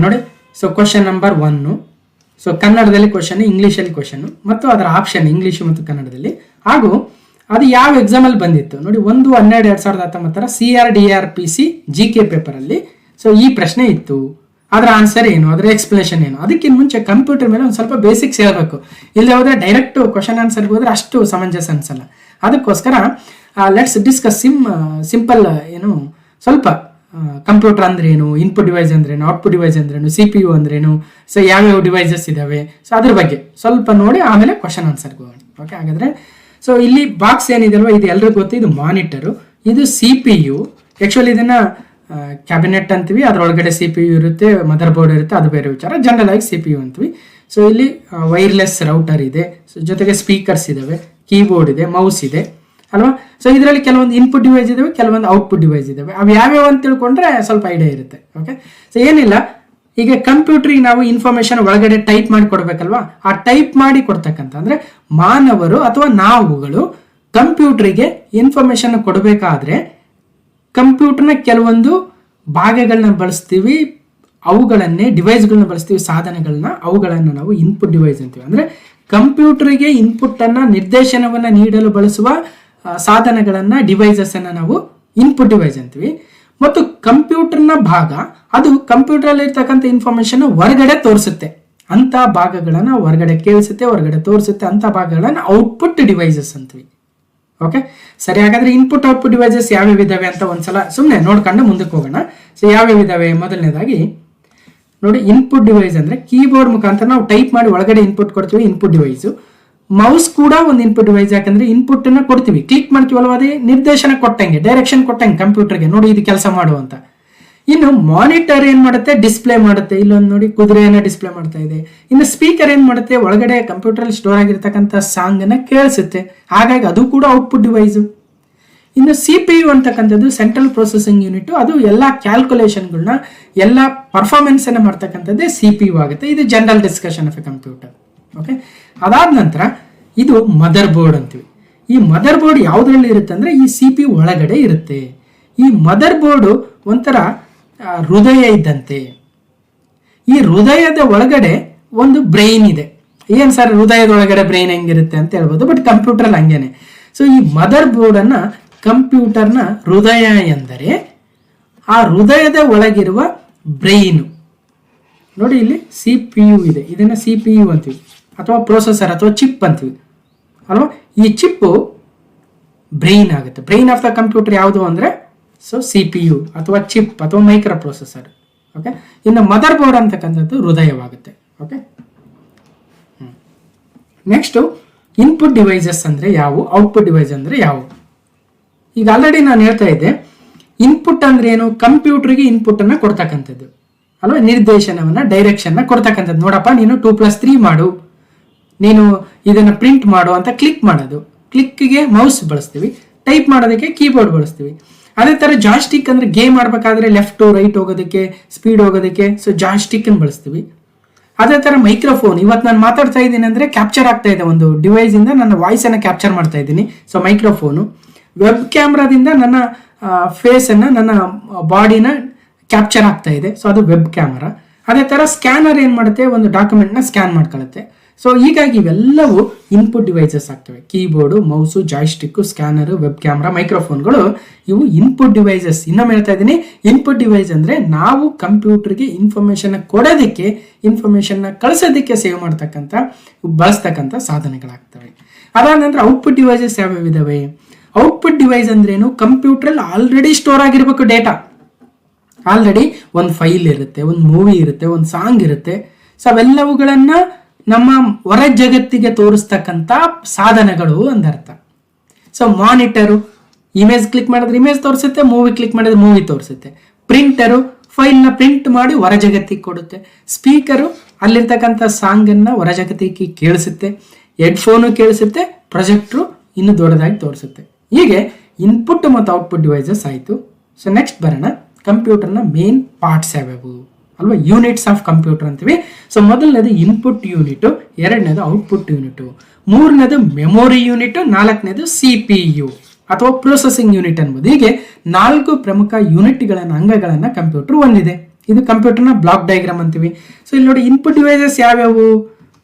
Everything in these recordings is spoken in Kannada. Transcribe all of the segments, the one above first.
ನೋಡಿ. So question number 1. ಸೊ ಕನ್ನಡದಲ್ಲಿ ಕ್ವಶನ್, ಇಂಗ್ಲೀಷಲ್ಲಿ ಕ್ವಶನ್ ಮತ್ತು ಅದರ ಆಪ್ಷನ್ ಇಂಗ್ಲೀಷ್ ಮತ್ತು ಕನ್ನಡದಲ್ಲಿ. ಹಾಗೂ ಅದು ಯಾವ ಎಕ್ಸಾಮಲ್ಲಿ ಬಂದಿತ್ತು ನೋಡಿ, 1/12/2019 CRDRPC GK ಪೇಪರಲ್ಲಿ. ಸೊ ಈ ಪ್ರಶ್ನೆ ಇತ್ತು. ಅದರ ಆನ್ಸರ್ ಏನು, ಅದರ ಎಕ್ಸ್ಪ್ಲನೇಷನ್ ಏನು. ಅದಕ್ಕಿಂತ ಮುಂಚೆ ಕಂಪ್ಯೂಟರ್ ಮೇಲೆ ಒಂದು ಸ್ವಲ್ಪ ಬೇಸಿಕ್ಸ್ ಹೇಳಬೇಕು. ಇಲ್ಲಿ ಹೋದ್ರೆ ಡೈರೆಕ್ಟ್ ಕ್ವಶನ್ ಆನ್ಸರ್ಗೆ ಹೋದ್ರೆ ಅಷ್ಟು ಸಮಂಜಸ ಅನ್ಸಲ್ಲ. ಅದಕ್ಕೋಸ್ಕರ ಲೆಟ್ಸ್ ಡಿಸ್ಕಸ್ ಸಿಂಪಲ್ ಏನು ಸ್ವಲ್ಪ ಕಂಪ್ಯೂಟರ್ ಅಂದ್ರೇನು, ಇನ್ಪುಟ್ ಡಿವೈಸ್ ಅಂದ್ರೇನು, ಔಟ್ಪುಟ್ ಡಿವೈಸ್ ಅಂದ್ರೇನು, CPU ಅಂದ್ರೇನು, ಸೊ ಯಾವ್ಯಾವ ಡಿವೈಸಸ್ ಇದಾವೆ, ಸೊ ಅದ್ರ ಬಗ್ಗೆ ಸ್ವಲ್ಪ ನೋಡಿ ಆಮೇಲೆ ಕ್ವಶನ್ ಆನ್ಸರ್ಗೆ ಹೋಗೋಣ. ಓಕೆ, ಹಾಗಾದ್ರೆ ಸೊ ಇಲ್ಲಿ ಬಾಕ್ಸ್ ಏನಿದೆ ಅಲ್ವಾ, ಇದು ಎಲ್ರಿಗೂ ಗೊತ್ತು. ಇದು ಮಾನಿಟರು, ಇದು CPU. ಆಕ್ಚುಲಿ ಇದನ್ನ ಕ್ಯಾಬಿನೆಟ್ ಅಂತೀವಿ, ಅದರೊಳಗಡೆ CPU ಇರುತ್ತೆ, ಮದರ್ ಬೋರ್ಡ್ ಇರುತ್ತೆ, ಅದು ಬೇರೆ ವಿಚಾರ. ಜನರಲ್ ಆಗಿ CPU ಅಂತೀವಿ. ಸೊ ಇಲ್ಲಿ ವೈರ್ಲೆಸ್ ರೌಟರ್ ಇದೆ, ಸೊ ಜೊತೆಗೆ ಸ್ಪೀಕರ್ಸ್ ಇದಾವೆ, ಕೀಬೋರ್ಡ್ ಇದೆ, ಮೌಸ್ ಇದೆ ಅಲ್ವಾ. ಸೊ ಇದರಲ್ಲಿ ಕೆಲವೊಂದು ಇನ್ಪುಟ್ ಡಿವೈಸ್ ಇದಾವೆ, ಕೆಲವೊಂದು ಔಟ್ಪುಟ್ ಡಿವೈಸ್ ಇದಾವೆ. ಅವು ಯಾವ್ಯಾವ ಅಂತ ತಿಳ್ಕೊಂಡ್ರೆ ಸ್ವಲ್ಪ ಐಡಿಯಾ ಇರುತ್ತೆ. ಓಕೆ, ಸೊ ಏನಿಲ್ಲ, ಈಗ ಕಂಪ್ಯೂಟರ್ಗೆ ನಾವು ಇನ್ಫಾರ್ಮೇಶನ್ ಒಳಗಡೆ ಟೈಪ್ ಮಾಡಿ ಕೊಡ್ಬೇಕಲ್ವಾ. ಆ ಟೈಪ್ ಮಾಡಿ ಕೊಡ್ತಕ್ಕಂಥ ಅಂದ್ರೆ ಮಾನವರು ಅಥವಾ ನಾವುಗಳು ಕಂಪ್ಯೂಟರ್ಗೆ ಇನ್ಫಾರ್ಮೇಶನ್ ಕೊಡಬೇಕಾದ್ರೆ ಕಂಪ್ಯೂಟರ್ನ ಕೆಲವೊಂದು ಭಾಗಗಳನ್ನ ಬಳಸ್ತೀವಿ, ಅವುಗಳನ್ನೇ ಡಿವೈಸ್ಗಳನ್ನ ಬಳಸ್ತೀವಿ, ಸಾಧನಗಳನ್ನ, ಅವುಗಳನ್ನ ನಾವು ಇನ್ಪುಟ್ ಡಿವೈಸ್ ಅಂತೀವಿ. ಅಂದ್ರೆ ಕಂಪ್ಯೂಟರ್ಗೆ ಇನ್ಪುಟ್ ಅನ್ನ, ನಿರ್ದೇಶನವನ್ನ ನೀಡಲು ಬಳಸುವ ಸಾಧನಗಳನ್ನ, ಡಿವೈಸಸ್ ಅನ್ನ ನಾವು ಇನ್ಪುಟ್ ಡಿವೈಸ್ ಅಂತೀವಿ. ಮತ್ತು ಕಂಪ್ಯೂಟರ್ನ ಭಾಗ, ಅದು ಕಂಪ್ಯೂಟರ್ ಅಲ್ಲಿ ಇರ್ತಕ್ಕಂಥ ಇನ್ಫಾರ್ಮೇಶನ್ ಹೊರಗಡೆ ತೋರಿಸುತ್ತೆ, ಅಂತ ಭಾಗಗಳನ್ನ ಹೊರಗಡೆ ಕೇಳಿಸುತ್ತೆ, ಹೊರಗಡೆ ತೋರಿಸುತ್ತೆ, ಅಂತ ಭಾಗಗಳನ್ನ ಔಟ್ಪುಟ್ ಡಿವೈಸಸ್ ಅಂತೀವಿ. ಓಕೆ, ಸರಿ. ಹಾಗಾದ್ರೆ ಇನ್ಪುಟ್ ಔಟ್ಪುಟ್ ಡಿವೈಸಸ್ ಯಾವ್ಯಾವ ಇದಾವೆ ಅಂತ ಒಂದ್ಸಲ ಸುಮ್ಮನೆ ನೋಡ್ಕೊಂಡು ಮುಂದಕ್ಕೆ ಹೋಗೋಣ. ಸೊ ಯಾವ್ಯಾವ ಇದಾವೆ, ಮೊದಲನೇದಾಗಿ ನೋಡಿ, ಇನ್ಪುಟ್ ಡಿವೈಸ್ ಅಂದ್ರೆ ಕೀಬೋರ್ಡ್ ಮುಖಾಂತರ ನಾವು ಟೈಪ್ ಮಾಡಿ ಒಳಗಡೆ ಇನ್ಪುಟ್ ಕೊಡ್ತೀವಿ, ಇನ್ಪುಟ್ ಡಿವೈಸ್. ಮೌಸ್ ಕೂಡ ಒಂದು ಇನ್ಪುಟ್ ಡಿವೈಸ್, ಯಾಕಂದ್ರೆ ಇನ್ಪುಟ್ ಅನ್ನ ಕೊಡ್ತೀವಿ, ಕ್ಲಿಕ್ ಮಾಡ್ತೀವಲ್ವ, ಅದೇ ನಿರ್ದೇಶನ ಕೊಟ್ಟಂಗೆ, ಡೈರೆಕ್ಷನ್ ಕೊಟ್ಟಂಗೆ ಕಂಪ್ಯೂಟರ್ಗೆ, ನೋಡಿ ಇದು ಕೆಲಸ ಮಾಡುವಂತ. ಇನ್ನು ಮಾನಿಟರ್ ಏನ್ ಮಾಡುತ್ತೆ, ಡಿಸ್ಪ್ಲೇ ಮಾಡುತ್ತೆ. ಇಲ್ಲೊಂದು ನೋಡಿ, ಕುದುರೆಯನ್ನ ಡಿಸ್ಪ್ಲೇ ಮಾಡ್ತಾ ಇದೆ. ಇನ್ನು ಸ್ಪೀಕರ್ ಏನ್ ಮಾಡುತ್ತೆ, ಒಳಗಡೆ ಕಂಪ್ಯೂಟರ್ ಅಲ್ಲಿ ಸ್ಟೋರ್ ಆಗಿರ್ತಕ್ಕಂಥ ಸಾಂಗ್ ಅನ್ನ ಕೇಳಿಸುತ್ತೆ, ಹಾಗಾಗಿ ಅದು ಕೂಡ ಔಟ್ಪುಟ್ ಡಿವೈಸ್. ಇನ್ನು CPU ಅಂತಕ್ಕಂಥದ್ದು ಸೆಂಟ್ರಲ್ ಪ್ರೊಸೆಸಿಂಗ್ ಯೂನಿಟ್, ಅದು ಎಲ್ಲ ಕ್ಯಾಲ್ಕುಲೇಷನ್ಗಳನ್ನ, ಎಲ್ಲ ಪರ್ಫಾರ್ಮೆನ್ಸ್ ಅನ್ನ ಮಾಡ್ತಕ್ಕಂಥದ್ದೇ CPU ಆಗುತ್ತೆ. ಇದು general discussion of A computer. Okay, ಅದಾದ ನಂತರ ಇದು ಮದರ್ ಬೋರ್ಡ್ ಅಂತೀವಿ. ಈ ಮದರ್ ಬೋರ್ಡ್ ಯಾವ್ದ್ರಲ್ಲಿ ಇರುತ್ತೆ ಅಂದ್ರೆ ಈ CPU ಒಳಗಡೆ ಇರುತ್ತೆ. ಈ ಮದರ್ ಬೋರ್ಡ್ ಒಂಥರ ಹೃದಯ ಇದ್ದಂತೆ. ಈ ಹೃದಯದ ಒಳಗಡೆ ಒಂದು ಬ್ರೈನ್ ಇದೆ. ಏನ್ ಸರ್, ಹೃದಯದ ಒಳಗಡೆ ಬ್ರೈನ್ ಹೆಂಗಿರುತ್ತೆ ಅಂತ ಹೇಳ್ಬೋದು, ಬಟ್ ಕಂಪ್ಯೂಟರ್ ಅಲ್ಲಿ ಹಂಗೇನೆ. ಸೊ ಈ ಮದರ್ ಬೋರ್ಡ್ ಅನ್ನ ಕಂಪ್ಯೂಟರ್ನ ಹೃದಯ ಎಂದರೆ ಆ ಹೃದಯದ ಒಳಗಿರುವ ಬ್ರೈನ್. ನೋಡಿ, ಇಲ್ಲಿ CPU ಇದೆ, ಇದನ್ನ CPU ಅಂತೀವಿ, ಅಥವಾ ಪ್ರೊಸೆಸರ್ ಅಥವಾ ಚಿಪ್ ಅಂತೀವಿ ಅಲ್ವಾ. ಈ ಚಿಪ್ ಬ್ರೈನ್ ಆಗುತ್ತೆ. ಬ್ರೈನ್ ಆಫ್ ದ ಕಂಪ್ಯೂಟರ್ ಯಾವುದು ಅಂದ್ರೆ ಸೊ CPU ಅಥವಾ ಚಿಪ್ ಅಥವಾ ಮೈಕ್ರೋ ಪ್ರೊಸೆಸರ್. ಓಕೆ, ಇನ್ನು ಮದರ್ ಬೋರ್ಡ್ ಅಂತಕ್ಕಂಥದ್ದು ಹೃದಯವಾಗುತ್ತೆ. ಓಕೆ, ನೆಕ್ಸ್ಟ್ ಇನ್ಪುಟ್ ಡಿವೈಸಸ್ ಅಂದ್ರೆ ಯಾವುವು, ಔಟ್ಪುಟ್ ಡಿವೈಸ್ ಅಂದ್ರೆ ಯಾವುವು. ಈಗ ಆಲ್ರೆಡಿ ನಾನು ಹೇಳ್ತಾ ಇದ್ದೆ, ಇನ್ಪುಟ್ ಅಂದ್ರೆ ಏನು, ಕಂಪ್ಯೂಟರ್ಗೆ ಇನ್ಪುಟ್ ಅನ್ನ ಕೊಡ್ತಕ್ಕಂಥದ್ದು ಅಲ್ವಾ, ನಿರ್ದೇಶನವನ್ನ, ಡೈರೆಕ್ಷನ್ ಕೊಡ್ತಕ್ಕಂಥದ್ದು. ನೋಡಪ್ಪ, ನೀನು 2+3 ಮಾಡು, ನೀನು ಇದನ್ನ ಪ್ರಿಂಟ್ ಮಾಡು ಅಂತ ಕ್ಲಿಕ್ ಮಾಡೋದು. ಕ್ಲಿಕ್ಗೆ ಮೌಸ್ ಬಳಸ್ತೀವಿ, ಟೈಪ್ ಮಾಡೋದಕ್ಕೆ ಕೀಬೋರ್ಡ್ ಬಳಸ್ತೀವಿ. ಅದೇ ತರ ಜಾಯ್ಸ್ಟಿಕ್ ಅಂದ್ರೆ ಗೇಮ್ ಆಡ್ಬೇಕಾದ್ರೆ ಲೆಫ್ಟ್ ರೈಟ್ ಹೋಗೋದಕ್ಕೆ, ಸ್ಪೀಡ್ ಹೋಗೋದಕ್ಕೆ, ಸೊ ಜಾಯ್ಸ್ಟಿಕ್ ಅನ್ನು ಬಳಸ್ತೀವಿ. ಅದೇ ತರ ಮೈಕ್ರೋಫೋನ್, ಇವತ್ತು ನಾನು ಮಾತಾಡ್ತಾ ಇದ್ದೀನಿ ಅಂದ್ರೆ ಕ್ಯಾಪ್ಚರ್ ಆಗ್ತಾ ಇದೆ, ಒಂದು ಡಿವೈಸ್ ಇಂದ ನನ್ನ ವಾಯ್ಸ್ ಅನ್ನ ಕ್ಯಾಪ್ಚರ್ ಮಾಡ್ತಾ ಇದ್ದೀನಿ, ಸೊ ಮೈಕ್ರೋಫೋನು. ವೆಬ್ ಕ್ಯಾಮ್ರಾದಿಂದ ನನ್ನ ಫೇಸ್ ಅನ್ನ, ನನ್ನ ಬಾಡಿನ ಕ್ಯಾಪ್ಚರ್ ಆಗ್ತಾ ಇದೆ, ಸೊ ಅದು ವೆಬ್ ಕ್ಯಾಮರಾ. ಅದೇ ತರ ಸ್ಕ್ಯಾನರ್ ಏನ್ ಮಾಡುತ್ತೆ, ಒಂದು ಡಾಕ್ಯುಮೆಂಟ್ ನ ಸ್ಕ್ಯಾನ್ ಮಾಡ್ಕೊಳ್ಳುತ್ತೆ. ಸೊ ಹೀಗಾಗಿ ಇವೆಲ್ಲವೂ ಇನ್ಪುಟ್ ಡಿವೈಸಸ್ ಆಗ್ತವೆ. Keyboard, mouse, joystick, scanner, web camera, ಮೈಕ್ರೋಫೋನ್ಗಳು, ಇವು ಇನ್ಪುಟ್ ಡಿವೈಸಸ್. ಇನ್ನೊಮ್ಮೆ ಹೇಳ್ತಾ ಇದ್ದೀನಿ, ಇನ್ಪುಟ್ ಡಿವೈಸ್ ಅಂದ್ರೆ ನಾವು ಕಂಪ್ಯೂಟರ್ಗೆ ಇನ್ಫಾರ್ಮೇಶನ್ ಕೊಡೋದಕ್ಕೆ, ಇನ್ಫಾರ್ಮೇಶನ್ ಕಳಿಸೋದಕ್ಕೆ ಸೇವ್ ಮಾಡ್ತಕ್ಕಂಥ, ಬಳಸ್ತಕ್ಕಂಥ ಸಾಧನಗಳಾಗ್ತವೆ. ಅದಾದ ನಂತರ ಔಟ್ಪುಟ್ ಡಿವೈಸಸ್ ಯಾವ್ಯಾವ ಇದಾವೆ. ಔಟ್ಪುಟ್ ಡಿವೈಸ್ ಅಂದ್ರೇನು, ಕಂಪ್ಯೂಟರ್ ಅಲ್ಲಿ ಆಲ್ರೆಡಿ ಸ್ಟೋರ್ ಆಗಿರ್ಬೇಕು ಡೇಟಾ. ಆಲ್ರೆಡಿ ಒಂದು ಫೈಲ್ ಇರುತ್ತೆ, ಒಂದು ಮೂವಿ ಇರುತ್ತೆ, ಒಂದು ಸಾಂಗ್ ಇರುತ್ತೆ. ಸೊ ಅವೆಲ್ಲವುಗಳನ್ನ ನಮ್ಮ ಹೊರ ಜಗತ್ತಿಗೆ ತೋರಿಸ್ತಕ್ಕಂಥ ಸಾಧನಗಳು ಅಂದರ್ಥ. ಸೊ ಮಾನಿಟರು, ಇಮೇಜ್ ಕ್ಲಿಕ್ ಮಾಡಿದ್ರೆ ಇಮೇಜ್ ತೋರಿಸುತ್ತೆ, ಮೂವಿ ಕ್ಲಿಕ್ ಮಾಡಿದ್ರೆ ಮೂವಿ ತೋರಿಸುತ್ತೆ. ಪ್ರಿಂಟರು ಫೈಲ್ನ ಪ್ರಿಂಟ್ ಮಾಡಿ ಹೊರ ಜಗತ್ತಿಗೆ ಕೊಡುತ್ತೆ. ಸ್ಪೀಕರು ಅಲ್ಲಿರ್ತಕ್ಕಂಥ ಸಾಂಗ್ ಅನ್ನ ಹೊರ ಜಗತ್ತಿಗೆ ಕೇಳಿಸುತ್ತೆ. ಹೆಡ್ಫೋನು ಕೇಳಿಸುತ್ತೆ, ಪ್ರೊಜೆಕ್ಟ್ರು ಇನ್ನು ದೊಡ್ಡದಾಗಿ ತೋರಿಸುತ್ತೆ. ಹೀಗೆ ಇನ್ಪುಟ್ ಮತ್ತು ಔಟ್ಪುಟ್ ಡಿವೈಸಸ್ ಆಯಿತು. ಸೊ ನೆಕ್ಸ್ಟ್ ಬರೋಣ, ಕಂಪ್ಯೂಟರ್ನ ಮೇನ್ ಪಾರ್ಟ್ಸ್ ಯಾವ್ಯಾವು ಅಲ್ವಾ, ಯೂನಿಟ್ಸ್ ಆಫ್ ಕಂಪ್ಯೂಟರ್ ಅಂತೀವಿ. ಸೊ ಮೊದಲನೇದು ಇನ್ಪುಟ್ ಯೂನಿಟ್, ಎರಡನೇದು ಔಟ್ಪುಟ್ ಯೂನಿಟ್, ಮೂರನೇದು ಮೆಮೊರಿ ಯೂನಿಟ್, ನಾಲ್ಕನೇದು CPU ಅಥವಾ ಪ್ರೊಸೆಸಿಂಗ್ ಯೂನಿಟ್ ಅನ್ಬೋದು. ಹೀಗೆ 4 ಪ್ರಮುಖ ಯೂನಿಟ್ಗಳನ್ನ, ಅಂಗಗಳನ್ನ ಕಂಪ್ಯೂಟರ್ ಹೊಂದಿದೆ. ಇದು ಕಂಪ್ಯೂಟರ್ನ ಬ್ಲಾಕ್ ಡಯಾಗ್ರಾಮ್ ಅಂತೀವಿ. ಸೊ ಇಲ್ಲಿ ನೋಡಿ ಇನ್ಪುಟ್ ಡಿವೈಸಸ್ ಯಾವ್ಯಾವು.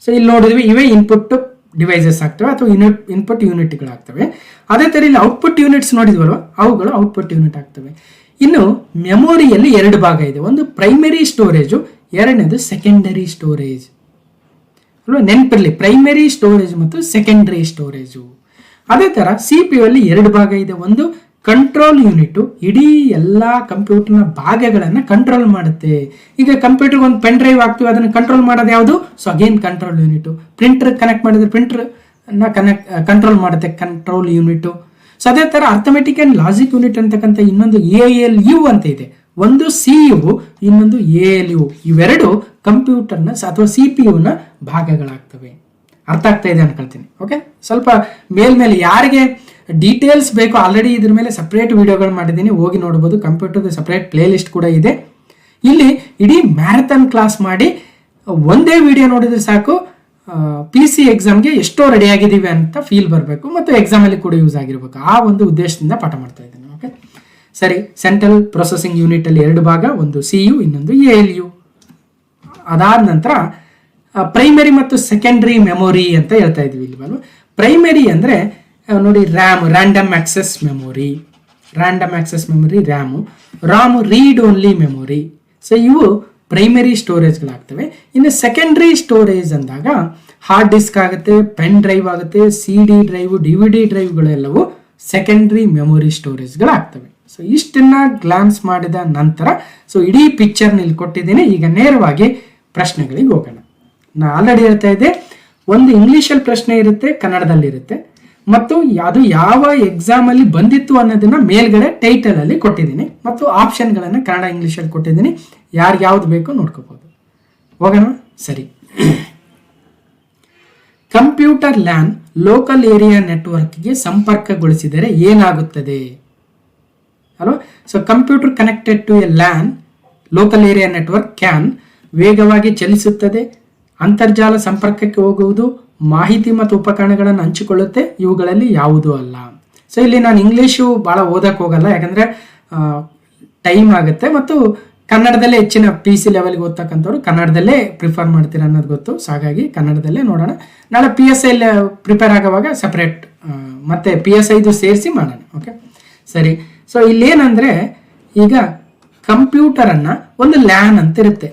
ಸೊ ಇಲ್ಲಿ ನೋಡಿದ್ವಿ ಇವೇ ಇನ್ಪುಟ್ ಡಿವೈಸಸ್ ಆಗ್ತವೆ ಅಥವಾ ಇನ್ಪುಟ್ ಯೂನಿಟ್ಗಳಾಗ್ತವೆ. ಅದೇ ಥರ ಇಲ್ಲಿ ಔಟ್ಪುಟ್ ಯೂನಿಟ್ಸ್ ನೋಡಿದ್ವಲ್ವ, ಅವುಗಳು ಔಟ್ಪುಟ್ ಯೂನಿಟ್ ಆಗ್ತವೆ. ಇನ್ನು ಮೆಮೊರಿಯಲ್ಲಿ 2 ಭಾಗ ಇದೆ. ಒಂದು ಪ್ರೈಮರಿ ಸ್ಟೋರೇಜು, ಎರಡನೇದು ಸೆಕೆಂಡರಿ ಸ್ಟೋರೇಜ್ ಅಲ್ವಾ. ನೆನಪಿರಲಿ, ಪ್ರೈಮರಿ ಸ್ಟೋರೇಜ್ ಮತ್ತು ಸೆಕೆಂಡರಿ ಸ್ಟೋರೇಜು. ಅದೇ ಥರ CPU ಅಲ್ಲಿ 2 ಭಾಗ ಇದೆ. ಒಂದು ಕಂಟ್ರೋಲ್ ಯೂನಿಟ್, ಇಡೀ ಎಲ್ಲ ಕಂಪ್ಯೂಟರ್ನ ಭಾಗಗಳನ್ನು ಕಂಟ್ರೋಲ್ ಮಾಡುತ್ತೆ. ಈಗ ಕಂಪ್ಯೂಟರ್ಗೆ ಒಂದು ಪೆನ್ ಡ್ರೈವ್ ಹಾಕ್ತೀವಿ, ಅದನ್ನು ಕಂಟ್ರೋಲ್ ಮಾಡೋದು ಯಾವುದು? So again control unit. Printer connect ಮಾಡಿದ್ರೆ ಪ್ರಿಂಟರ್ನ ಕಂಟ್ರೋಲ್ ಮಾಡುತ್ತೆ ಕಂಟ್ರೋಲ್ ಯೂನಿಟ್. ಸೊ ಅದೇ ಥರ ಅರ್ಥಮೆಟಿಕ್ ಆ್ಯಂಡ್ ಲಾಜಿಕ್ ಯೂನಿಟ್ ಅಂತಕ್ಕಂಥ ಇನ್ನೊಂದು ALU ಅಂತ ಇದೆ. ಒಂದು CU, ಇನ್ನೊಂದು ALU. ಇವೆರಡು ಕಂಪ್ಯೂಟರ್ನ ಅಥವಾ CPUನ ಭಾಗಗಳಾಗ್ತವೆ. ಅರ್ಥ ಆಗ್ತಾ ಇದೆ ಅನ್ಕೊಳ್ತೀನಿ. ಓಕೆ, ಸ್ವಲ್ಪ ಮೇಲ್ಮೇಲೆ ಯಾರಿಗೆ ಡೀಟೇಲ್ಸ್ ಬೇಕು ಆಲ್ರೆಡಿ ಇದ್ರ ಮೇಲೆ ಸಪ್ರೇಟ್ ವಿಡಿಯೋಗಳು ಮಾಡಿದ್ದೀನಿ, ಹೋಗಿ ನೋಡ್ಬೋದು. ಕಂಪ್ಯೂಟರ್ದು ಸಪ್ರೇಟ್ ಪ್ಲೇ ಲಿಸ್ಟ್ ಕೂಡ ಇದೆ. ಇಲ್ಲಿ ಇಡೀ ಮ್ಯಾರಥಾನ್ ಕ್ಲಾಸ್ ಮಾಡಿ ಒಂದೇ ವಿಡಿಯೋ ನೋಡಿದ್ರೆ ಸಾಕು, PC ಎಕ್ಸಾಮ್ಗೆ ಎಷ್ಟೋ ರೆಡಿ ಆಗಿದ್ದೀವಿ ಅಂತ ಫೀಲ್ ಬರಬೇಕು ಮತ್ತು ಎಕ್ಸಾಮಲ್ಲಿ ಕೂಡ ಯೂಸ್ ಆಗಿರ್ಬೇಕು. ಆ ಒಂದು ಉದ್ದೇಶದಿಂದ ಪಾಠ ಮಾಡ್ತಾ ಇದ್ದೀನಿ. ಓಕೆ ಸರಿ. ಸೆಂಟ್ರಲ್ ಪ್ರೊಸೆಸಿಂಗ್ ಯೂನಿಟ್ ಅಲ್ಲಿ 2 ಭಾಗ, ಒಂದು CU, ಇನ್ನೊಂದು ALU. ಅದಾದ ನಂತರ ಪ್ರೈಮರಿ ಮತ್ತು ಸೆಕೆಂಡರಿ ಮೆಮೊರಿ ಅಂತ ಹೇಳ್ತಾ ಇದ್ವಿ ಇಲ್ವಲ್ವ. ಪ್ರೈಮರಿ ಅಂದರೆ ನೋಡಿ random access memory, RAM read only memory. So ಇವು ಪ್ರೈಮರಿ ಸ್ಟೋರೇಜ್ಗಳಾಗ್ತವೆ. ಇನ್ನು ಸೆಕೆಂಡ್ರಿ ಸ್ಟೋರೇಜ್ ಅಂದಾಗ ಹಾರ್ಡ್ ಡಿಸ್ಕ್ ಆಗುತ್ತೆ, ಪೆನ್ ಡ್ರೈವ್ ಆಗುತ್ತೆ, CD ಡ್ರೈವ್, DVD ಡ್ರೈವ್ಗಳೆಲ್ಲವೂ ಸೆಕೆಂಡ್ರಿ ಮೆಮೊರಿ ಸ್ಟೋರೇಜ್ಗಳಾಗ್ತವೆ. ಸೊ ಇಷ್ಟನ್ನ ಗ್ಲಾನ್ಸ್ ಮಾಡಿದ ನಂತರ ಸೊ ಇಡೀ ಪಿಕ್ಚರ್ನ ಇಲ್ಲಿ ಕೊಟ್ಟಿದ್ದೀನಿ. ಈಗ ನೇರವಾಗಿ ಪ್ರಶ್ನೆಗಳಿಗೆ ಹೋಗೋಣ. ನಾ ಆಲ್ರೆಡಿ ಹೇಳ್ತಾ ಇದ್ದೆ, ಒಂದು ಇಂಗ್ಲೀಷಲ್ಲಿ ಪ್ರಶ್ನೆ ಇರುತ್ತೆ, ಕನ್ನಡದಲ್ಲಿ ಇರುತ್ತೆ, ಮತ್ತು ಅದು ಯಾವ ಎಕ್ಸಾಮ್ ಅಲ್ಲಿ ಬಂದಿತ್ತು ಅನ್ನೋದನ್ನ ಮೇಲ್ಗಡೆ ಟೈಟಲ್ ಅಲ್ಲಿ ಕೊಟ್ಟಿದ್ದೀನಿ, ಮತ್ತು ಆಪ್ಷನ್ಗಳನ್ನು ಕನ್ನಡ ಇಂಗ್ಲೀಷಲ್ಲಿ ಕೊಟ್ಟಿದ್ದೀನಿ. ಯಾವ್ದು ಬೇಕು ನೋಡ್ಕೋಬಹುದು. ಹೋಗೋಣ. ಸರಿ. ಕಂಪ್ಯೂಟರ್ ಲ್ಯಾನ್ ಲೋಕಲ್ ಏರಿಯಾ ನೆಟ್ವರ್ಕ್ಗೆ ಸಂಪರ್ಕಗೊಳಿಸಿದರೆ ಏನಾಗುತ್ತದೆ ಅಲ್ವಾ. So computer connected to a LAN local area network can ವೇಗವಾಗಿ ಚಲಿಸುತ್ತದೆ, ಅಂತರ್ಜಾಲ ಸಂಪರ್ಕಕ್ಕೆ ಹೋಗುವುದು, ಮಾಹಿತಿ ಮತ್ತು ಉಪಕರಣಗಳನ್ನು ಹಂಚಿಕೊಳ್ಳುತ್ತೆ. ಇವುಗಳಲ್ಲಿ ಯಾವುದೂ ಅಲ್ಲ. ಸೊ ಇಲ್ಲಿ ನಾನು ಇಂಗ್ಲೀಷು ಭಾಳ ಓದಕ್ಕೆ ಹೋಗಲ್ಲ, ಯಾಕಂದರೆ ಟೈಮ್ ಆಗುತ್ತೆ, ಮತ್ತು ಕನ್ನಡದಲ್ಲೇ ಹೆಚ್ಚಿನ PC ಲೆವೆಲ್ಗೆ ಓದ್ತಕ್ಕಂಥವ್ರು ಕನ್ನಡದಲ್ಲೇ ಪ್ರಿಫರ್ ಮಾಡ್ತೀರ ಅನ್ನೋದು ಗೊತ್ತು. ಸೊ ಹಾಗಾಗಿ ಕನ್ನಡದಲ್ಲೇ ನೋಡೋಣ. ನಾಳೆ PSI ಪ್ರಿಪೇರ್ ಆಗೋವಾಗ ಸಪ್ರೇಟ್ ಮತ್ತೆ PSI ಸೇರಿಸಿ ಮಾಡೋಣ. ಓಕೆ ಸರಿ. ಸೊ ಇಲ್ಲೇನಂದರೆ, ಈಗ ಕಂಪ್ಯೂಟರನ್ನು ಒಂದು ಲ್ಯಾನ್ ಅಂತ ಇರುತ್ತೆ.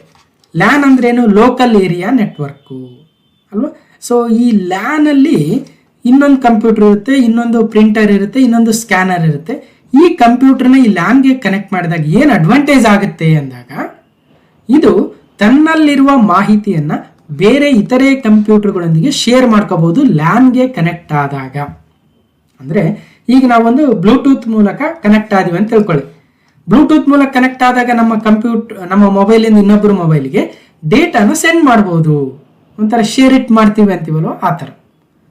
ಲ್ಯಾನ್ ಅಂದ್ರೇನು? ಲೋಕಲ್ ಏರಿಯಾ ನೆಟ್ವರ್ಕು ಅಲ್ವಾ. ಸೊ ಈ ಲ್ಯಾನಲ್ಲಿ ಇನ್ನೊಂದು ಕಂಪ್ಯೂಟರ್ ಇರುತ್ತೆ, ಇನ್ನೊಂದು ಪ್ರಿಂಟರ್ ಇರುತ್ತೆ, ಇನ್ನೊಂದು ಸ್ಕ್ಯಾನರ್ ಇರುತ್ತೆ. ಈ ಕಂಪ್ಯೂಟರ್ನ ಈ ಲ್ಯಾನ್ಗೆ ಕನೆಕ್ಟ್ ಮಾಡಿದಾಗ ಏನು ಅಡ್ವಾಂಟೇಜ್ ಆಗುತ್ತೆ ಅಂದಾಗ, ಇದು ತನ್ನಲ್ಲಿರುವ ಮಾಹಿತಿಯನ್ನು ಬೇರೆ ಇತರೆ ಕಂಪ್ಯೂಟರ್ಗಳೊಂದಿಗೆ ಶೇರ್ ಮಾಡ್ಕೋಬಹುದು ಲ್ಯಾನ್ಗೆ ಕನೆಕ್ಟ್ ಆದಾಗ. ಅಂದರೆ ಈಗ ನಾವೊಂದು ಬ್ಲೂಟೂತ್ ಮೂಲಕ ಕನೆಕ್ಟ್ ಆದಿವಿ ಅಂತ ತಿಳ್ಕೊಳ್ಳಿ. ಬ್ಲೂಟೂತ್ ಮೂಲಕ ಕನೆಕ್ಟ್ ಆದಾಗ ನಮ್ಮ ಮೊಬೈಲಿಂದ ಇನ್ನೊಬ್ಬರು ಮೊಬೈಲ್ಗೆ ಡೇಟಾನ ಸೆಂಡ್ ಮಾಡ್ಬೋದು, ಒಂಥರ ಶೇರ್ ಇಟ್ ಮಾಡ್ತೀವಿ ಅಂತೀವಲ್ವ, ಆ ಥರ.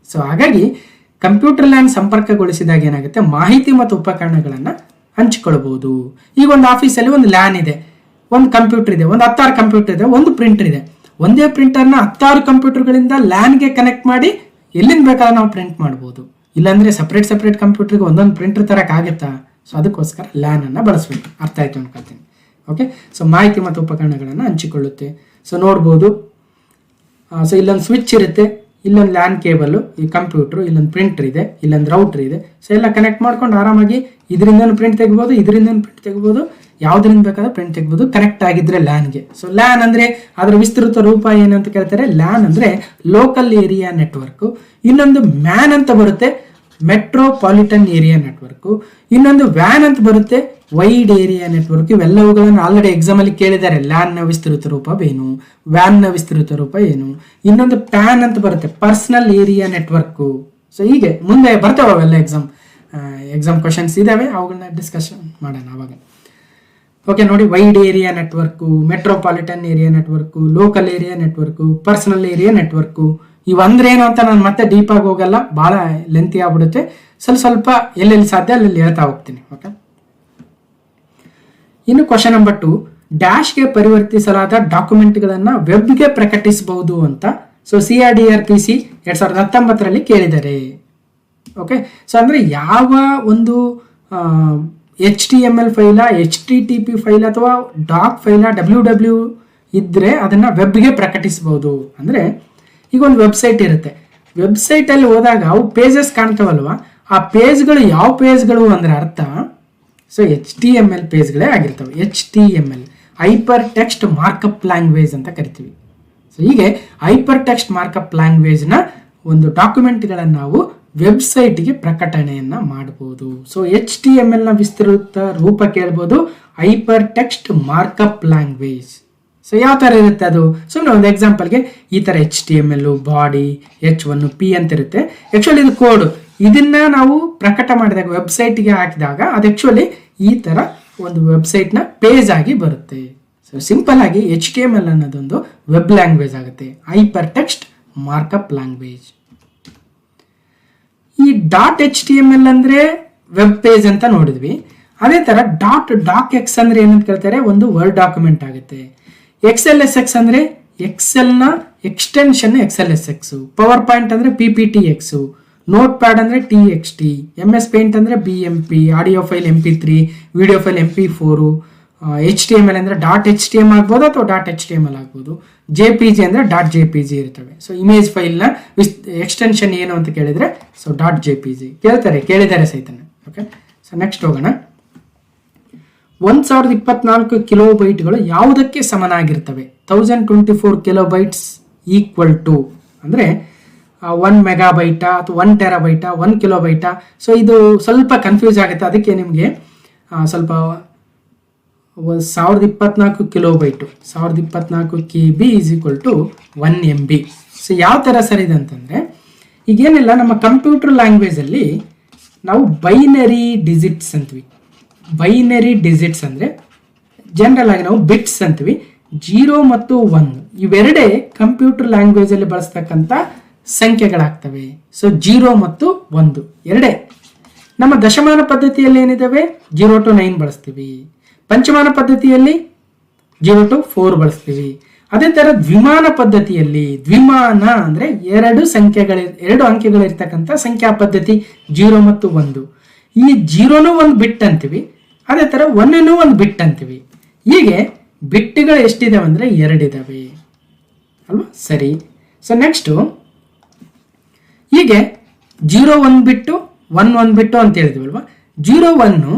ಸೊ ಹಾಗಾಗಿ ಕಂಪ್ಯೂಟರ್ ಲ್ಯಾನ್ ಸಂಪರ್ಕಗೊಳಿಸಿದಾಗ ಏನಾಗುತ್ತೆ, ಮಾಹಿತಿ ಮತ್ತು ಉಪಕರಣಗಳನ್ನು ಹಂಚಿಕೊಳ್ಬಹುದು. ಈಗ ಒಂದು ಆಫೀಸಲ್ಲಿ ಒಂದು ಲ್ಯಾನ್ ಇದೆ, ಒಂದು ಕಂಪ್ಯೂಟರ್ ಇದೆ, ಒಂದು 10 ಕಂಪ್ಯೂಟರ್ ಇದೆ, ಒಂದು ಪ್ರಿಂಟರ್ ಇದೆ. ಒಂದೇ ಪ್ರಿಂಟರ್ನ 10 ಕಂಪ್ಯೂಟರ್ಗಳಿಂದ ಲ್ಯಾನ್ಗೆ ಕನೆಕ್ಟ್ ಮಾಡಿ ಎಲ್ಲಿಂದ ಬೇಕಾದ್ರೆ ನಾವು ಪ್ರಿಂಟ್ ಮಾಡ್ಬೋದು. ಇಲ್ಲಾಂದರೆ ಸಪ್ರೇಟ್ ಕಂಪ್ಯೂಟರ್ಗೆ ಒಂದೊಂದು ಪ್ರಿಂಟರ್ ತರಕ್ಕಾಗುತ್ತಾ? ಸೊ ಅದಕ್ಕೋಸ್ಕರ ಲ್ಯಾನ್ ಅನ್ನು ಬಳಸಬೇಕು. ಅರ್ಥ ಆಯ್ತು ಅನ್ಕೊಳ್ತೀನಿ. ಓಕೆ. ಸೊ ಮಾಹಿತಿ ಮತ್ತು ಉಪಕರಣಗಳನ್ನು ಹಂಚಿಕೊಳ್ಳುತ್ತೆ. ಸೊ ನೋಡ್ಬೋದು. ಸೊ ಇಲ್ಲೊಂದು ಸ್ವಿಚ್ ಇರುತ್ತೆ, ಇಲ್ಲೊಂದು ಲ್ಯಾನ್ ಕೇಬಲ್, ಈ ಕಂಪ್ಯೂಟರ್, ಇಲ್ಲೊಂದು ಪ್ರಿಂಟರ್ ಇದೆ, ಇಲ್ಲೊಂದು ರೌಟರ್ ಇದೆ. ಸೊ ಎಲ್ಲ ಕನೆಕ್ಟ್ ಮಾಡ್ಕೊಂಡು ಆರಾಮಾಗಿ ಇದರಿಂದನೂ ಪ್ರಿಂಟ್ ತೆಗಿಬೋದು, ಇದರಿಂದನೂ ಪ್ರಿಂಟ್ ತೆಗಿಬೋದು, ಯಾವುದರಿಂದ ಬೇಕಾದ್ರೆ ಪ್ರಿಂಟ್ ತೆಗಿಬೋದು ಕನೆಕ್ಟ್ ಆಗಿದ್ರೆ ಲ್ಯಾನ್ಗೆ. ಸೊ ಲ್ಯಾನ್ ಅಂದರೆ ಅದರ ವಿಸ್ತೃತ ರೂಪ ಏನಂತ ಕೇಳ್ತಾರೆ. ಲ್ಯಾನ್ ಅಂದರೆ ಲೋಕಲ್ ಏರಿಯಾ ನೆಟ್ವರ್ಕು. ಇನ್ನೊಂದು ಮ್ಯಾನ್ ಅಂತ ಬರುತ್ತೆ, ಮೆಟ್ರೋಪಾಲಿಟನ್ ಏರಿಯಾ ನೆಟ್ವರ್ಕು. ಇನ್ನೊಂದು ವ್ಯಾನ್ ಅಂತ ಬರುತ್ತೆ, ವೈಡ್ ಏರಿಯಾ ನೆಟ್ವರ್ಕ್. ಇವೆಲ್ಲವುಗಳನ್ನು ಆಲ್ರೆಡಿ ಎಕ್ಸಾಮಲ್ಲಿ ಕೇಳಿದ್ದಾರೆ. ಲ್ಯಾನ್ನ ವಿಸ್ತೃತ ರೂಪ ಏನು, ವ್ಯಾನ್ನ ವಿಸ್ತೃತ ರೂಪ ಏನು. ಇನ್ನೊಂದು ಪ್ಯಾನ್ ಅಂತ ಬರುತ್ತೆ, ಪರ್ಸನಲ್ ಏರಿಯಾ ನೆಟ್ವರ್ಕು. ಸೊ ಹೀಗೆ ಮುಂದೆ ಬರ್ತಾವೆ ಅವೆಲ್ಲ ಎಕ್ಸಾಮ್ ಕ್ವಶನ್ಸ್ ಇದಾವೆ, ಅವುಗಳನ್ನ ಡಿಸ್ಕಷನ್ ಮಾಡೋಣ ಅವಾಗ. ಓಕೆ ನೋಡಿ, wide area network, metropolitan area network, local area network, personal area network. ಇವಂದ್ರೇನು ಅಂತ ನಾನು ಮತ್ತೆ ಡೀಪಾಗಿ ಹೋಗಲ್ಲ, ಭಾಳ ಲೆಂತಿ ಆಗ್ಬಿಡುತ್ತೆ. ಸ್ವಲ್ಪ ಎಲ್ಲೆಲ್ಲಿ ಸಾಧ್ಯ ಅಲ್ಲೆಲ್ಲಿ ಹೇಳ್ತಾ ಹೋಗ್ತೀನಿ. ಓಕೆ. ಇನ್ನು ಕ್ವಶನ್ ನಂಬರ್ 2, ಡ್ಯಾಶ್ಗೆ ಪರಿವರ್ತಿಸಲಾದ ಡಾಕ್ಯುಮೆಂಟ್ಗಳನ್ನು ವೆಬ್ಗೆ ಪ್ರಕಟಿಸಬಹುದು ಅಂತ ಸೊ CRDRPC 2019 ಕೇಳಿದ್ದಾರೆ. ಓಕೆ. ಸೊ ಅಂದರೆ ಯಾವ ಒಂದು HTML ಫೈಲ, HTTP ಫೈಲ್ ಅಥವಾ ಡಾಕ್ ಫೈಲ, WW ಇದ್ದರೆ ಅದನ್ನು ವೆಬ್ಗೆ ಪ್ರಕಟಿಸ್ಬೋದು. ಅಂದರೆ ಈಗ ಒಂದು ವೆಬ್ಸೈಟ್ ಇರುತ್ತೆ, ವೆಬ್ಸೈಟಲ್ಲಿ ಹೋದಾಗ ಅವು ಪೇಜಸ್ ಕಾಣ್ತಾವಲ್ವ, ಆ ಪೇಜ್ಗಳು ಯಾವ ಪೇಜ್ಗಳು ಅಂದರೆ ಅರ್ಥ ಸೊ HTML ಪೇಜ್ಗಳೇ ಆಗಿರ್ತವೆ. HTML hyper text markup language ಅಂತ ಕರಿತೀವಿ. ಸೊ ಹೀಗೆ ಹೈಪರ್ ಟೆಕ್ಸ್ಟ್ ಮಾರ್ಕಪ್ ಲ್ಯಾಂಗ್ವೇಜ್ನ ಒಂದು ಡಾಕ್ಯುಮೆಂಟ್ಗಳನ್ನು ನಾವು ವೆಬ್ಸೈಟ್ಗೆ ಪ್ರಕಟಣೆಯನ್ನು ಮಾಡ್ಬೋದು. ಸೊ HTMLನ ವಿಸ್ತೃತ ರೂಪ ಕೇಳ್ಬೋದು hyper text markup language. So ಯಾವ ಥರ ಇರುತ್ತೆ ಅದು? ಸುಮ್ಮನೆ ಒಂದು ಎಕ್ಸಾಂಪಲ್ಗೆ ಈ ಥರ HTML ಬಾಡಿ H1P ಅಂತ ಇರುತ್ತೆ. ಆ್ಯಕ್ಚುಲಿ ಇದು ಕೋಡು, ಇದನ್ನ ನಾವು ಪ್ರಕಟ ಮಾಡಿದಾಗ ವೆಬ್ಸೈಟ್ಗೆ ಹಾಕಿದಾಗ ಅದು ಆ್ಯಕ್ಚುಲಿ ಈ ಥರ ಒಂದು ವೆಬ್ಸೈಟ್ನ ಪೇಜ್ ಆಗಿ ಬರುತ್ತೆ. ಸೊ ಸಿಂಪಲ್ ಆಗಿ HTML ಅನ್ನೋದೊಂದು ವೆಬ್ ಲ್ಯಾಂಗ್ವೇಜ್ ಆಗುತ್ತೆ, ಹೈಪರ್ ಟೆಕ್ಸ್ಟ್ ಮಾರ್ಕಪ್ ಲ್ಯಾಂಗ್ವೇಜ್. ಈ .html ಅಂದರೆ ವೆಬ್ ಪೇಜ್ ಅಂತ ನೋಡಿದ್ವಿ. ಅದೇ ಥರ .docx ಅಂದರೆ ಏನಂತ ಕೇಳ್ತಾರೆ, ಒಂದು ವರ್ಡ್ ಡಾಕ್ಯುಮೆಂಟ್ ಆಗುತ್ತೆ. XLSX ಅಂದರೆ ಎಕ್ಸೆಲ್ನ ಎಕ್ಸ್ಟೆನ್ಷನ್ XLSX, ಪವರ್ ಪಾಯಿಂಟ್ ಅಂದರೆ PPTX, ನೋಟ್ ಪ್ಯಾಡ್ ಅಂದರೆ TXT, MS ಪೇಂಟ್ ಅಂದರೆ BMP, audio file MP3, video file MP4, HTML ಅಂದರೆ .html ಆಗ್ಬೋದು ಅಥವಾ .html ಆಗ್ಬೋದು, JPG ಅಂದರೆ .jpg ಇರ್ತವೆ. ಸೊ ಇಮೇಜ್ ಫೈಲ್ನ ಎಕ್ಸ್ಟೆನ್ಷನ್ ಏನು ಅಂತ ಕೇಳಿದರೆ ಸೊ .jpg ಕೇಳಿದ್ದಾರೆ ಸಹಿತನೆ. ಓಕೆ, ಸೊ ನೆಕ್ಸ್ಟ್ ಹೋಗೋಣ. 1024 ಕಿಲೋಬೈಟ್ಗಳು ಯಾವುದಕ್ಕೆ ಸಮನಾಗಿರ್ತವೆ? 1024 ಕಿಲೋಬೈಟ್ಸ್ ಈಕ್ವಲ್ ಟು ಅಂದರೆ 1 ಮೆಗಾಬೈಟಾ ಅಥವಾ 1 ಟೆರಾಬೈಟಾ 1 ಕಿಲೋಬೈಟಾ? ಸೊ ಇದು ಸ್ವಲ್ಪ ಕನ್ಫ್ಯೂಸ್ ಆಗುತ್ತೆ, ಅದಕ್ಕೆ ನಿಮಗೆ ಸ್ವಲ್ಪ 1024 kilobyte 1024 KB is equal to 1 MB. So ಯಾವ ಥರ ಸರ್ ಇದೆ ಅಂತಂದರೆ, ಈಗೇನಿಲ್ಲ ನಮ್ಮ ಕಂಪ್ಯೂಟರ್ ಲ್ಯಾಂಗ್ವೇಜಲ್ಲಿ ನಾವು ಬೈನರಿ ಡಿಜಿಟ್ಸ್ ಅಂತೀವಿ. ಬೈನರಿ ಡಿಜಿಟ್ಸ್ ಅಂದರೆ ಜನರಲ್ ಆಗಿ ನಾವು ಬಿಟ್ಸ್ ಅಂತೀವಿ. 0 ಮತ್ತು 1 ಇವೆರಡೇ ಕಂಪ್ಯೂಟರ್ ಲ್ಯಾಂಗ್ವೇಜಲ್ಲಿ ಬಳಸ್ತಕ್ಕಂಥ ಸಂಖ್ಯೆಗಳಾಗ್ತವೆ. ಸೊ 0 ಮತ್ತು 1 ಎರಡೇ. ನಮ್ಮ ದಶಮಾನ ಪದ್ಧತಿಯಲ್ಲಿ ಏನಿದ್ದಾವೆ 0 to 9 ಬಳಸ್ತೀವಿ, ಪಂಚಮಾನ ಪದ್ಧತಿಯಲ್ಲಿ 0 to 4 ಬಳಸ್ತೀವಿ. ಅದೇ ಥರ ದ್ವಿಮಾನ ಪದ್ಧತಿಯಲ್ಲಿ, ದ್ವಿಮಾನ ಅಂದರೆ ಎರಡು ಅಂಕೆಗಳಿರ್ತಕ್ಕಂಥ ಸಂಖ್ಯಾ ಪದ್ಧತಿ 0 ಮತ್ತು 1. ಈ 0ನೂ ಒಂದು ಬಿಟ್ ಅಂತೀವಿ, ಅದೇ ಥರ 1ನೂ ಒಂದು ಬಿಟ್ ಅಂತೀವಿ. ಹೀಗೆ ಬಿಟ್ಗಳು ಎಷ್ಟಿದಾವೆ ಅಂದರೆ 2 ಇದ್ದಾವೆ ಅಲ್ವಾ? ಸರಿ. ಸೊ ನೆಕ್ಸ್ಟು ಹೀಗೆ 0 1 ಬಿಟ್ಟು 1 1 ಬಿಟ್ಟು ಅಂತ ಹೇಳಿದ್ವಲ್ವ. 0 1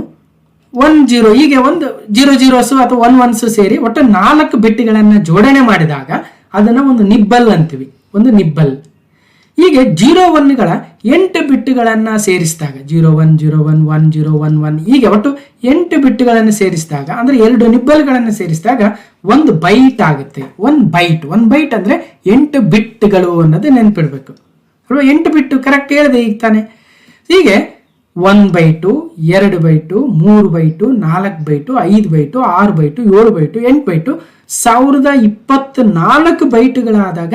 1 0 ಹೀಗೆ ಒಂದು 0 0s ಅಥವಾ 1 1s ಸೇರಿ ಒಟ್ಟು 4 ಬಿಟ್ಗಳನ್ನು ಜೋಡಣೆ ಮಾಡಿದಾಗ ಅದನ್ನು ಒಂದು ನಿಬ್ಬಲ್ ಅಂತೀವಿ, ಒಂದು ನಿಬ್ಬಲ್. ಹೀಗೆ 0 1ಗಳ 8 ಬಿಟ್ಗಳನ್ನು ಸೇರಿಸಿದಾಗ 0 1 0 1 1 0 1 1 ಹೀಗೆ ಒಟ್ಟು 8 ಬಿಟ್ಗಳನ್ನು ಸೇರಿಸಿದಾಗ ಅಂದರೆ 2 ನಿಬ್ಬಲ್ಗಳನ್ನು ಸೇರಿಸಿದಾಗ ಒಂದು ಬೈಟ್ ಆಗುತ್ತೆ. ಒಂದು ಬೈಟ್ ಅಂದರೆ 8 ಬಿಟ್ಗಳು ಅನ್ನೋದು ನೆನಪಿಡ್ಬೇಕು ಅಲ್ವಾ? 8 ಬಿಟ್ಟು ಕರೆಕ್ಟ್ ಹೇಳಿದೆ ಈಗ ತಾನೆ. ಹೀಗೆ 1 bite 2 bite 3 bite 4 bite 5 bite 6 bite 7 bite 8 bite 1024 ಬೈಟುಗಳಾದಾಗ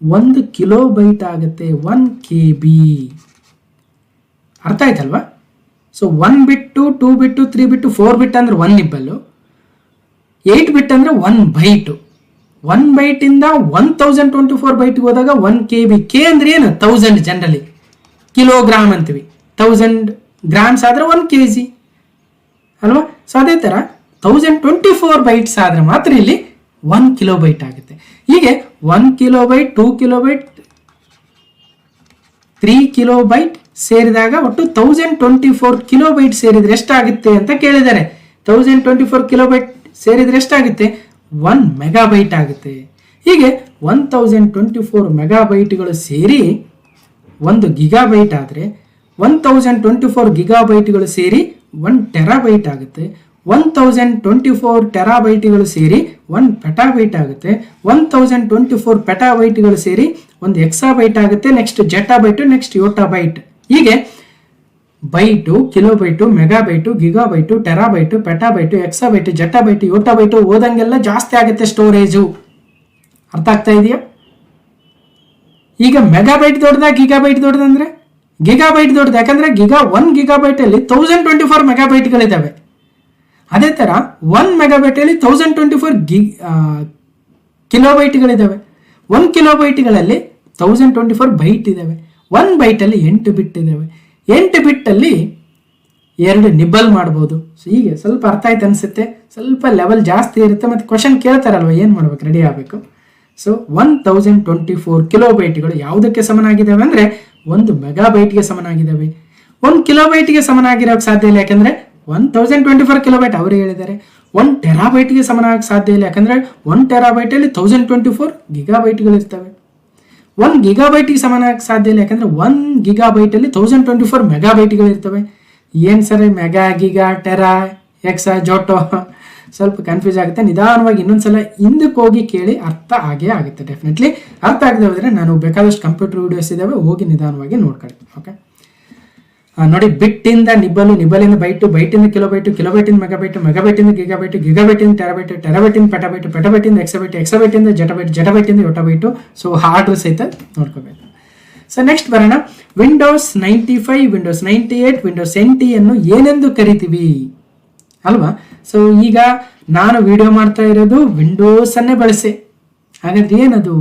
1 kilobyte ಆಗುತ್ತೆ, 1 KB. ಅರ್ಥ ಆಯ್ತಲ್ವಾ? ಸೊ 1 ಬಿಟ್ಟು 2 ಬಿಟ್ಟು 3 ಬಿಟ್ಟು 4 ಬಿಟ್ ಅಂದ್ರೆ 1 ನಿಬ್ಬಲ್ಲು, 8 ಬಿಟ್ ಅಂದ್ರೆ 1 ಬೈಟು. 1 ಬೈಟಿಂದ 1024 ಬೈಟ್ಗೆ ಹೋದಾಗ 1 KB. ಕೆ ಅಂದ್ರೆ ಏನು? 1000 ಜನರಲಿ, ಕಿಲೋಗ್ರಾಮ್ ಅಂತೀವಿ. 1000 ಗ್ರಾಮ್ಸ್ ಆದರೆ 1 kg ಅಲ್ವಾ? ಸೊ ಅದೇ ಥರ 1024 ಬೈಟ್ಸ್ ಆದರೆ ಮಾತ್ರ ಇಲ್ಲಿ 1 ಕಿಲೋಬೈಟ್ ಆಗುತ್ತೆ. ಹೀಗೆ 1 ಕಿಲೋಬೈಟ್ 2 ಕಿಲೋಬೈಟ್ 3 ಕಿಲೋಬೈಟ್ ಸೇರಿದಾಗ ಒಟ್ಟು 1024 ಕಿಲೋಬೈಟ್ ಸೇರಿದ್ರೆ ಎಷ್ಟಾಗುತ್ತೆ ಅಂತ ಕೇಳಿದ್ದಾರೆ. 1024 ಕಿಲೋಬೈಟ್ ಸೇರಿದ್ರೆ ಎಷ್ಟಾಗುತ್ತೆ? 1 ಮೆಗಾಬೈಟ್ ಆಗುತ್ತೆ. ಹೀಗೆ 1024 ಮೆಗಾಬೈಟ್ಗಳು ಸೇರಿ 1 ಗಿಗಾಬೈಟ್ ಆದರೆ 1024 ಗಿಗಾಬೈಟ್ಗಳು ಸೇರಿ 1 ಟೆರಾಬೈಟ್ ಆಗುತ್ತೆ. 1024 ಟೆರಾಬೈಟ್ಗಳು ಸೇರಿ 1 ಪೆಟಾಬೈಟ್ ಆಗುತ್ತೆ. 1024 ಪೆಟಾಬೈಟ್ಗಳು ಸೇರಿ 1 ಎಕ್ಸಾಬೈಟ್ ಆಗುತ್ತೆ. Next zettabyte, next yottabyte. ಹೀಗೆ ಬೈಟು, ಕಿಲೋಬೈಟು, ಮೆಗಾಬೈಟು, ಗಿಗಾಬೈಟು, ಟೆರಾಬೈಟು, ಪೆಟಾಬೈಟು, ಎಕ್ಸಾಬೈಟು, ಜೆಟಾಬೈಟು, ಯೋಟಾಬೈಟು ಓದಂಗೆಲ್ಲ ಜಾಸ್ತಿ ಆಗುತ್ತೆ ಸ್ಟೋರೇಜು. ಅರ್ಥ ಆಗ್ತಾ ಇದೆಯಾ? ಈಗ ಮೆಗಾಬೈಟ್ ದೊಡ್ಡದ, ಗಿಗಾಬೈಟ್ ದೊಡ್ಡದಂದ್ರೆ ಗಿಗಾಬೈಟ್ ದೊಡ್ಡದು. ಯಾಕಂದ್ರೆ 1 ಗಿಗಾಬೈಟಲ್ಲಿ 1024 ಮೆಗಾಬೈಟ್ಗಳಿದ್ದಾವೆ. ಅದೇ ಥರ 1 ಮೆಗಾಬೈಟಲ್ಲಿ 1024 ಕಿಲೋಬೈಟ್ಗಳಿದ್ದಾವೆ. 1 ಕಿಲೋಬೈಟ್ಗಳಲ್ಲಿ 1024 ಬೈಟ್ ಇದ್ದಾವೆ. 1 ಬೈಟಲ್ಲಿ 8 ಬಿಟ್ ಇದ್ದಾವೆ. 8 ಬಿಟ್ಟಲ್ಲಿ 2 ನಿಬಲ್ ಮಾಡ್ಬೋದು. ಸೊ ಹೀಗೆ ಸ್ವಲ್ಪ ಅರ್ಥ ಆಯ್ತು ಅನಿಸುತ್ತೆ. ಸ್ವಲ್ಪ ಲೆವೆಲ್ ಜಾಸ್ತಿ ಇರುತ್ತೆ ಮತ್ತು ಕ್ವಶನ್ ಕೇಳ್ತಾರಲ್ವ, ಏನು ಮಾಡ್ಬೇಕು, ರೆಡಿ ಆಗಬೇಕು. ಸೊ 1024 ಕಿಲೋಬೈಟ್ಗಳು ಯಾವುದಕ್ಕೆ ಸಮನಾಗಿದ್ದಾವೆ ಅಂದರೆ 1 ಮೆಗಾಬೈಟ್ಗೆ ಸಮನಾಗಿದ್ದಾವೆ. 1 ಕಿಲೋಬೈಟ್ಗೆ ಸಮನಾಗಿರೋಕ್ಕೆ ಸಾಧ್ಯ ಇಲ್ಲ, ಯಾಕಂದರೆ 1024 ಕಿಲೋಬೈಟ್ ಅವರೇ ಹೇಳಿದ್ದಾರೆ. 1 ಟೆರಾಬೈಟ್ಗೆ ಸಮನಾಗಕ್ಕೆ ಸಾಧ್ಯ ಇಲ್ಲ, ಯಾಕಂದರೆ 1 ಟೆರಾಬೈಟಲ್ಲಿ 1024 ಗಿಗಾಬೈಟ್ಗಳಿರ್ತವೆ. 1 ಗಿಗಾಬೈಟಿಗೆ ಸಮನಾಗಕ್ಕೆ ಸಾಧ್ಯ ಇಲ್ಲ, ಯಾಕಂದರೆ 1 ಗಿಗಾಬೈಟಲ್ಲಿ 1024 ಮೆಗಾಬೈಟ್ಗಳಿರ್ತವೆ. ಏನು ಸರ್ ಮೆಗಾ, ಗಿಗಾ, ಟೆರಾ, ಎಕ್ಸಾ, ಜೋಟೋ, ಸ್ವಲ್ಪ ಕನ್ಫ್ಯೂಸ್ ಆಗುತ್ತೆ. ನಿಧಾನವಾಗಿ ಇನ್ನೊಂದ್ಸಲ ಹಿಂದಕ್ಕೆ ಹೋಗಿ ಕೇಳಿ, ಅರ್ಥ ಆಗೇ ಆಗುತ್ತೆ. ಡೆಫಿನೆಟ್ಲಿ ಅರ್ಥ ಆಗದೆ ಹೋದರೆ ನಾನು ಬೇಕಾದಷ್ಟು ಕಂಪ್ಯೂಟರ್ ವಿಡಿಯೋಸ್ ಇದ್ದಾವೆ, ಹೋಗಿ ನಿಧಾನವಾಗಿ ನೋಡ್ಕೊಳ್ಳಿ. ಓಕೆ, ನೋಡಿ, ಬಿಟ್ಟಿಂದ ನಿಬ್ಬಲು, ನಿಬ್ಬಲಿಂದ ಬೈಟು, ಬೈಟಿಂದ ಕಿಲೋಬೈಟು, ಕಿಲೋಬೈಟಿಂದ ಮೆಗಾಬೈಟು, ಮೆಗಾಬೈಟಿಂದ ಗಿಗಾಬೈಟು, ಗಿಗಾಬೈಟಿಂದ ಟೆರಾಬೈಟು, ಟೆರಾಬೈಟಿಂದ ಪೆಟಾಬೈಟು, ಪೆಟಾಬೈಟಿಂದ ಎಕ್ಸಾಬೈಟು, ಎಕ್ಸಾಬೈಟಿಂದ ಜೆಟಾಬೈಟು, ಜೆಟಾಬೈಟಿಂದ ಯೋಟಾಬೈಟು. ಸೊ ಆರ್ಡ್ರ್ ಸಹಿತ ನೋಡ್ಕೋಬೇಕು. ಸೊ ನೆಕ್ಸ್ಟ್ ಬರೋಣ. ವಿಂಡೋಸ್ 95, ವಿಂಡೋಸ್ 98, ವಿಂಡೋಸ್ NT ಅನ್ನು ಏನೆಂದು ಕರಿತೀವಿ ಅಲ್ವಾ? ಸೊ ಈಗ ನಾನು ವಿಡಿಯೋ ಮಾಡ್ತಾ ಇರೋದು ವಿಂಡೋಸನ್ನೇ ಬಳಸಿ. ಹಾಗಾದ್ರೆ ಏನದು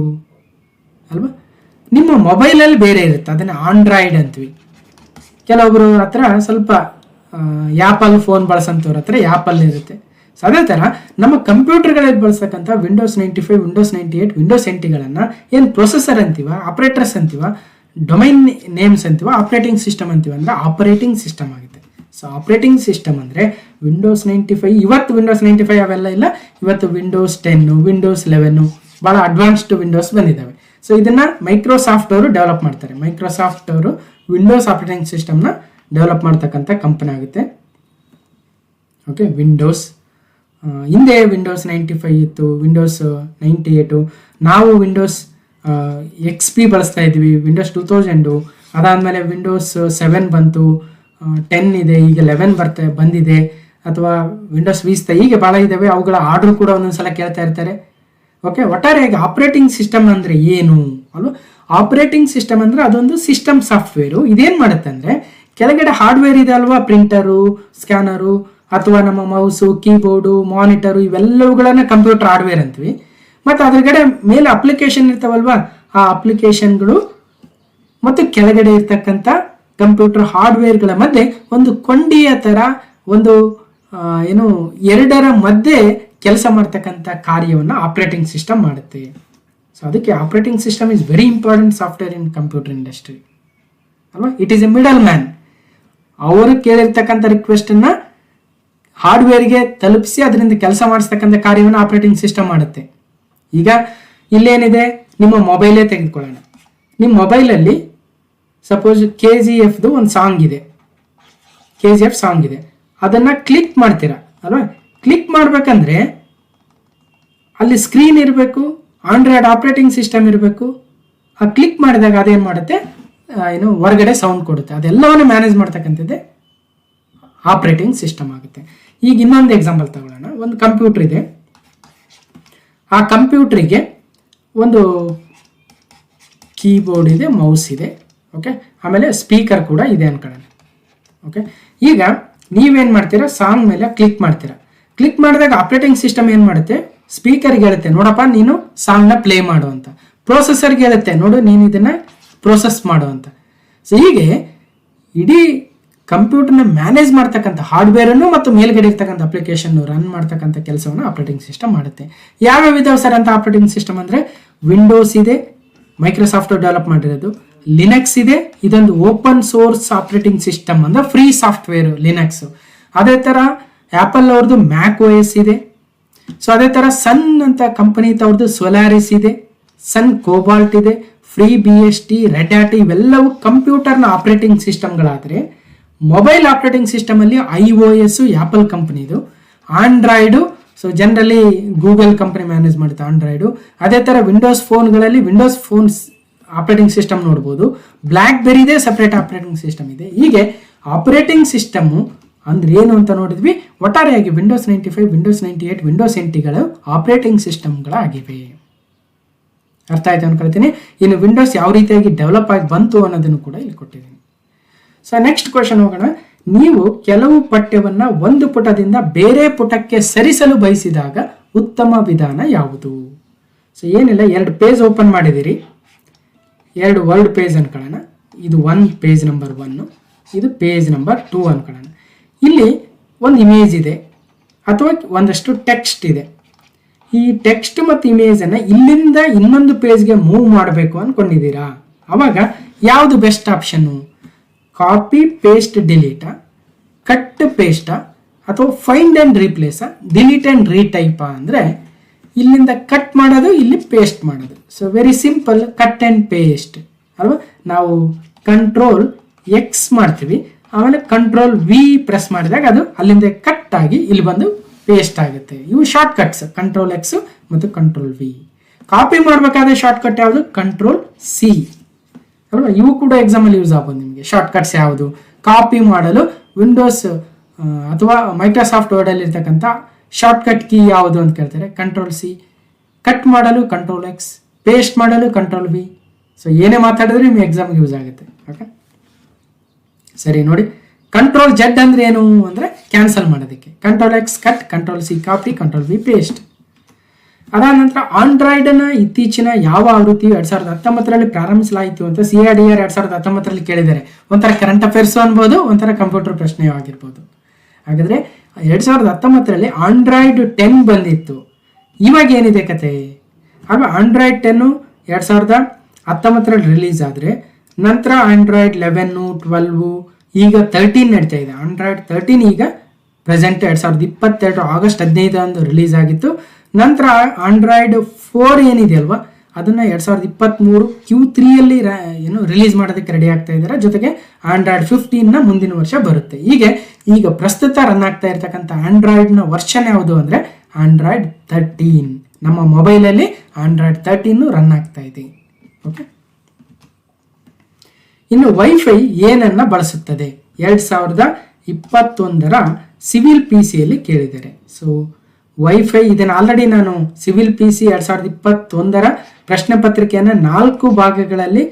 ಅಲ್ವಾ? ನಿಮ್ಮ ಮೊಬೈಲಲ್ಲಿ ಬೇರೆ ಇರುತ್ತೆ, ಅದನ್ನು ಆಂಡ್ರಾಯ್ಡ್ ಅಂತೀವಿ. ಕೆಲವೊಬ್ಬರು ಹತ್ರ ಸ್ವಲ್ಪ ಆ್ಯಪಲ್ ಫೋನ್ ಬಳಸೋಂಥವ್ರ ಹತ್ರ ಆ್ಯಪಲ್ ಇರುತ್ತೆ. ಸೊ ಅದೇ ಥರ ನಮ್ಮ ಕಂಪ್ಯೂಟರ್ಗಳಲ್ಲಿ ಬಳಸ್ತಕ್ಕಂಥ ವಿಂಡೋಸ್ 95, ವಿಂಡೋಸ್ 98, ವಿಂಡೋಸ್ NTಗಳನ್ನು ಏನು ಪ್ರೊಸೆಸರ್ ಅಂತೀವ, ಆಪ್ರೇಟರ್ಸ್ ಅಂತೀವ, ಡೊಮೈನ್ ನೇಮ್ಸ್ ಅಂತೀವ, ಆಪ್ರೇಟಿಂಗ್ ಸಿಸ್ಟಮ್ ಅಂತೀವ ಅಂದರೆ ಆಪರೇಟಿಂಗ್ ಸಿಸ್ಟಮ್ ಆಗುತ್ತೆ. ಸೊ ಆಪ್ರೇಟಿಂಗ್ ಸಿಸ್ಟಮ್ ಅಂದರೆ ವಿಂಡೋಸ್ 95, ಇವತ್ತು ವಿಂಡೋಸ್ 95 ಅವೆಲ್ಲ ಇಲ್ಲ, ಇವತ್ತು ವಿಂಡೋಸ್ 10, ವಿಂಡೋಸ್ 11 ಭಾಳ ಅಡ್ವಾನ್ಸ್ಡ್ ವಿಂಡೋಸ್ ಬಂದಿದ್ದಾವೆ. ಸೊ ಇದನ್ನು ಮೈಕ್ರೋಸಾಫ್ಟ್ ಅವರು ಡೆವಲಪ್ ಮಾಡ್ತಾರೆ. ಮೈಕ್ರೋಸಾಫ್ಟ್ ಅವರು ವಿಂಡೋಸ್ ಆಪ್ರೇಟಿಂಗ್ ಸಿಸ್ಟಮ್ನ ಡೆವಲಪ್ ಮಾಡ್ತಕ್ಕಂಥ ಕಂಪನಿ ಆಗುತ್ತೆ. ಓಕೆ, ವಿಂಡೋಸ್ ಹಿಂದೆ ವಿಂಡೋಸ್ 95 ಇತ್ತು, ವಿಂಡೋಸ್ 98, ನಾವು ವಿಂಡೋಸ್ XP ಬಳಸ್ತಾ ಇದ್ವಿ, ವಿಂಡೋಸ್ 2000, ಅದಾದಮೇಲೆ ವಿಂಡೋಸ್ 7 ಬಂತು, 10 ಇದೆ, ಈಗ 11 ಬಂದಿದೆ, ಅಥವಾ ವಿಂಡೋಸ್ Vista, ಹೀಗೆ ಭಾಳ ಇದ್ದಾವೆ. ಅವುಗಳ ಆರ್ಡ್ರ್ ಕೂಡ ಒಂದೊಂದ್ಸಲ ಕೇಳ್ತಾ ಇರ್ತಾರೆ. ಓಕೆ, ಒಟ್ಟಾರೆಯಾಗಿ ಆಪ್ರೇಟಿಂಗ್ ಸಿಸ್ಟಮ್ ಅಂದರೆ ಏನು ಅಲ್ವಾ? ಆಪ್ರೇಟಿಂಗ್ ಸಿಸ್ಟಮ್ ಅಂದರೆ ಅದೊಂದು ಸಿಸ್ಟಮ್ ಸಾಫ್ಟ್ವೇರು. ಇದೇನು ಮಾಡುತ್ತೆ ಅಂದರೆ ಕೆಳಗಡೆ ಹಾರ್ಡ್ವೇರ್ ಇದೆ ಅಲ್ವಾ, ಪ್ರಿಂಟರು, ಸ್ಕ್ಯಾನರು, ಅಥವಾ ನಮ್ಮ ಮೌಸು, ಕೀಬೋರ್ಡು, ಮಾನಿಟರು, ಇವೆಲ್ಲವುಗಳನ್ನು ಕಂಪ್ಯೂಟರ್ ಹಾರ್ಡ್ವೇರ್ ಅಂತೀವಿ. ಮತ್ತು ಅದ್ರಗಡೆ ಮೇಲೆ ಅಪ್ಲಿಕೇಶನ್ ಇರ್ತಾವಲ್ವಾ, ಆ ಅಪ್ಲಿಕೇಶನ್ಗಳು ಮತ್ತು ಕೆಳಗಡೆ ಇರ್ತಕ್ಕಂಥ ಕಂಪ್ಯೂಟರ್ ಹಾರ್ಡ್ವೇರ್ಗಳ ಮಧ್ಯೆ ಒಂದು ಕೊಂಡಿಯ ಥರ ಒಂದು ಏನು ಎರಡರ ಮಧ್ಯೆ ಕೆಲಸ ಮಾಡ್ತಕ್ಕಂಥ ಕಾರ್ಯವನ್ನು ಆಪ್ರೇಟಿಂಗ್ ಸಿಸ್ಟಮ್ ಮಾಡುತ್ತೆ. ಸೊ ಅದಕ್ಕೆ operating system is very important software in computer industry ಅಲ್ವಾ? It is a middleman. ಅವರು ಕೇಳಿರ್ತಕ್ಕಂಥ ರಿಕ್ವೆಸ್ಟನ್ನು ಹಾರ್ಡ್ವೇರ್ಗೆ ತಲುಪಿಸಿ ಅದರಿಂದ ಕೆಲಸ ಮಾಡಿಸ್ತಕ್ಕಂಥ ಕಾರ್ಯವನ್ನು ಆಪ್ರೇಟಿಂಗ್ ಸಿಸ್ಟಮ್ ಮಾಡುತ್ತೆ. ಈಗ ಇಲ್ಲೇನಿದೆ, ನಿಮ್ಮ ಮೊಬೈಲೇ ತೆಗೆದುಕೊಳ್ಳೋಣ. ನಿಮ್ಮ ಮೊಬೈಲಲ್ಲಿ ಸಪೋಸ್ KGFದು ಒಂದು ಸಾಂಗ್ ಇದೆ, KGF ಸಾಂಗ್ ಇದೆ, ಅದನ್ನು ಕ್ಲಿಕ್ ಮಾಡ್ತೀರಾ ಅಲ್ವಾ? ಕ್ಲಿಕ್ ಮಾಡಬೇಕಂದ್ರೆ ಅಲ್ಲಿ ಸ್ಕ್ರೀನ್ ಇರಬೇಕು, ಆಂಡ್ರಾಯ್ಡ್ ಆಪ್ರೇಟಿಂಗ್ ಸಿಸ್ಟಮ್ ಇರಬೇಕು. ಆ ಕ್ಲಿಕ್ ಮಾಡಿದಾಗ ಅದೇನು ಮಾಡುತ್ತೆ, ಏನು ಹೊರಗಡೆ ಸೌಂಡ್ ಕೊಡುತ್ತೆ. ಅದೆಲ್ಲವನ್ನು ಮ್ಯಾನೇಜ್ ಮಾಡ್ತಕ್ಕಂಥದ್ದೇ ಆಪ್ರೇಟಿಂಗ್ ಸಿಸ್ಟಮ್ ಆಗುತ್ತೆ. ಈಗ ಇನ್ನೊಂದು ಎಕ್ಸಾಂಪಲ್ ತಗೊಳ್ಳೋಣ. ಒಂದು ಕಂಪ್ಯೂಟರ್ ಇದೆ, ಆ ಕಂಪ್ಯೂಟ್ರಿಗೆ ಒಂದು ಕೀಬೋರ್ಡ್ ಇದೆ, ಮೌಸ್ ಇದೆ, ಓಕೆ, ಆಮೇಲೆ ಸ್ಪೀಕರ್ ಕೂಡ ಇದೆ ಅನ್ಕೊಳ್ಳೋಣ. ಓಕೆ, ಈಗ ನೀವೇನು ಮಾಡ್ತೀರಾ, ಸಾಂಗ್ ಮೇಲೆ ಕ್ಲಿಕ್ ಮಾಡ್ತೀರಾ. ಕ್ಲಿಕ್ ಮಾಡಿದಾಗ ಆಪ್ರೇಟಿಂಗ್ ಸಿಸ್ಟಮ್ ಏನು ಮಾಡುತ್ತೆ, ಸ್ಪೀಕರ್ಗೆ ಹೇಳುತ್ತೆ, ನೋಡಪ್ಪ ನೀನು ಸಾಂಗ್ನ ಪ್ಲೇ ಮಾಡು ಅಂತ. ಪ್ರೊಸೆಸರ್ಗೆ ಹೇಳುತ್ತೆ, ನೋಡು ನೀನು ಇದನ್ನು ಪ್ರೊಸೆಸ್ ಮಾಡು ಅಂತ. ಸೊ ಹೀಗೆ ಇಡೀ ಕಂಪ್ಯೂಟರ್ನ ಮ್ಯಾನೇಜ್ ಮಾಡ್ತಕ್ಕಂಥ ಹಾರ್ಡ್ವೇರನ್ನು ಮತ್ತು ಮೇಲ್ಗಡೆ ಇರ್ತಕ್ಕಂಥ ಅಪ್ಲಿಕೇಶನ್ ರನ್ ಮಾಡ್ತಕ್ಕಂಥ ಕೆಲಸವನ್ನು ಆಪ್ರೇಟಿಂಗ್ ಸಿಸ್ಟಮ್ ಮಾಡುತ್ತೆ. ಯಾವ್ಯಾವ ಇದಾವೆ ಸರ್ ಅಂತ ಆಪ್ರೇಟಿಂಗ್ ಸಿಸ್ಟಮ್ ಅಂದರೆ ವಿಂಡೋಸ್ ಇದೆ, ಮೈಕ್ರೋಸಾಫ್ಟ್ ಡೆವಲಪ್ ಮಾಡಿರೋದು. ಲಿನಕ್ಸ್ ಇದೆ, ಇದೊಂದು ಓಪನ್ ಸೋರ್ಸ್ ಆಪ್ರೇಟಿಂಗ್ ಸಿಸ್ಟಮ್ ಅಂದರೆ ಫ್ರೀ ಸಾಫ್ಟ್ವೇರ್ ಲಿನಕ್ಸ್. ಅದೇ ಥರ ಆ್ಯಪಲ್ ಅವ್ರದ್ದು ಮ್ಯಾಕ್ OS ಇದೆ. ಸೊ ಅದೇ ಥರ ಸನ್ ಅಂತ ಕಂಪನಿ ಅವ್ರದ್ದು ಸೋಲಾರಿಸ್ ಇದೆ, ಸನ್ ಕೋಬಾಲ್ಟ್ ಇದೆ, ಫ್ರೀ BST, ರೆಡ್ ಹ್ಯಾಟ್, ಇವೆಲ್ಲವೂ ಕಂಪ್ಯೂಟರ್ನ ಆಪ್ರೇಟಿಂಗ್ ಸಿಸ್ಟಮ್ಗಳಾದರೆ ಮೊಬೈಲ್ ಆಪ್ರೇಟಿಂಗ್ ಸಿಸ್ಟಮಲ್ಲಿ iOS ಆ್ಯಪಲ್ ಕಂಪ್ನಿದು, Android so generally Google company manage ಮಾಡುತ್ತೆ ಆಂಡ್ರಾಯ್ಡು. ಅದೇ ಥರ ವಿಂಡೋಸ್ ಫೋನ್ಗಳಲ್ಲಿ ವಿಂಡೋಸ್ ಫೋನ್ಸ್ ಆಪ್ರೇಟಿಂಗ್ ಸಿಸ್ಟಮ್ ನೋಡ್ಬೋದು. ಬ್ಲ್ಯಾಕ್ಬೆರಿದೇ ಸಪ್ರೇಟ್ ಆಪ್ರೇಟಿಂಗ್ ಸಿಸ್ಟಮ್ ಇದೆ. ಹೀಗೆ ಆಪ್ರೇಟಿಂಗ್ ಸಿಸ್ಟಮ್ಮು ಅಂದ್ರೆ ಏನು ಅಂತ ನೋಡಿದ್ವಿ. ಒಟ್ಟಾರೆಯಾಗಿ ವಿಂಡೋಸ್ 95, ವಿಂಡೋಸ್ 98, ವಿಂಡೋಸ್ NTಗಳು ಆಪ್ರೇಟಿಂಗ್ ಸಿಸ್ಟಮ್ಗಳಾಗಿವೆ. ಅರ್ಥ ಆಯ್ತು ಅನ್ಕೊಳ್ತೀನಿ. ಇನ್ನು ವಿಂಡೋಸ್ ಯಾವ ರೀತಿಯಾಗಿ ಡೆವಲಪ್ ಆಗಿ ಬಂತು ಅನ್ನೋದನ್ನು ಕೂಡ ಇಲ್ಲಿ ಕೊಟ್ಟಿದ್ದೀನಿ. ಸೊ ನೆಕ್ಸ್ಟ್ ಕ್ವೆಶನ್ ಹೋಗೋಣ. ನೀವು ಕೆಲವು ಪಠ್ಯವನ್ನು ಒಂದು ಪುಟದಿಂದ ಬೇರೆ ಪುಟಕ್ಕೆ ಸರಿಸಲು ಬಯಸಿದಾಗ ಉತ್ತಮ ವಿಧಾನ ಯಾವುದು? ಸೊ ಏನಿಲ್ಲ, 2 ಪೇಜ್ ಓಪನ್ ಮಾಡಿದ್ದೀರಿ, 2 ವರ್ಡ್ ಪೇಜ್ ಅನ್ಕೊಳ್ಳೋಣ. ಇದು 1 ಪೇಜ್ ನಂಬರ್ 1, ಇದು ಪೇಜ್ ನಂಬರ್ 2 ಅನ್ಕೊಳ್ಳೋಣ. ಇಲ್ಲಿ ಒಂದು ಇಮೇಜ್ ಇದೆ ಅಥವಾ ಒಂದಷ್ಟು ಟೆಕ್ಸ್ಟ್ ಇದೆ. ಈ ಟೆಕ್ಸ್ಟ್ ಮತ್ತು ಇಮೇಜನ್ನು ಇಲ್ಲಿಂದ ಇನ್ನೊಂದು ಪೇಜ್ಗೆ ಮೂವ್ ಮಾಡಬೇಕು ಅಂದ್ಕೊಂಡಿದ್ದೀರಾ, ಅವಾಗ ಯಾವುದು ಬೆಸ್ಟ್ ಆಪ್ಷನ್ನು? ಕಾಪಿ ಪೇಸ್ಟ್ ಡಿಲೀಟಾ, ಕಟ್ ಪೇಸ್ಟಾ, ಅಥವಾ ಫೈಂಡ್ ಆ್ಯಂಡ್ ರೀಪ್ಲೇಸಾ, ಡಿಲೀಟ್ ಆ್ಯಂಡ್ ರೀಟೈಪಾ? ಅಂದರೆ ಇಲ್ಲಿಂದ ಕಟ್ ಮಾಡೋದು, ಇಲ್ಲಿ ಪೇಸ್ಟ್ ಮಾಡೋದು. So very simple, cut and paste ಅಲ್ವಾ. ನಾವು ಕಂಟ್ರೋಲ್ ಎಕ್ಸ್ ಮಾಡ್ತೀವಿ, ಆಮೇಲೆ ಕಂಟ್ರೋಲ್ ವಿ ಪ್ರೆಸ್ ಮಾಡಿದಾಗ ಅದು ಅಲ್ಲಿಂದ ಕಟ್ ಆಗಿ ಇಲ್ಲಿ ಬಂದು ಪೇಸ್ಟ್ ಆಗುತ್ತೆ. ಇವು ಶಾರ್ಟ್ ಕಟ್ಸ್, ಕಂಟ್ರೋಲ್ ಎಕ್ಸ್ ಮತ್ತು ಕಂಟ್ರೋಲ್ ವಿ. ಕಾಪಿ ಮಾಡಬೇಕಾದ್ರೆ ಶಾರ್ಟ್ ಕಟ್ ಯಾವುದು? ಕಂಟ್ರೋಲ್ ಸಿ ಅಲ್ವಾ. ಇವು ಕೂಡ ಎಕ್ಸಾಮಲ್ಲಿ ಯೂಸ್ ಆಗ್ಬೋದು ನಿಮಗೆ. ಶಾರ್ಟ್ ಕಟ್ಸ್ ಯಾವುದು? ಕಾಪಿ ಮಾಡಲು ವಿಂಡೋಸ್ ಅಥವಾ ಮೈಕ್ರೋಸಾಫ್ಟ್ ವರ್ಡಲ್ಲಿ ಇರ್ತಕ್ಕಂಥ ಶಾರ್ಟ್ ಕಟ್ ಕೀ ಯಾವುದು ಅಂತ ಕೇಳ್ತಾರೆ, ಕಂಟ್ರೋಲ್ ಸಿ. ಕಟ್ ಮಾಡಲು ಕಂಟ್ರೋಲ್ ಎಕ್ಸ್, ಪೇಸ್ಟ್ ಮಾಡಲು ಕಂಟ್ರೋಲ್ ವಿ. ಸೊ ಏನೇ ಮಾತಾಡಿದ್ರೆ ನಿಮಗೆ ಎಕ್ಸಾಮ್ಗೆ ಯೂಸ್ ಆಗುತ್ತೆ. ಓಕೆ, ಸರಿ ನೋಡಿ. ಕಂಟ್ರೋಲ್ ಜೆಡ್ ಅಂದ್ರೆ ಏನು ಅಂದರೆ ಕ್ಯಾನ್ಸಲ್ ಮಾಡೋದಕ್ಕೆ. Control X cut, control C copy, control V paste. ಅದಾದ ನಂತರ ಆಂಡ್ರಾಯ್ಡ್ನ ಇತ್ತೀಚಿನ ಯಾವ ಆವೃತ್ತಿ 2019ರಲ್ಲಿ ಪ್ರಾರಂಭಿಸಲಾಯಿತು ಅಂತ CIDR 2019ರಲ್ಲಿ ಕೇಳಿದ್ದಾರೆ. ಒಂಥರ ಕರೆಂಟ್ ಅಫೇರ್ಸು ಅನ್ಬೋದು, ಒಂಥರ ಕಂಪ್ಯೂಟರ್ ಪ್ರಶ್ನೆಯೂ ಆಗಿರ್ಬೋದು. ಹಾಗಾದರೆ 2019ರಲ್ಲಿ ಆಂಡ್ರಾಯ್ಡ್ 10 ಬಂದಿತ್ತು. ಇವಾಗ ಏನಿದೆ ಕತೆ? ಆಗ ಆಂಡ್ರಾಯ್ಡ್ 10 2019ರಲ್ಲಿ ರಿಲೀಸ್ ಆದರೆ ನಂತರ ಆಂಡ್ರಾಯ್ಡ್ 11, 12, ಈಗ 13 ನಡೀತಾ ಇದೆ. ಆಂಡ್ರಾಯ್ಡ್ 13 ಈಗ ಪ್ರೆಸೆಂಟ್ 2022 ಆಗಸ್ಟ್ 15 ರಿಲೀಸ್ ಆಗಿತ್ತು. ನಂತರ ಆಂಡ್ರಾಯ್ಡ್ 4 ಏನಿದೆ ಅಲ್ವಾ, ಅದನ್ನು 2023 Q3ಯಲ್ಲಿ ರಿಲೀಸ್ ಮಾಡೋದಕ್ಕೆ ರೆಡಿ ಆಗ್ತಾ ಇದ್ದಾರೆ. ಜೊತೆಗೆ ಆಂಡ್ರಾಯ್ಡ್ 15 ಮುಂದಿನ ವರ್ಷ ಬರುತ್ತೆ. ಈಗ ಪ್ರಸ್ತುತ ರನ್ ಆಗ್ತಾ ಇರ್ತಕ್ಕಂಥ ಆಂಡ್ರಾಯ್ಡ್ನ ವರ್ಷನ್ ಯಾವುದು ಅಂದರೆ ಆಂಡ್ರಾಯ್ಡ್ 13. ನಮ್ಮ ಮೊಬೈಲಲ್ಲಿ ಆಂಡ್ರಾಯ್ಡ್ 13 ರನ್ ಆಗ್ತಾ ಇದೆ. ಓಕೆ, ಇನ್ನು ವೈಫೈ ಏನನ್ನ ಬಳಸುತ್ತದೆ? 2021ರ ಸಿವಿಲ್ PCಯಲ್ಲಿ ಕೇಳಿದ್ದಾರೆ. ಸೊ ವೈಫೈ ಇದನ್ನು ಆಲ್ರೆಡಿ ನಾನು ಸಿವಿಲ್ PC 2021ರ ಪ್ರಶ್ನೆ ಪತ್ರಿಕೆಯನ್ನು 4 ಭಾಗಗಳಲ್ಲಿ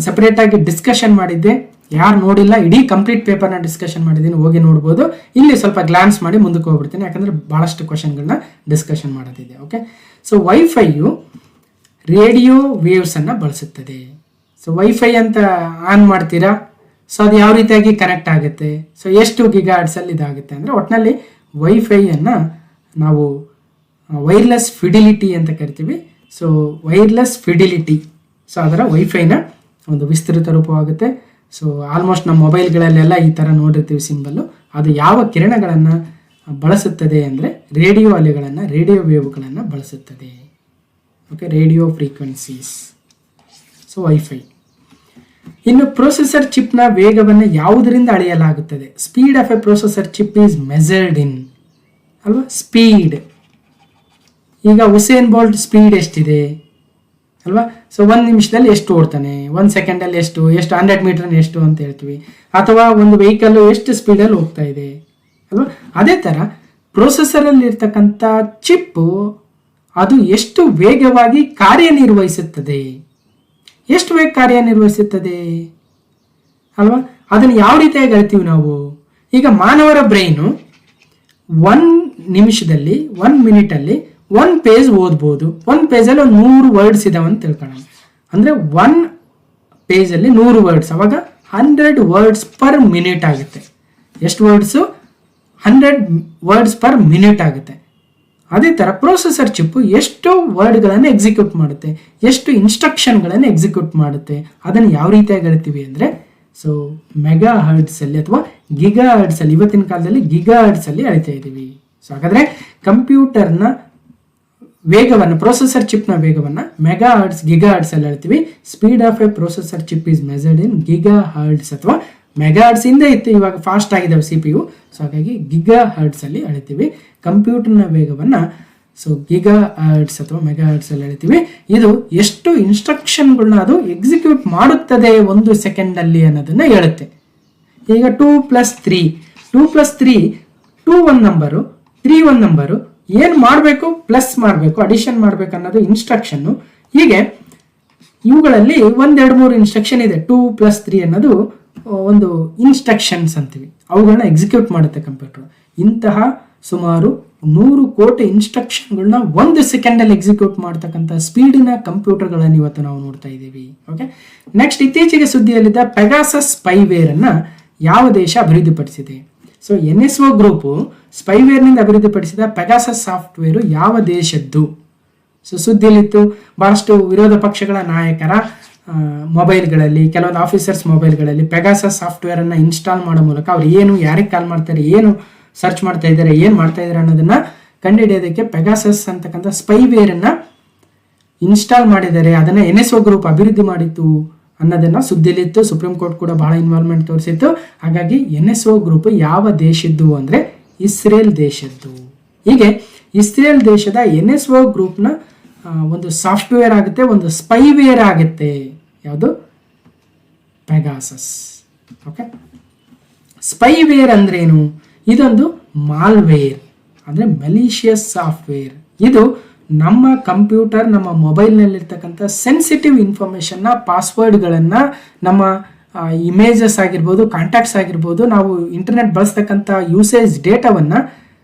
ಸೆಪರೇಟಾಗಿ ಡಿಸ್ಕಷನ್ ಮಾಡಿದ್ದೆ. ಯಾರು ನೋಡಿಲ್ಲ, ಇಡೀ ಕಂಪ್ಲೀಟ್ ಪೇಪರ್ನ ಡಿಸ್ಕಷನ್ ಮಾಡಿದ್ದೀನಿ, ಹೋಗಿ ನೋಡ್ಬೋದು. ಇಲ್ಲಿ ಸ್ವಲ್ಪ ಗ್ಲಾನ್ಸ್ ಮಾಡಿ ಮುಂದಕ್ಕೆ ಹೋಗ್ಬಿಡ್ತೀನಿ, ಯಾಕಂದರೆ ಭಾಳಷ್ಟು ಕ್ವಶನ್ಗಳನ್ನ ಡಿಸ್ಕಷನ್ ಮಾಡೋದಿದೆ. ಓಕೆ, ಸೊ ವೈಫೈಯು ರೇಡಿಯೋ ವೇವ್ಸನ್ನು ಬಳಸುತ್ತದೆ. ಸೊ ವೈಫೈ ಅಂತ ಆನ್ ಮಾಡ್ತೀರಾ, ಸೊ ಅದು ಯಾವ ರೀತಿಯಾಗಿ ಕನೆಕ್ಟ್ ಆಗುತ್ತೆ, ಸೊ ಎಷ್ಟು ಗಿಗಾಹರ್ಟ್ಸಲ್ಲಿ ಇದಾಗುತ್ತೆ ಅಂದರೆ ಒಟ್ಟಿನಲ್ಲಿ ವೈಫೈಯನ್ನು ನಾವು ವೈರ್ಲೆಸ್ ಫಿಡಿಲಿಟಿ ಅಂತ ಕರಿತೀವಿ. ಸೊ ವೈರ್ಲೆಸ್ ಫಿಡಿಲಿಟಿ, ಸೊ ಅದರ ವೈಫೈನ ಒಂದು ವಿಸ್ತೃತ ರೂಪವಾಗುತ್ತೆ. ಸೊ ಆಲ್ಮೋಸ್ಟ್ ನಮ್ಮ ಮೊಬೈಲ್ಗಳಲ್ಲೆಲ್ಲ ಈ ಥರ ನೋಡಿರ್ತೀವಿ ಸಿಂಬಲ್ಲು. ಅದು ಯಾವ ಕಿರಣಗಳನ್ನು ಬಳಸುತ್ತದೆ ಅಂದರೆ ರೇಡಿಯೋ ಅಲೆಗಳನ್ನು, ರೇಡಿಯೋ ವೇವ್ಗಳನ್ನು ಬಳಸುತ್ತದೆ. Okay, radio frequencies. So wifi. ಇನ್ನು ಪ್ರೊಸೆಸರ್ ಚಿಪ್ನ ವೇಗವನ್ನು ಯಾವುದರಿಂದ ಅಳೆಯಲಾಗುತ್ತದೆ? Speed of a processor chip is measured in ಅಲ್ವಾ, ಸ್ಪೀಡ್. ಈಗ ಉಸೇನ್ ಬೋಲ್ಟ್ ಸ್ಪೀಡ್ ಎಷ್ಟಿದೆ ಅಲ್ವಾ? ಸೊ 1 ನಿಮಿಷದಲ್ಲಿ ಎಷ್ಟು ಓಡ್ತಾನೆ, 1 ಸೆಕೆಂಡಲ್ಲಿ ಎಷ್ಟು 100 ಮೀಟರ್ ಎಷ್ಟು ಅಂತ ಹೇಳ್ತೀವಿ. ಅಥವಾ ಒಂದು ವೆಹಿಕಲ್ಲು ಎಷ್ಟು ಸ್ಪೀಡಲ್ಲಿ ಹೋಗ್ತಾ ಇದೆ ಅಲ್ವಾ? ಅದೇ ಥರ ಪ್ರೊಸೆಸರಲ್ಲಿ ಇರ್ತಕ್ಕಂಥ ಚಿಪ್ಪು ಅದು ಎಷ್ಟು ವೇಗವಾಗಿ ಕಾರ್ಯನಿರ್ವಹಿಸುತ್ತದೆ, ಎಷ್ಟು ಬೇಗ ಕಾರ್ಯನಿರ್ವಹಿಸುತ್ತದೆ ಅಲ್ವಾ? ಅದನ್ನು ಯಾವ ರೀತಿಯಾಗಿ ಹೇಳ್ತೀವಿ ನಾವು? ಈಗ ಮಾನವರ ಬ್ರೈನು 1 ನಿಮಿಷದಲ್ಲಿ 1 ಮಿನಿಟಲ್ಲಿ 1 ಪೇಜ್ ಓದ್ಬೋದು. 1 ಪೇಜಲ್ಲಿ 100 ವರ್ಡ್ಸ್ ಇದಾವೆ ಅಂತ ತಿಳ್ಕೊಳ್ಳೋಣ. ಅಂದರೆ 1 ಪೇಜಲ್ಲಿ 100 ವರ್ಡ್ಸ್, ಅವಾಗ 100 ವರ್ಡ್ಸ್ ಪರ್ ಮಿನಿಟ್ ಆಗುತ್ತೆ. ಎಷ್ಟು ವರ್ಡ್ಸು? 100 ವರ್ಡ್ಸ್ ಪರ್ ಮಿನಿಟ್ ಆಗುತ್ತೆ. ಅದೇ ಥರ ಪ್ರೊಸೆಸರ್ ಚಿಪ್ಪು ಎಷ್ಟು ವರ್ಡ್ಗಳನ್ನು ಎಕ್ಸಿಕ್ಯೂಟ್ ಮಾಡುತ್ತೆ, ಎಷ್ಟು ಇನ್ಸ್ಟ್ರಕ್ಷನ್ಗಳನ್ನು ಎಕ್ಸಿಕ್ಯೂಟ್ ಮಾಡುತ್ತೆ, ಅದನ್ನು ಯಾವ ರೀತಿಯಾಗಿ ಹೇಳ್ತೀವಿ ಅಂದರೆ ಸೊ ಮೆಗಾ ಹರ್ಟ್ಸಲ್ಲಿ ಅಥವಾ ಗಿಗಾ ಹರ್ಟ್ಸಲ್ಲಿ, ಇವತ್ತಿನ ಕಾಲದಲ್ಲಿ ಗಿಗಾ ಹರ್ಟ್ಸಲ್ಲಿ ಅಳಿತಾ ಇದ್ದೀವಿ. ಸೊ ಹಾಗಾದರೆ ಕಂಪ್ಯೂಟರ್ನ ವೇಗವನ್ನು, ಪ್ರೊಸೆಸರ್ ಚಿಪ್ನ ವೇಗವನ್ನು ಮೆಗಾ ಹರ್ಟ್ಸ್, ಗಿಗಾ ಹರ್ಟ್ಸಲ್ಲಿ ಹೇಳ್ತೀವಿ. Speed of a processor chip is measured in gigahertz ಅಥವಾ ಮೆಗಾ ಹರ್ಟ್ಸಿಂದ ಇತ್ತು, ಇವಾಗ ಫಾಸ್ಟ್ ಆಗಿದ್ದಾವೆ CPU. ಸೊ ಹಾಗಾಗಿ ಗಿಗಾ ಹರ್ಟ್ಸಲ್ಲಿ ಅಳಿತೀವಿ ಕಂಪ್ಯೂಟರ್ನ ವೇಗವನ್ನು. ಸೊ ಗಿಗಾ ಹರ್ಟ್ಸ್ ಅಥವಾ ಮೆಗಾ ಹರ್ಟ್ಸಲ್ಲಿ ಹೇಳ್ತೀವಿ. ಇದು ಎಷ್ಟು ಇನ್ಸ್ಟ್ರಕ್ಷನ್ಗಳನ್ನ ಅದು ಎಕ್ಸಿಕ್ಯೂಟ್ ಮಾಡುತ್ತದೆ 1 ಸೆಕೆಂಡಲ್ಲಿ ಅನ್ನೋದನ್ನು ಹೇಳುತ್ತೆ. ಈಗ 2 + 3, 2 + 3, 2 ಒಂದು ನಂಬರು, 3 ಒಂದು ನಂಬರು, ಏನು ಮಾಡಬೇಕು? ಪ್ಲಸ್ ಮಾಡಬೇಕು, ಅಡಿಷನ್ ಮಾಡಬೇಕು ಅನ್ನೋದು ಇನ್ಸ್ಟ್ರಕ್ಷನ್ನು. ಹೀಗೆ ಇವುಗಳಲ್ಲಿ 1, 2, 3 ಇನ್ಸ್ಟ್ರಕ್ಷನ್ ಇದೆ. 2 + 3 ಅನ್ನೋದು ಒಂದು ಇನ್ಸ್ಟ್ರಕ್ಷನ್ಸ್ ಅಂತೀವಿ, ಅವುಗಳನ್ನ ಎಕ್ಸಿಕ್ಯೂಟ್ ಮಾಡುತ್ತೆ ಕಂಪ್ಯೂಟರ್. ಇಂತಹ ಸುಮಾರು 100 ಕೋಟಿ ಇನ್ಸ್ಟ್ರಕ್ಷನ್ಗಳನ್ನ 1 ಸೆಕೆಂಡಲ್ಲಿ ಎಕ್ಸಿಕ್ಯೂಟ್ ಮಾಡ್ತಕ್ಕಂಥ ಸ್ಪೀಡಿನ ಕಂಪ್ಯೂಟರ್ಗಳನ್ನು ಇವತ್ತು ನಾವು ನೋಡ್ತಾ ಇದ್ದೀವಿ. ಓಕೆ, ನೆಕ್ಸ್ಟ್ ಇತ್ತೀಚೆಗೆ ಸುದ್ದಿಯಲ್ಲಿದ್ದ ಪೆಗಾಸಸ್ ಸ್ಪೈವೇರ್ ಅನ್ನು ಯಾವ ದೇಶ ಅಭಿವೃದ್ಧಿಪಡಿಸಿದೆ? ಸೊ NSO ಗ್ರೂಪು ಸ್ಪೈವೇರ್ನಿಂದ ಅಭಿವೃದ್ಧಿಪಡಿಸಿದ ಪೆಗಾಸಸ್ ಸಾಫ್ಟ್ವೇರು ಯಾವ ದೇಶದ್ದು? ಸೊ ಸುದ್ದಿಯಲ್ಲಿತ್ತು, ಭಾಳಷ್ಟು ವಿರೋಧ ಪಕ್ಷಗಳ ನಾಯಕರ ಮೊಬೈಲ್ಗಳಲ್ಲಿ, ಕೆಲವೊಂದು ಆಫೀಸರ್ಸ್ ಮೊಬೈಲ್ಗಳಲ್ಲಿ ಪೆಗಾಸಸ್ ಸಾಫ್ಟ್ವೇರನ್ನು ಇನ್ಸ್ಟಾಲ್ ಮಾಡೋ ಮೂಲಕ ಅವ್ರು ಏನು, ಯಾರಿಗೆ ಕಾಲ್ ಮಾಡ್ತಾರೆ, ಏನು ಸರ್ಚ್ ಮಾಡ್ತಾ ಇದ್ದಾರೆ, ಏನು ಮಾಡ್ತಾ ಇದ್ದಾರೆ ಅನ್ನೋದನ್ನು ಕಂಡುಹಿಡಿಯೋದಕ್ಕೆ ಪೆಗಾಸಸ್ ಅಂತಕ್ಕಂಥ ಸ್ಪೈವೇರನ್ನು ಇನ್ಸ್ಟಾಲ್ ಮಾಡಿದ್ದಾರೆ. ಅದನ್ನು NSO ಗ್ರೂಪ್ ಅಭಿವೃದ್ಧಿ ಮಾಡಿತ್ತು ಅನ್ನೋದನ್ನು ಸುದ್ದಿಲಿತ್ತು. ಸುಪ್ರೀಂ ಕೋರ್ಟ್ ಕೂಡ ಬಹಳ ಇನ್ವಾಲ್ವ್ಮೆಂಟ್ ತೋರಿಸಿತ್ತು. ಹಾಗಾಗಿ NSO ಗ್ರೂಪ್ ಯಾವ ದೇಶದ್ದು ಅಂದರೆ ಇಸ್ರೇಲ್ ದೇಶದ್ದು. ಹೀಗೆ ಇಸ್ರೇಲ್ ದೇಶದ NSO ಗ್ರೂಪ್ನ ಒಂದು ಸಾಫ್ಟ್ವೇರ್ ಆಗುತ್ತೆ, ಒಂದು ಸ್ಪೈವೇರ್ ಆಗುತ್ತೆ. ಯಾವುದು? ಪೆಗಾಸಸ್. ಓಕೆ, ಸ್ಪೈವೇರ್ ಅಂದ್ರೇನು? ಇದೊಂದು ಮಾಲ್ವೇರ್ ಅಂದರೆ ಮೆಲಿಷಿಯಸ್ ಸಾಫ್ಟ್ವೇರ್. ಇದು ನಮ್ಮ ಕಂಪ್ಯೂಟರ್, ನಮ್ಮ ಮೊಬೈಲ್ನಲ್ಲಿರ್ತಕ್ಕಂಥ ಸೆನ್ಸಿಟಿವ್ ಇನ್ಫಾರ್ಮೇಷನ್ನ, ಪಾಸ್ವರ್ಡ್ಗಳನ್ನು, ನಮ್ಮ ಇಮೇಜಸ್ ಆಗಿರ್ಬೋದು, ಕಾಂಟ್ಯಾಕ್ಟ್ಸ್ ಆಗಿರ್ಬೋದು, ನಾವು ಇಂಟರ್ನೆಟ್ ಬಳಸ್ತಕ್ಕಂಥ ಯೂಸೇಜ್ ಡೇಟಾವನ್ನು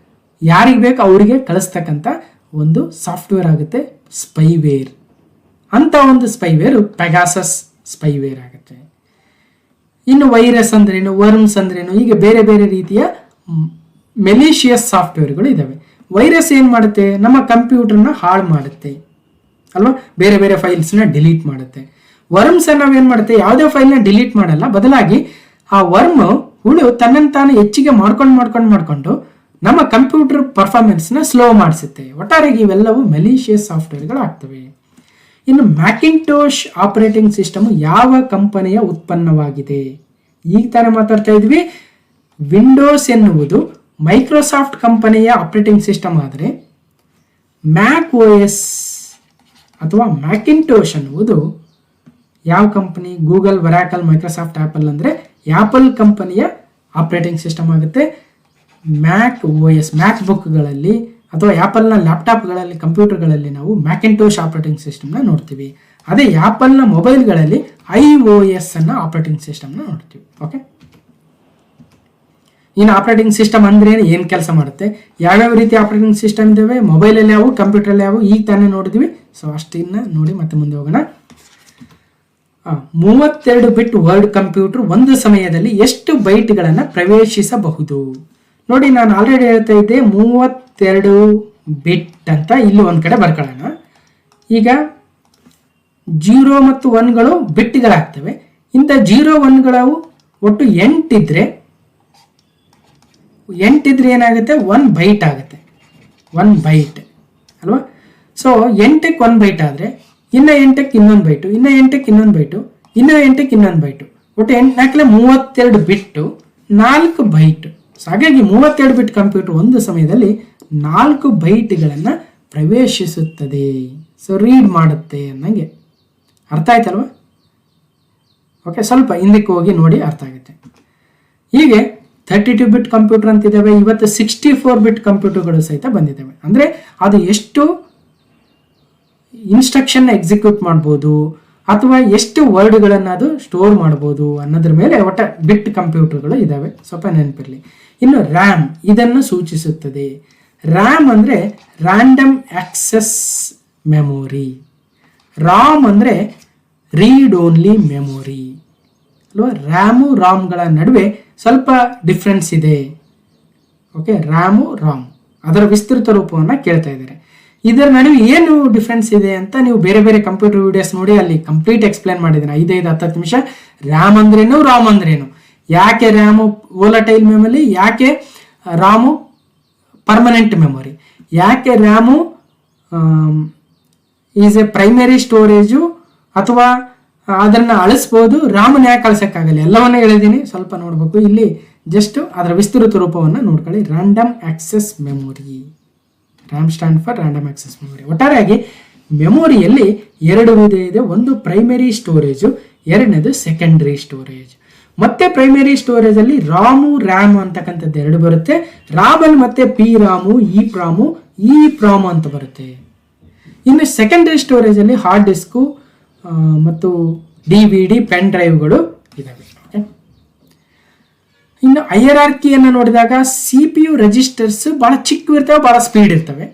ಯಾರಿಗೆ ಬೇಕು ಅವರಿಗೆ ಕಳಿಸ್ತಕ್ಕಂಥ ಒಂದು ಸಾಫ್ಟ್ವೇರ್ ಆಗುತ್ತೆ ಸ್ಪೈವೇರ್. ಅಂತ ಒಂದು ಸ್ಪೈವೇರು ಪೆಗಾಸಸ್ ಸ್ಪೈವೇರ್ ಆಗುತ್ತೆ. ಇನ್ನು ವೈರಸ್ ಅಂದ್ರೇನು, ವರ್ಮ್ಸ್ ಅಂದ್ರೇನು, ಹೀಗೆ ಬೇರೆ ಬೇರೆ ರೀತಿಯ ಮೆಲಿಷಿಯಸ್ ಸಾಫ್ಟ್ವೇರ್ಗಳು ಇದ್ದಾವೆ. ವೈರಸ್ ಏನು ಮಾಡುತ್ತೆ? ನಮ್ಮ ಕಂಪ್ಯೂಟರ್ನ ಹಾಳು ಮಾಡುತ್ತೆ ಅಲ್ವಾ, ಬೇರೆ ಬೇರೆ ಫೈಲ್ಸ್ನ ಡಿಲೀಟ್ ಮಾಡುತ್ತೆ. ವರ್ಮ್ಸ್ ನಾವೇನು ಮಾಡುತ್ತೆ? ಯಾವುದೇ ಫೈಲ್ನ ಡಿಲೀಟ್ ಮಾಡಲ್ಲ, ಬದಲಾಗಿ ಆ ವರ್ಮ್ ಹುಳು ತನ್ನನ್ನು ತಾನು ಹೆಚ್ಚಿಗೆ ಮಾಡ್ಕೊಂಡು ನಮ್ಮ ಕಂಪ್ಯೂಟರ್ ಪರ್ಫಾರ್ಮೆನ್ಸ್ನ ಸ್ಲೋ ಮಾಡಿಸುತ್ತೆ. ಒಟ್ಟಾರೆಗೆ ಇವೆಲ್ಲವೂ ಮೆಲಿಷಿಯಸ್ ಸಾಫ್ಟ್ವೇರ್ಗಳು ಆಗ್ತವೆ. ಇನ್ನು ಮ್ಯಾಕಿಂಟೋಶ್ ಆಪರೇಟಿಂಗ್ ಸಿಸ್ಟಮ್ ಯಾವ ಕಂಪನಿಯ ಉತ್ಪನ್ನವಾಗಿದೆ? ಈಗ ತಾನೇ ಮಾತಾಡ್ತಾ ಇದ್ವಿ, ವಿಂಡೋಸ್ ಎನ್ನುವುದು ಮೈಕ್ರೋಸಾಫ್ಟ್ ಕಂಪನಿಯ ಆಪರೇಟಿಂಗ್ ಸಿಸ್ಟಮ್ ಆದರೆ ಮ್ಯಾಕ್ OS ಅಥವಾ ಮ್ಯಾಕಿಂಟೋಶ್ ಅನ್ನುವುದು ಯಾವ company? Google, Oracle, Microsoft, apple ಅಂದರೆ ಆ್ಯಪಲ್ ಕಂಪನಿಯ ಆಪರೇಟಿಂಗ್ ಸಿಸ್ಟಮ್ ಆಗುತ್ತೆ. ಮ್ಯಾಕ್ OS ಮ್ಯಾಕ್ ಬುಕ್ಗಳಲ್ಲಿ ಅಥವಾ ಆ್ಯಪಲ್ನ ಲ್ಯಾಪ್ಟಾಪ್ಗಳಲ್ಲಿ, ಕಂಪ್ಯೂಟರ್ಗಳಲ್ಲಿ ನಾವು ಮ್ಯಾಕಿಂಟೋಶ್ ಆಪರೇಟಿಂಗ್ ಸಿಸ್ಟಮ್ನ ನೋಡ್ತೀವಿ. ಅದೇ ಆ್ಯಪಲ್ನ ಮೊಬೈಲ್ಗಳಲ್ಲಿ iOS ಅನ್ನೋ ಆಪರೇಟಿಂಗ್ ಸಿಸ್ಟಮ್ನ ನೋಡ್ತೀವಿ. ಓಕೆ, ಇನ್ನು ಆಪರೇಟಿಂಗ್ ಸಿಸ್ಟಮ್ ಅಂದ್ರೆ ಏನು ಕೆಲಸ ಮಾಡುತ್ತೆ, ಯಾವ್ಯಾವ ರೀತಿ ಆಪರೇಟಿಂಗ್ ಸಿಸ್ಟಮ್ ಇದ್ದಾವೆ, ಮೊಬೈಲಲ್ಲಿ ಯಾವ, ಕಂಪ್ಯೂಟರಲ್ಲಿ ಯಾವ, ಈಗ ತಾನೇ ನೋಡಿದ್ವಿ. ಸೊ ಅಷ್ಟನ್ನ ನೋಡಿ ಮತ್ತೆ ಮುಂದೆ ಹೋಗೋಣ. 32 ಬಿಟ್ ವರ್ಡ್ ಕಂಪ್ಯೂಟರ್ ಒಂದು ಸಮಯದಲ್ಲಿ ಎಷ್ಟು ಬೈಟ್ಗಳನ್ನು ಪ್ರವೇಶಿಸಬಹುದು? ನೋಡಿ, ನಾನು ಆಲ್ರೆಡಿ ಹೇಳ್ತಾ ಇದ್ದೆ 32 ಬಿಟ್ ಅಂತ. ಇಲ್ಲಿ ಒಂದು ಕಡೆ ಬರ್ಕೊಳ್ಳೋಣ. ಈಗ 0 ಮತ್ತು 1ಗಳು ಬಿಟ್ಗಳಾಗ್ತವೆ. ಇಂಥ 0, 1ಗಳು ಒಟ್ಟು 8 ಇದ್ರೆ ಏನಾಗುತ್ತೆ? 1 ಬೈಟ್ ಆಗುತ್ತೆ. 1 ಬೈಟ್ ಅಲ್ವಾ? ಸೊ 8ಕ್ಕೆ 1 ಬೈಟ್ ಆದರೆ ಇನ್ನು 8ಕ್ಕೆ ಇನ್ನೊಂದು ಬೈಟು, ಇನ್ನು 8ಕ್ಕೆ ಇನ್ನೊಂದು ಬೈಟು, ಇನ್ನು 8ಕ್ಕೆ ಇನ್ನೊಂದು ಬೈಟು, ಒಟ್ಟು 8 32 ಬಿಟ್ಟು 4 ಬೈಟ್. ಸೊ ಹಾಗಾಗಿ 32 ಬಿಟ್ ಕಂಪ್ಯೂಟರ್ ಒಂದು ಸಮಯದಲ್ಲಿ 4 ಬೈಟ್ಗಳನ್ನು ಪ್ರವೇಶಿಸುತ್ತದೆ. ಸೊ ರೀಡ್ ಮಾಡುತ್ತೆ ಅನ್ನಂಗೆ. ಅರ್ಥ ಆಯ್ತಲ್ವ? ಓಕೆ, ಸ್ವಲ್ಪ ಹಿಂದಕ್ಕೆ ಹೋಗಿ ನೋಡಿ, ಅರ್ಥ ಆಗುತ್ತೆ. ಹೀಗೆ 32 ಬಿಟ್ ಕಂಪ್ಯೂಟರ್ ಅಂತಿದ್ದಾವೆ. ಇವತ್ತು 64 ಬಿಟ್ ಕಂಪ್ಯೂಟರ್ಗಳು ಸಹಿತ ಬಂದಿದ್ದಾವೆ. ಅಂದರೆ ಅದು ಎಷ್ಟು ಇನ್ಸ್ಟ್ರಕ್ಷನ್ ಎಕ್ಸಿಕ್ಯೂಟ್ ಮಾಡ್ಬೋದು ಅಥವಾ ಎಷ್ಟು ವರ್ಡ್ಗಳನ್ನು ಅದು ಸ್ಟೋರ್ ಮಾಡ್ಬೋದು ಅನ್ನೋದ್ರ ಮೇಲೆ ಒಟ್ಟ ಬಿಟ್ ಕಂಪ್ಯೂಟರ್ಗಳು ಇದ್ದಾವೆ. ಸ್ವಲ್ಪ ನೆನಪಿರಲಿ. ಇನ್ನು ರ್ಯಾಮ್ ಇದನ್ನು ಸೂಚಿಸುತ್ತದೆ. ರ್ಯಾಮ್ ಅಂದರೆ ರ್ಯಾಂಡಮ್ ಆಕ್ಸೆಸ್ ಮೆಮೊರಿ. ರಾಮ್ ಅಂದರೆ ರೀಡ್ ಓನ್ಲಿ ಮೆಮೊರಿ ಅಲ್ವಾ? ರ್ಯಾಮು ರಾಮ್ಗಳ ನಡುವೆ ಸ್ವಲ್ಪ ಡಿಫ್ರೆನ್ಸ್ ಇದೆ. ಓಕೆ, ರ್ಯಾಮು ರಾಮ್ ಅದರ ವಿಸ್ತೃತ ರೂಪವನ್ನು ಕೇಳ್ತಾ ಇದ್ದಾರೆ. ಇದರ ನಡುವೆ ಏನು ಡಿಫ್ರೆನ್ಸ್ ಇದೆ ಅಂತ ನೀವು ಬೇರೆ ಬೇರೆ ಕಂಪ್ಯೂಟರ್ ವಿಡಿಯೋಸ್ ನೋಡಿ, ಅಲ್ಲಿ ಕಂಪ್ಲೀಟ್ ಎಕ್ಸ್ಪ್ಲೇನ್ ಮಾಡಿದ್ದೀನಿ. 5-10 ನಿಮಿಷ. ರ್ಯಾಮ್ ಅಂದ್ರೇನು, ರಾಮ್ ಅಂದ್ರೇನು, ಯಾಕೆ ರ್ಯಾಮು ವೋಲಟೈಲ್ ಮೆಮೊರಿ, ಯಾಕೆ ರಾಮು ಪರ್ಮನೆಂಟ್ ಮೆಮೊರಿ, ಯಾಕೆ RAM is A primary storage ಅಥವಾ ಅದನ್ನು ಅಳಿಸ್ಬೋದು, ರಾಮನ ಯಾಕೆ ಅಳಿಸೋಕ್ಕಾಗಲ್ಲ, ಎಲ್ಲವನ್ನೂ ಹೇಳಿದ್ದೀನಿ. ಸ್ವಲ್ಪ ನೋಡಬೇಕು. ಇಲ್ಲಿ ಜಸ್ಟ್ ಅದರ ವಿಸ್ತೃತ ರೂಪವನ್ನು ನೋಡ್ಕೊಳ್ಳಿ. Random access memory. RAM stand for random access memory. ಒಟ್ಟಾರೆಯಾಗಿ ಮೆಮೊರಿಯಲ್ಲಿ 2 ವಿಧ ಇದೆ. ಒಂದು ಪ್ರೈಮರಿ ಸ್ಟೋರೇಜು, ಎರಡನೇದು ಸೆಕೆಂಡರಿ ಸ್ಟೋರೇಜ್. ಮತ್ತೆ ಪ್ರೈಮರಿ ಸ್ಟೋರೇಜಲ್ಲಿ ರಾಮು ರ್ಯಾಮ್ ಅಂತಕ್ಕಂಥದ್ದು 2 ಬರುತ್ತೆ. ರಾಮಲ್ಲಿ ಮತ್ತೆ P Ramu, E from, E from ಅಂತ ಬರುತ್ತೆ. ಇನ್ನು ಸೆಕೆಂಡರಿ ಸ್ಟೋರೇಜಲ್ಲಿ ಹಾರ್ಡ್ ಡಿಸ್ಕು ಮತ್ತು DVD ಪೆನ್ ಡ್ರೈವ್ಗಳು ಇದ್ದಾವೆ. ಓಕೆ, ಇನ್ನು ಹೈಯರಾರ್ಕಿಯನ್ನು ನೋಡಿದಾಗ CPU ರೆಜಿಸ್ಟರ್ಸ್ ಭಾಳ ಚಿಕ್ಕ ಇರ್ತವೆ, ಭಾಳ ಸ್ಪೀಡ್ ಇರ್ತವೆ.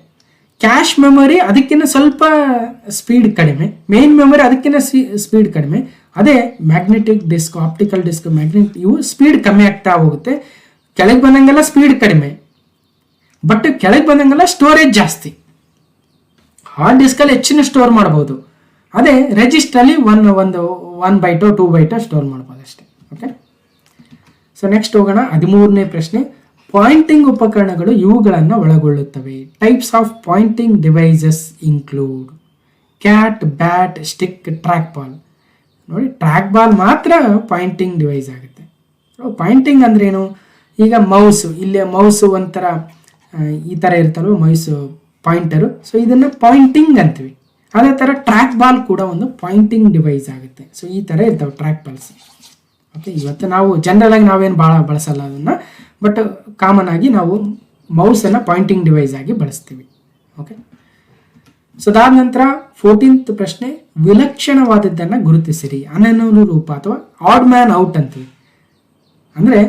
ಕ್ಯಾಶ್ ಮೆಮೊರಿ ಅದಕ್ಕಿಂತ ಸ್ವಲ್ಪ ಸ್ಪೀಡ್ ಕಡಿಮೆ, ಮೇನ್ ಮೆಮೊರಿ ಅದಕ್ಕಿಂತ ಸ್ಪೀಡ್ ಕಡಿಮೆ. ಅದೇ ಮ್ಯಾಗ್ನೆಟಿಕ್ ಡಿಸ್ಕ್, ಆಪ್ಟಿಕಲ್ ಡಿಸ್ಕ್, ಇವು ಸ್ಪೀಡ್ ಕಮ್ಮಿ ಆಗ್ತಾ ಹೋಗುತ್ತೆ. ಕೆಳಗೆ ಬಂದಂಗೆಲ್ಲ ಸ್ಪೀಡ್ ಕಡಿಮೆ, ಬಟ್ ಕೆಳಗೆ ಬಂದಂಗೆಲ್ಲ ಸ್ಟೋರೇಜ್ ಜಾಸ್ತಿ. ಹಾರ್ಡ್ ಡಿಸ್ಕಲ್ಲಿ ಹೆಚ್ಚಿನ ಸ್ಟೋರ್ ಮಾಡ್ಬೋದು, ಅದೇ ರಿಜಿಸ್ಟ್ರಲ್ಲಿ 1 ಬೈಟೋ 2 ಬೈಟೋ ಸ್ಟೋರ್ ಮಾಡ್ಬೋದು ಅಷ್ಟೇ. ಓಕೆ, ಸೊ ನೆಕ್ಸ್ಟ್ ಹೋಗೋಣ 13ನೇ ಪ್ರಶ್ನೆ. ಪಾಯಿಂಟಿಂಗ್ ಉಪಕರಣಗಳು ಇವುಗಳನ್ನು ಒಳಗೊಳ್ಳುತ್ತವೆ. Types of pointing devices include cat, bat, stick, track ball. ನೋಡಿ, ಟ್ರ್ಯಾಕ್ ಬಾಲ್ ಮಾತ್ರ ಪಾಯಿಂಟಿಂಗ್ ಡಿವೈಸ್ ಆಗುತ್ತೆ. ಪಾಯಿಂಟಿಂಗ್ ಅಂದ್ರೇನು? ಈಗ ಮೌಸು, ಇಲ್ಲೇ ಮೌಸು ಒಂಥರ ಈ ಥರ ಇರ್ತಲ್ವ ಮೌಸು ಪಾಯಿಂಟರು, ಸೊ ಇದನ್ನು ಪಾಯಿಂಟಿಂಗ್ ಅಂತೀವಿ. ಅದೇ ಥರ ಟ್ರ್ಯಾಕ್ ಬಾಲ್ ಕೂಡ ಒಂದು ಪಾಯಿಂಟಿಂಗ್ ಡಿವೈಸ್ ಆಗುತ್ತೆ. ಸೊ ಈ ಥರ ಇರ್ತವೆ ಟ್ರ್ಯಾಕ್ ಬಾಲ್ಸ್. ಓಕೆ, ಇವತ್ತು ನಾವು ಜನರಲ್ ಆಗಿ ನಾವೇನು ಭಾಳ ಬಳಸಲ್ಲ ಅದನ್ನು, ಬಟ್ ಕಾಮನ್ ಆಗಿ ನಾವು ಮೌಸನ್ನು ಪಾಯಿಂಟಿಂಗ್ ಡಿವೈಸ್ ಆಗಿ ಬಳಸ್ತೀವಿ. ಓಕೆ, ಸೊ ಅದಾದ ನಂತರ 14th ಪ್ರಶ್ನೆ. ವಿಲಕ್ಷಣವಾದದ್ದನ್ನು ಗುರುತಿಸಿರಿ. ಅನನುರೂಪ ಅಥವಾ ಆಡ್ ಮ್ಯಾನ್ ಔಟ್ ಅಂತೀವಿ. ಅಂದರೆ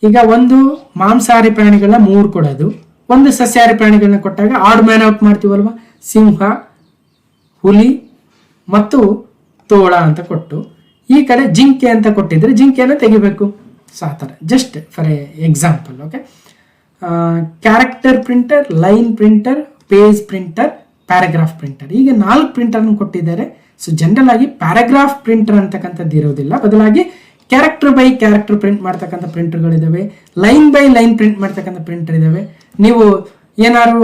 ಈಗ ಒಂದು ಮಾಂಸಾಹಾರಿ ಪ್ರಾಣಿಗಳನ್ನ 3 ಕೊಡೋದು, ಒಂದು ಸಸ್ಯಾಹಾರಿ ಪ್ರಾಣಿಗಳನ್ನ ಕೊಟ್ಟಾಗ ಆಡ್ ಮ್ಯಾನ್ ಔಟ್ ಮಾಡ್ತೀವಲ್ವ. ಸಿಂಹ, ಹುಲಿ ಮತ್ತು ತೋಳ ಅಂತ ಕೊಟ್ಟು ಈ ಕಡೆ ಜಿಂಕೆ ಅಂತ ಕೊಟ್ಟಿದ್ರೆ ಜಿಂಕೆಯನ್ನು ತೆಗಿಬೇಕು. ಸೊ ಆ ಥರ, just for example. Okay, character printer, line printer, page printer, paragraph printer. ಈಗ 4 ಪ್ರಿಂಟರ್ನ ಕೊಟ್ಟಿದ್ದಾರೆ. ಸೊ ಜನರಲ್ ಆಗಿ ಪ್ಯಾರಾಗ್ರಾಫ್ ಪ್ರಿಂಟರ್ ಅಂತಕ್ಕಂಥದ್ದು ಇರೋದಿಲ್ಲ, ಬದಲಾಗಿ ಕ್ಯಾರೆಕ್ಟರ್ ಬೈ ಕ್ಯಾರೆಕ್ಟರ್ ಪ್ರಿಂಟ್ ಮಾಡ್ತಕ್ಕಂಥ ಪ್ರಿಂಟರ್ಗಳಿದ್ದಾವೆ, ಲೈನ್ ಬೈ ಲೈನ್ ಪ್ರಿಂಟ್ ಮಾಡ್ತಕ್ಕಂಥ ಪ್ರಿಂಟರ್ ಇದ್ದಾವೆ. ನೀವು ಏನಾದ್ರು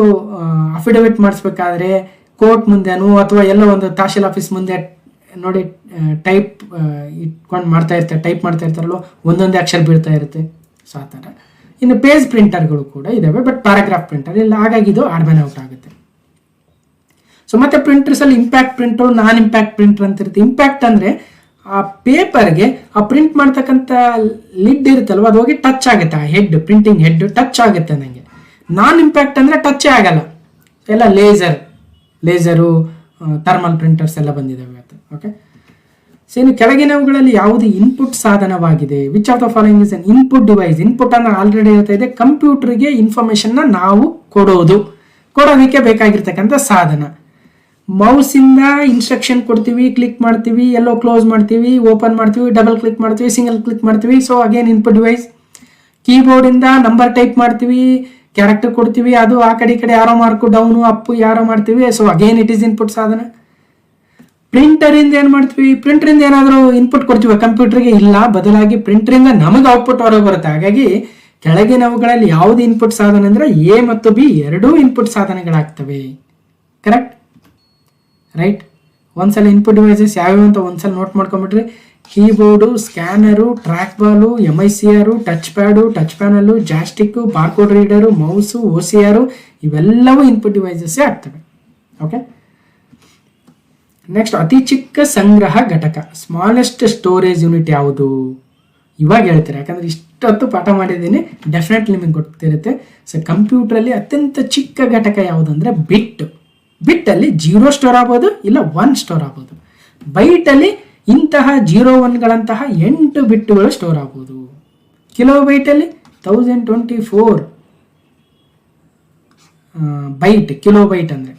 ಅಫಿಡವಿಟ್ ಮಾಡಿಸ್ಬೇಕಾದ್ರೆ ಕೋರ್ಟ್ ಮುಂದೆನೋ ಅಥವಾ ಎಲ್ಲೋ ಒಂದು ತಹಶೀಲ್ ಆಫೀಸ್ ಮುಂದೆ ನೋಡಿ ಟೈಪ್ ಇಟ್ಕೊಂಡು ಟೈಪ್ ಮಾಡ್ತಾ ಇರ್ತಾರಲ್ಲೋ, ಒಂದೊಂದೇ ಅಕ್ಷರ ಬೀಳ್ತಾ ಇರುತ್ತೆ. ಸೊ ಆ ಥರ. ಇನ್ನು ಪೇಜ್ ಪ್ರಿಂಟರ್ಗಳು ಕೂಡ ಇದ್ದಾವೆ, ಬಟ್ ಪ್ಯಾರಾಗ್ರಾಫ್ ಪ್ರಿಂಟರ್ ಇಲ್ಲ, ಹಾಗಾಗಿ ಇದು ಆಡ್ ಮ್ಯಾನ್ ಔಟ್ ಆಗುತ್ತೆ. ಸೊ ಮತ್ತೆ ಪ್ರಿಂಟರ್ಸ್ ಅಲ್ಲಿ ಇಂಪ್ಯಾಕ್ಟ್ ಪ್ರಿಂಟರ್, ನಾನ್ ಇಂಪ್ಯಾಕ್ಟ್ ಪ್ರಿಂಟರ್ ಅಂತ ಇರುತ್ತೆ. ಇಂಪ್ಯಾಕ್ಟ್ ಅಂದ್ರೆ ಆ ಪೇಪರ್ಗೆ ಆ ಪ್ರಿಂಟ್ ಮಾಡ್ತಕ್ಕಂಥ ಲಿಡ್ ಇರುತ್ತಲ್ವ, ಅದು ಹೋಗಿ ಟಚ್ ಆಗುತ್ತೆ, ಆ ಹೆಡ್, ಪ್ರಿಂಟಿಂಗ್ ಹೆಡ್ ಟಚ್ ಆಗುತ್ತೆ ನನಗೆ. ನಾನ್ ಇಂಪ್ಯಾಕ್ಟ್ ಅಂದ್ರೆ ಟಚ್ಚೇ ಆಗಲ್ಲ, ಎಲ್ಲ ಲೇಸರು, ಥರ್ಮಲ್ ಪ್ರಿಂಟರ್ಸ್ ಎಲ್ಲ ಬಂದಿದ್ದಾವೆ ಇವತ್ತು. ಓಕೆ, ಸೊ ಇನ್ನು ಕೆಳಗಿನವುಗಳಲ್ಲಿ ಯಾವುದು ಇನ್ಪುಟ್ ಸಾಧನವಾಗಿದೆ? Which of the following is an input device? Input ಅಂದ್ರೆ ಆಲ್ರೆಡಿ ಹೇಳ್ತಾ ಇದೆ, ಕಂಪ್ಯೂಟರ್ಗೆ ಇನ್ಫಾರ್ಮೇಶನ್ನ ನಾವು ಕೊಡೋದಕ್ಕೆ ಬೇಕಾಗಿರ್ತಕ್ಕಂಥ ಸಾಧನ. ಮೌಸಿಂದ ಇನ್ಸ್ಟ್ರಕ್ಷನ್ ಕೊಡ್ತೀವಿ, ಕ್ಲಿಕ್ ಮಾಡ್ತೀವಿ, ಎಲ್ಲೋ ಕ್ಲೋಸ್ ಮಾಡ್ತೀವಿ, ಓಪನ್ ಮಾಡ್ತೀವಿ, ಡಬಲ್ ಕ್ಲಿಕ್ ಮಾಡ್ತೀವಿ, ಸಿಂಗಲ್ ಕ್ಲಿಕ್ ಮಾಡ್ತೀವಿ. So again input device. ಕೀಬೋರ್ಡಿಂದ ನಂಬರ್ ಟೈಪ್ ಮಾಡ್ತೀವಿ, ಕ್ಯಾರೆಕ್ಟರ್ ಕೊಡ್ತೀವಿ, ಅದು ಆ ಕಡೆ ಈ ಕಡೆ ಯಾರೋ ಮಾರ್ಕು ಡೌನು ಅಪ್ಪು ಯಾರೋ ಮಾಡ್ತೀವಿ. So again it is input ಸಾಧನ. ಪ್ರಿಂಟರಿಂದ ಏನು ಮಾಡ್ತೀವಿ? ಪ್ರಿಂಟರಿಂದ ಏನಾದರೂ ಇನ್ಪುಟ್ ಕೊಡ್ತೀವಿ ಕಂಪ್ಯೂಟರ್ಗೆ? ಇಲ್ಲ, ಬದಲಾಗಿ ಪ್ರಿಂಟರಿಂದ ನಮಗೆ ಔಟ್ಪುಟ್ ಹೊರಗೆ ಬರುತ್ತೆ. ಹಾಗಾಗಿ ಕೆಳಗಿನವುಗಳಲ್ಲಿ ಯಾವುದು ಇನ್ಪುಟ್ ಸಾಧನ ಅಂದ್ರೆ ಎ ಮತ್ತು ಬಿ ಎರಡೂ ಇನ್ಪುಟ್ ಸಾಧನಗಳಾಗ್ತವೆ. Correct, right? ಒಂದ್ಸಲ ಇನ್ಪುಟ್ ಡಿವೈಸಸ್ ಯಾವ್ಯಾವ ಅಂತ ಒಂದ್ಸಲ ನೋಟ್ ಮಾಡ್ಕೊಂಡ್ಬಿಟ್ರಿ. Keyboard, scanner, track ball, MICR, touch pad, touch panel, joystick, barcode reader, mouse, OCR ಇವೆಲ್ಲವೂ ಇನ್ಪುಟ್ ಡಿವೈಸಸ್ಸೇ ಆಗ್ತವೆ. ಓಕೆ, ನೆಕ್ಸ್ಟ್ ಅತಿ ಚಿಕ್ಕ ಸಂಗ್ರಹ ಘಟಕ, ಸ್ಮಾಲೆಸ್ಟ್ ಸ್ಟೋರೇಜ್ ಯೂನಿಟ್ ಯಾವುದು? ಇವಾಗ ಹೇಳ್ತೀರಾ, ಯಾಕಂದ್ರೆ ಇಷ್ಟೊತ್ತು ಪಾಠ ಮಾಡಿದ್ದೀನಿ, ಡೆಫಿನೆಟ್ಲಿ ನಿಮಗೆ ಗೊತ್ತಿರುತ್ತೆ. ಸೊ ಕಂಪ್ಯೂಟ್ರಲ್ಲಿ ಅತ್ಯಂತ ಚಿಕ್ಕ ಘಟಕ ಯಾವುದಂದ್ರೆ ಬಿಟ್ಟಲ್ಲಿ 0 ಸ್ಟೋರ್ ಆಗ್ಬೋದು, ಇಲ್ಲ 1 ಸ್ಟೋರ್ ಆಗ್ಬೋದು. ಬೈಟಲ್ಲಿ ಇಂತಹ 0, 1ಗಳಂತಹ 8 ಬಿಟ್ಟುಗಳು ಸ್ಟೋರ್ ಆಗ್ಬೋದು. ಕಿಲೋಬೈಟಲ್ಲಿ 1024 ಬೈಟ್, ಕಿಲೋಬೈಟ್ ಅಂದರೆ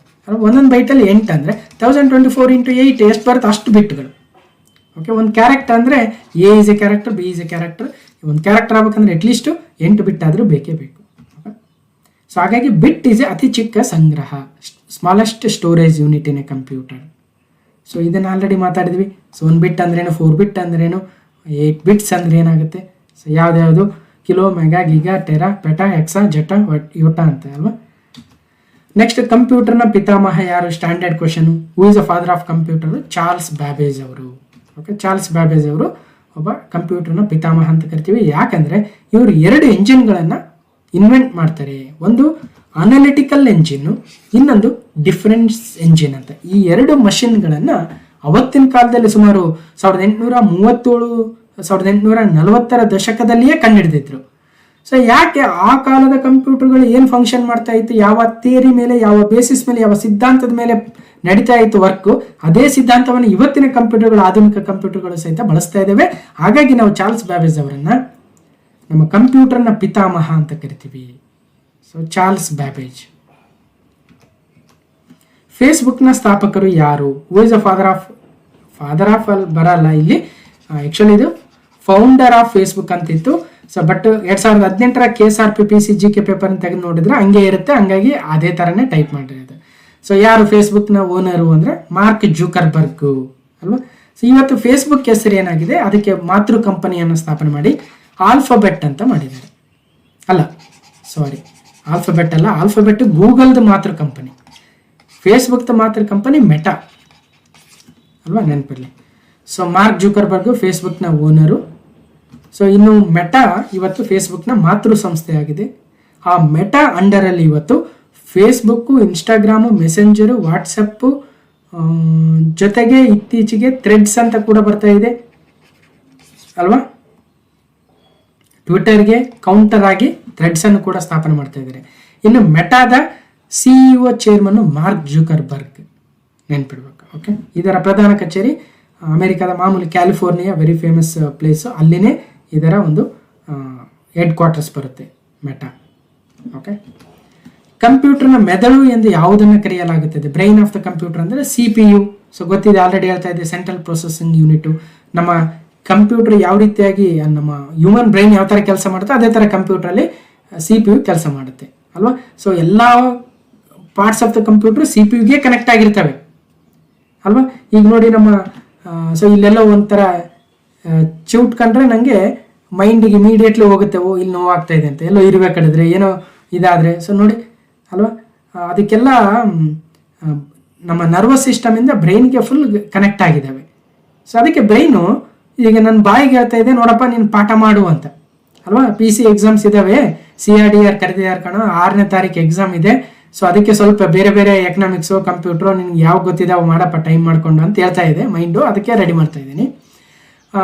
ಒಂದೊಂದು ಬೈಟಲ್ಲಿ 8 ಅಂದರೆ 1024 × 8 ಎಷ್ಟು ಬರುತ್ತೆ ಅಷ್ಟು ಬಿಟ್ಟುಗಳು. ಓಕೆ, ಒಂದು ಕ್ಯಾರೆಕ್ಟರ್ ಅಂದರೆ A is A character, B is A character. ಒಂದು ಕ್ಯಾರೆಕ್ಟರ್ ಆಗ್ಬೇಕಂದ್ರೆ ಅಟ್ಲೀಸ್ಟ್ 8 ಬಿಟ್ ಆದರೂ ಬೇಕೇ ಬೇಕು. ಸೊ ಹಾಗಾಗಿ ಬಿಟ್ ಈಸ್ ಎ ಅತಿ ಚಿಕ್ಕ ಸಂಗ್ರಹ, smallest storage unit in a computer. So ಇದನ್ನು ಆಲ್ರೆಡಿ ಮಾತಾಡಿದ್ವಿ. ಸೊ 1 ಬಿಟ್ ಅಂದ್ರೇನು, 4 ಬಿಟ್ ಅಂದ್ರೇನು, 8 ಬಿಟ್ಸ್ ಅಂದ್ರೆ ಏನಾಗುತ್ತೆ? ಸೊ ಯಾವ್ದು kilo, mega, giga, tera, peta, exa, zetta, yotta ಅಂತ ಅಲ್ವಾ. ನೆಕ್ಸ್ಟ್, ಕಂಪ್ಯೂಟರ್ನ ಪಿತಾಮಹ ಯಾರು? Standard question. Who is the father of computer? Charles Babbage ಅವರು. ಓಕೆ, ಚಾರ್ಲ್ಸ್ ಬ್ಯಾಬೇಜ್ ಅವರು ಒಬ್ಬ ಕಂಪ್ಯೂಟರ್ನ ಪಿತಾಮಹ ಅಂತ ಕರಿತೀವಿ. ಯಾಕಂದ್ರೆ ಇವರು 2 ಎಂಜಿನ್ಗಳನ್ನು ಇನ್ವೆಂಟ್ ಮಾಡ್ತಾರೆ. ಒಂದು ಅನಾಲಿಟಿಕಲ್ ಎಂಜಿನ್, ಇನ್ನೊಂದು ಡಿಫರೆನ್ಸ್ ಎಂಜಿನ್ ಅಂತ. ಈ 2 ಮಷಿನ್ಗಳನ್ನು ಅವತ್ತಿನ ಕಾಲದಲ್ಲಿ ಸುಮಾರು 1837 1840ರ ದಶಕದಲ್ಲಿಯೇ ಕಂಡುಹಿಡಿದಿದ್ರು. ಸೊ ಯಾಕೆ ಆ ಕಾಲದ ಕಂಪ್ಯೂಟರ್ಗಳು ಏನು ಫಂಕ್ಷನ್ ಮಾಡ್ತಾ ಇತ್ತು, ಯಾವ ಥಿಯರಿ ಮೇಲೆ, ಯಾವ ಬೇಸಿಸ್ ಮೇಲೆ, ಯಾವ ಸಿದ್ಧಾಂತದ ಮೇಲೆ ನಡೀತಾ ಇತ್ತು ವರ್ಕು, ಅದೇ ಸಿದ್ಧಾಂತವನ್ನು ಇವತ್ತಿನ ಕಂಪ್ಯೂಟರ್ಗಳು, ಆಧುನಿಕ ಕಂಪ್ಯೂಟರ್ಗಳು ಸಹಿತ ಬಳಸ್ತಾ ಇದ್ದೇವೆ. ಹಾಗಾಗಿ ನಾವು ಚಾರ್ಲ್ಸ್ ಬ್ಯಾಬೇಜ್ ಅವರನ್ನ ನಮ್ಮ ಕಂಪ್ಯೂಟರ್ನ ಪಿತಾಮಹ ಅಂತ ಕರಿತೀವಿ. So Charles Babbage. ಫೇಸ್ಬುಕ್ನ ಸ್ಥಾಪಕರು ಯಾರು? Who is the father of ಅಲ್ಲಿ ಬರಲ್ಲ ಇಲ್ಲಿ, ಆ್ಯಕ್ಚುಲಿ ಇದು ಫೌಂಡರ್ ಆಫ್ ಫೇಸ್ಬುಕ್ ಅಂತಿತ್ತು. So but 2018 KSRP PC GK paper ತೆಗೆದು ನೋಡಿದ್ರೆ ಹಂಗೆ ಇರುತ್ತೆ, ಹಂಗಾಗಿ ಅದೇ ಥರನೇ ಟೈಪ್ ಮಾಡಿರೋದು. ಸೊ ಯಾರು ಫೇಸ್ಬುಕ್ನ ಓನರು ಅಂದರೆ ಮಾರ್ಕ್ ಜುಕರ್ಬರ್ಗ್ ಅಲ್ವಾ. ಸೊ ಇವತ್ತು ಫೇಸ್ಬುಕ್ ಹೆಸರು ಏನಾಗಿದೆ, ಅದಕ್ಕೆ ಮಾತೃ ಕಂಪನಿಯನ್ನು ಸ್ಥಾಪನೆ ಮಾಡಿ ಆಲ್ಫಾಬೆಟ್ ಅಂತ ಮಾಡಿದ್ದಾರೆ. ಅಲ್ಲ ಸಾರಿ, ಆಲ್ಫಾಬೆಟ್ ಅಲ್ಲ, ಆಲ್ಫಾಬೆಟ್ ಗೂಗಲ್ದು ಮಾತೃ ಕಂಪನಿ, ಫೇಸ್ಬುಕ್ದ ಮಾತೃ ಕಂಪನಿ ಮೆಟಾ ಅಲ್ವಾ, ನೆನಪಿರಲಿ. ಸೊ ಮಾರ್ಕ್ ಜುಕರ್ಬರ್ಗ್ ಫೇಸ್ಬುಕ್ನ ಓನರು. ಸೊ ಇನ್ನು ಮೆಟಾ ಇವತ್ತು ಫೇಸ್ಬುಕ್ನ ಮಾತೃ ಸಂಸ್ಥೆ ಆಗಿದೆ. ಆ ಮೆಟಾ ಅಂಡರಲ್ಲಿ ಇವತ್ತು ಫೇಸ್ಬುಕ್ಕು, ಇನ್ಸ್ಟಾಗ್ರಾಮು, ಮೆಸೆಂಜರು, ವಾಟ್ಸಪ್ಪು ಜೊತೆಗೆ ಇತ್ತೀಚೆಗೆ ಥ್ರೆಡ್ಸ್ ಅಂತ ಕೂಡ ಬರ್ತಾ ಇದೆ ಅಲ್ವಾ. ಟ್ವಿಟರ್ಗೆ ಕೌಂಟರ್ ಆಗಿ ಥ್ರೆಡ್ಸನ್ನು ಕೂಡ ಸ್ಥಾಪನೆ ಮಾಡ್ತಾ ಇದ್ದಾರೆ. ಇನ್ನು ಮೆಟಾದ CEO ಚೇರ್ಮನ್ನು ಮಾರ್ಕ್ ಜುಕರ್ಬರ್ಗ್, ನೆನ್ಪಿಡ್ಬೇಕು. ಓಕೆ, ಇದರ ಪ್ರಧಾನ ಕಚೇರಿ ಅಮೆರಿಕದ ಮಾಮೂಲಿ ಕ್ಯಾಲಿಫೋರ್ನಿಯಾ, ವೆರಿ ಫೇಮಸ್ ಪ್ಲೇಸು, ಅಲ್ಲಿನೇ ಇದರ ಒಂದು ಹೆಡ್ ಕ್ವಾರ್ಟರ್ಸ್ ಬರುತ್ತೆ ಮೆಟಾ. ಓಕೆ, ಕಂಪ್ಯೂಟರ್ನ ಮೆದುಳು ಎಂದು ಯಾವುದನ್ನು ಕರೆಯಲಾಗುತ್ತದೆ? ಬ್ರೈನ್ ಆಫ್ ದ ಕಂಪ್ಯೂಟರ್ ಅಂದರೆ CPU. ಸೊ ಗೊತ್ತಿದೆ, ಆಲ್ರೆಡಿ ಹೇಳ್ತಾ ಇದೆ, ಸೆಂಟ್ರಲ್ ಪ್ರೊಸೆಸಿಂಗ್ ಯೂನಿಟು. ನಮ್ಮ ಕಂಪ್ಯೂಟರ್ ಯಾವ ರೀತಿಯಾಗಿ ನಮ್ಮ ಹ್ಯೂಮನ್ ಬ್ರೈನ್ ಯಾವ ಥರ ಕೆಲಸ ಮಾಡುತ್ತೆ ಅದೇ ಥರ ಕಂಪ್ಯೂಟ್ರಲ್ಲಿ CPU ಕೆಲಸ ಮಾಡುತ್ತೆ ಅಲ್ವಾ. ಸೊ ಎಲ್ಲ ಪಾರ್ಟ್ಸ್ ಆಫ್ ದ ಕಂಪ್ಯೂಟರ್ CPUಗೆ ಕನೆಕ್ಟ್ ಆಗಿರ್ತವೆ ಅಲ್ವಾ. ಈಗ ನೋಡಿ ನಮ್ಮ ಸೊ ಇಲ್ಲೆಲ್ಲೋ ಒಂಥರ ಚಿವುಟ್ಕೊಂಡ್ರೆ ನನಗೆ ಮೈಂಡಿಗೆ ಇಮಿಡಿಯೇಟ್ಲಿ ಹೋಗುತ್ತೆ, ಓ ಇಲ್ಲಿ ನೋವಾಗ್ತಾ ಇದೆ ಅಂತ, ಎಲ್ಲೋ ಇರಬೇಕಾಡಿದ್ರೆ ಏನೋ ಇದಾದರೆ. ಸೊ ನೋಡಿ ಅಲ್ವಾ, ಅದಕ್ಕೆಲ್ಲ ನಮ್ಮ ನರ್ವಸ್ ಸಿಸ್ಟಮಿಂದ ಬ್ರೈನ್ಗೆ ಫುಲ್ ಕನೆಕ್ಟ್ ಆಗಿದ್ದಾವೆ. ಸೊ ಅದಕ್ಕೆ ಬ್ರೈನು ಈಗ ನನ್ನ ಬಾಯಿಗೆ ಹೇಳ್ತಾ ಇದೆ, ನೋಡಪ್ಪ ನೀನು ಪಾಠ ಮಾಡು ಅಂತ ಅಲ್ವಾ. PC ಎಕ್ಸಾಮ್ಸ್ ಇದ್ದಾವೆ, CRDR ಕರೆದಿದ್ದಾರೆ ಕಣೋ, 6ನೇ ತಾರೀಕು ಎಕ್ಸಾಮ್ ಇದೆ. ಸೊ ಅದಕ್ಕೆ ಸ್ವಲ್ಪ ಬೇರೆ ಬೇರೆ ಎಕನಾಮಿಕ್ಸು, ಕಂಪ್ಯೂಟ್ರು ನಿನ್ಗೆ ಯಾವ ಗೊತ್ತಿದ್ದಾವೆ ಮಾಡಪ್ಪ ಟೈಮ್ ಮಾಡಿಕೊಂಡು ಅಂತ ಹೇಳ್ತಾ ಇದೆ ಮೈಂಡು. ಅದಕ್ಕೆ ರೆಡಿ ಮಾಡ್ತಾ ಇದ್ದೀನಿ.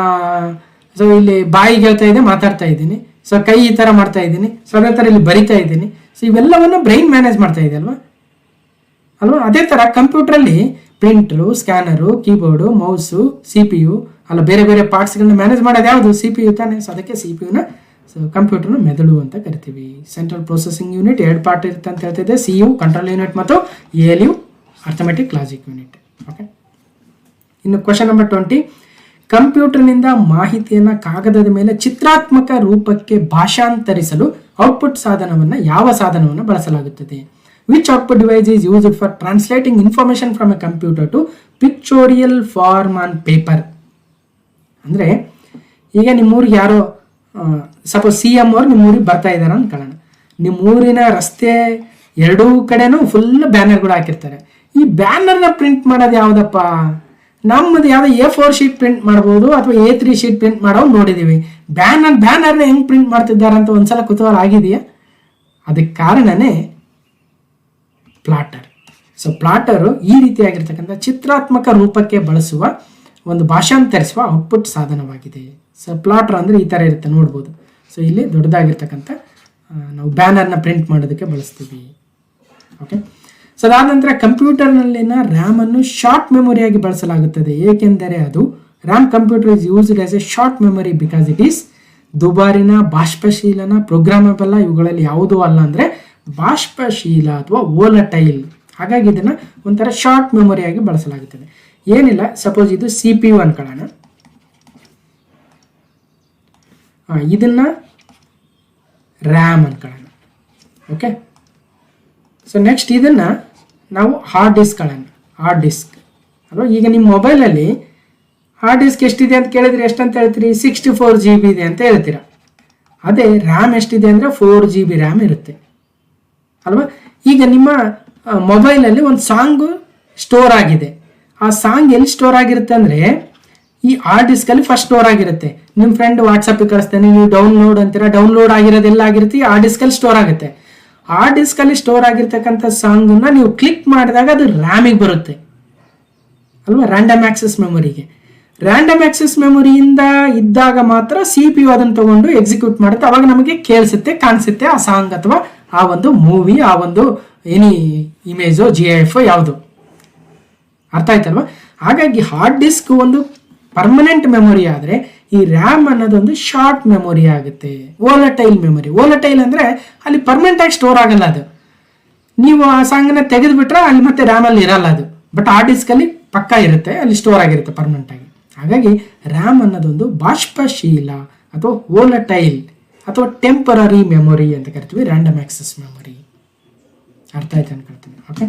ಸೊ ಇಲ್ಲಿ ಬಾಯಿಗೆ ಹೇಳ್ತಾ ಇದೆ, ಮಾತಾಡ್ತಾ ಇದ್ದೀನಿ. ಸೊ ಕೈ ಈ ಥರ ಮಾಡ್ತಾ ಇದ್ದೀನಿ. ಸೊ ಅದೇ ಥರ ಇಲ್ಲಿ ಬರಿತಾ ಇದ್ದೀನಿ. ಸೊ ಇವೆಲ್ಲವನ್ನು ಬ್ರೈನ್ ಮ್ಯಾನೇಜ್ ಮಾಡ್ತಾ ಇದೆ ಅಲ್ವಾ. ಅದೇ ಥರ ಕಂಪ್ಯೂಟ್ರಲ್ಲಿ ಪ್ರಿಂಟ್ರು, ಸ್ಕ್ಯಾನರು, ಕೀಬೋರ್ಡು, ಮೌಸು, CPU ಅಲ್ಲ ಬೇರೆ ಬೇರೆ ಪಾರ್ಟ್ಸ್ಗಳನ್ನ ಮ್ಯಾನೇಜ್ ಮಾಡೋದು ಯಾವುದು? CPU ತಾನೆ. ಸೊ ಅದಕ್ಕೆ CPUನ ಕಂಪ್ಯೂಟರ್ನ ಮೆದುಳು ಅಂತ ಕರಿತೀವಿ. ಸೆಂಟ್ರಲ್ ಪ್ರೊಸೆಸಿಂಗ್ ಯೂನಿಟ್ 2 ಪಾರ್ಟ್ ಇರುತ್ತೆ ಅಂತ ಹೇಳ್ತಿದ್ದೆ, CU ಕಂಟ್ರೋಲ್ ಯೂನಿಟ್ ಮತ್ತು ALU arithmetic logic unit. Okay, ಇನ್ನು ಕ್ವಶನ್ ನಂಬರ್ 20, ಕಂಪ್ಯೂಟರ್ನಿಂದ ಮಾಹಿತಿಯನ್ನು ಕಾಗದದ ಮೇಲೆ ಚಿತ್ರಾತ್ಮಕ ರೂಪಕ್ಕೆ ಭಾಷಾಂತರಿಸಲು ಔಟ್ಪುಟ್ ಸಾಧನವನ್ನು ಯಾವ ಸಾಧನವನ್ನು ಬಳಸಲಾಗುತ್ತದೆ? Which output device is used for translating information from a computer to pictorial form on paper? ಅಂದರೆ ಈಗ ನಿಮ್ಮೂರಿಗೆ ಯಾರೋ ಸಪೋಸ್ CM ಅವ್ರು ನಿಮ್ಮೂರಿಗೆ ಬರ್ತಾ ಇದ್ದಾರೆ ಅನ್ಕೊಳ್ಳೋಣ. ನಿಮ್ಮೂರಿನ ರಸ್ತೆ ಎರಡೂ ಕಡೆನೂ ಫುಲ್ ಬ್ಯಾನರ್ಗಳು ಹಾಕಿರ್ತಾರೆ. ಈ ಬ್ಯಾನರ್ನ ಪ್ರಿಂಟ್ ಮಾಡೋದು ಯಾವುದಪ್ಪ? ನಮ್ಮದು ಯಾವುದೋ A4 ಶೀಟ್ ಪ್ರಿಂಟ್ ಮಾಡ್ಬೋದು ಅಥವಾ A3 ಶೀಟ್ ಪ್ರಿಂಟ್ ಮಾಡೋದು ನೋಡಿದ್ದೀವಿ. ಬ್ಯಾನರ್ನ ಹೆಂಗೆ ಪ್ರಿಂಟ್ ಮಾಡ್ತಿದ್ದಾರೆ ಅಂತ ಒಂದ್ಸಲ ಕುತೂಹಲ ಆಗಿದೆಯಾ? ಅದಕ್ಕೆ ಕಾರಣನೇ ಪ್ಲಾಟರ್. ಸೊ ಪ್ಲಾಟರು ಈ ರೀತಿಯಾಗಿರ್ತಕ್ಕಂಥ ಚಿತ್ರಾತ್ಮಕ ರೂಪಕ್ಕೆ ಬಳಸುವ ಒಂದು ಭಾಷಾಂತರಿಸುವ ಔಟ್ಪುಟ್ ಸಾಧನವಾಗಿದೆ. ಸೊ ಪ್ಲಾಟರ್ ಅಂದರೆ ಈ ಥರ ಇರುತ್ತೆ, ನೋಡ್ಬೋದು. ಸೊ ಇಲ್ಲಿ ದೊಡ್ಡದಾಗಿರ್ತಕ್ಕಂಥ ನಾವು ಬ್ಯಾನರ್ನ ಪ್ರಿಂಟ್ ಮಾಡೋದಕ್ಕೆ ಬಳಸ್ತೀವಿ. ಓಕೆ, ಸೊ ಅದಾದ ನಂತರ ಕಂಪ್ಯೂಟರ್ನಲ್ಲಿನ ರ್ಯಾಮನ್ನು ಶಾರ್ಟ್ ಮೆಮೊರಿಯಾಗಿ ಬಳಸಲಾಗುತ್ತದೆ, ಏಕೆಂದರೆ ಅದು RAM computer is used as a short memory because it is ದುಬಾರಿನ, ಬಾಷ್ಪಶೀಲನ, ಪ್ರೋಗ್ರಾಮಬಲ್ ಇವುಗಳಲ್ಲಿ ಯಾವುದೂ ಅಲ್ಲ. ಅಂದರೆ ಬಾಷ್ಪಶೀಲ ಅಥವಾ ವೋಲಟೈಲ್, ಹಾಗಾಗಿ ಇದನ್ನು ಒಂಥರ ಶಾರ್ಟ್ ಮೆಮೊರಿಯಾಗಿ ಬಳಸಲಾಗುತ್ತದೆ. ಏನಿಲ್ಲ, ಸಪೋಸ್ ಇದು CPU ಅನ್ಕೊಳ್ಳೋಣ, ಇದನ್ನು ರ್ಯಾಮ್ ಅನ್ಕೊಳ್ಳೋಣ. ಓಕೆ, ಸೊ ನೆಕ್ಸ್ಟ್ ಇದನ್ನು ನಾವು ಹಾರ್ಡ್ ಡಿಸ್ಕ್ ಅಲ್ವಾ. ಈಗ ನಿಮ್ಮ ಮೊಬೈಲಲ್ಲಿ ಹಾರ್ಡ್ ಡಿಸ್ಕ್ ಎಷ್ಟಿದೆ ಅಂತ ಕೇಳಿದ್ರೆ ಎಷ್ಟಂತ ಹೇಳ್ತೀರಿ? 64 GB ಇದೆ ಅಂತ ಹೇಳ್ತೀರಾ. ಅದೇ ರ್ಯಾಮ್ ಎಷ್ಟಿದೆ ಅಂದರೆ 4 GB ರ್ಯಾಮ್ ಇರುತ್ತೆ ಅಲ್ವಾ. ಈಗ ನಿಮ್ಮ ಮೊಬೈಲಲ್ಲಿ ಒಂದು ಸಾಂಗು ಸ್ಟೋರ್ ಆಗಿದೆ. ಆ ಸಾಂಗ್ ಎಲ್ಲಿ ಸ್ಟೋರ್ ಆಗಿರುತ್ತೆ ಅಂದರೆ ಈ ಹಾರ್ಡ್ ಡಿಸ್ಕಲ್ಲಿ ಫಸ್ಟ್ ಸ್ಟೋರ್ ಆಗಿರುತ್ತೆ. ನಿಮ್ಮ ಫ್ರೆಂಡ್ ವಾಟ್ಸಪ್ಪಿಗೆ ಕಳಿಸ್ತಾನೆ, ನೀವು ಡೌನ್ಲೋಡ್ ಅಂತೀರಾ, ಡೌನ್ಲೋಡ್ ಆಗಿರೋದೆಲ್ಲ ಆಗಿರುತ್ತೆ, ಈ ಹಾರ್ಡ್ ಡಿಸ್ಕಲ್ಲಿ ಸ್ಟೋರ್ ಆಗುತ್ತೆ. ಆ ಡಿಸ್ಕಲ್ಲಿ ಸ್ಟೋರ್ ಆಗಿರ್ತಕ್ಕಂಥ ಸಾಂಗನ್ನು ನೀವು ಕ್ಲಿಕ್ ಮಾಡಿದಾಗ ಅದು ರ್ಯಾಮಿಗೆ ಬರುತ್ತೆ ಅಲ್ವಾ, ರ್ಯಾಂಡಮ್ ಆಕ್ಸೆಸ್ ಮೆಮೊರಿಗೆ. ರ್ಯಾಂಡಮ್ ಆಕ್ಸೆಸ್ ಮೆಮೊರಿಯಿಂದ ಇದ್ದಾಗ ಮಾತ್ರ CPU ಅದನ್ನು ತಗೊಂಡು ಎಕ್ಸಿಕ್ಯೂಟ್ ಮಾಡುತ್ತೆ. ಅವಾಗ ನಮಗೆ ಕೇಳಿಸುತ್ತೆ, ಕಾಣಿಸುತ್ತೆ ಆ ಸಾಂಗ್ ಅಥವಾ ಆ ಒಂದು ಮೂವಿ, ಆ ಒಂದು ಎನಿ ಇಮೇಜು, GIF ಯಾವುದು. ಅರ್ಥ ಆಯ್ತಲ್ವಾ? ಹಾಗಾಗಿ ಹಾರ್ಡ್ ಡಿಸ್ಕ್ ಒಂದು ಪರ್ಮನೆಂಟ್ ಮೆಮೊರಿ ಆದರೆ ಈ ರ್ಯಾಮ್ ಅನ್ನೋದೊಂದು ಶಾರ್ಟ್ ಮೆಮೊರಿ ಆಗುತ್ತೆ, ವೋಲಟೈಲ್ ಮೆಮೊರಿ. ವೋಲಟೈಲ್ ಅಂದರೆ ಅಲ್ಲಿ ಪರ್ಮನೆಂಟ್ ಆಗಿ ಸ್ಟೋರ್ ಆಗಲ್ಲ. ಅದು ನೀವು ಆ ಸಾಂಗನ್ನ ತೆಗೆದುಬಿಟ್ರೆ ಅಲ್ಲಿ ಮತ್ತೆ ರ್ಯಾಮಲ್ಲಿ ಇರಲ್ಲ ಅದು, ಬಟ್ ಹಾರ್ಡ್ ಡಿಸ್ಕಲ್ಲಿ ಪಕ್ಕ ಇರುತ್ತೆ, ಅಲ್ಲಿ ಸ್ಟೋರ್ ಆಗಿರುತ್ತೆ ಪರ್ಮನೆಂಟ್ ಆಗಿ. ಹಾಗಾಗಿ ರ್ಯಾಮ್ ಅನ್ನೋದೊಂದು ಬಾಷ್ಪಶೀಲ ಅಥವಾ ವೋಲಟೈಲ್ ಅಥವಾ ಟೆಂಪರರಿ ಮೆಮೊರಿ ಅಂತ ಕರಿತೀವಿ, ರ್ಯಾಂಡಮ್ ಆಕ್ಸೆಸ್ ಮೆಮೊರಿ. ಅರ್ಥ ಆಯ್ತು ಅನ್ಕೊಳ್ತೀನಿ. ಓಕೆ,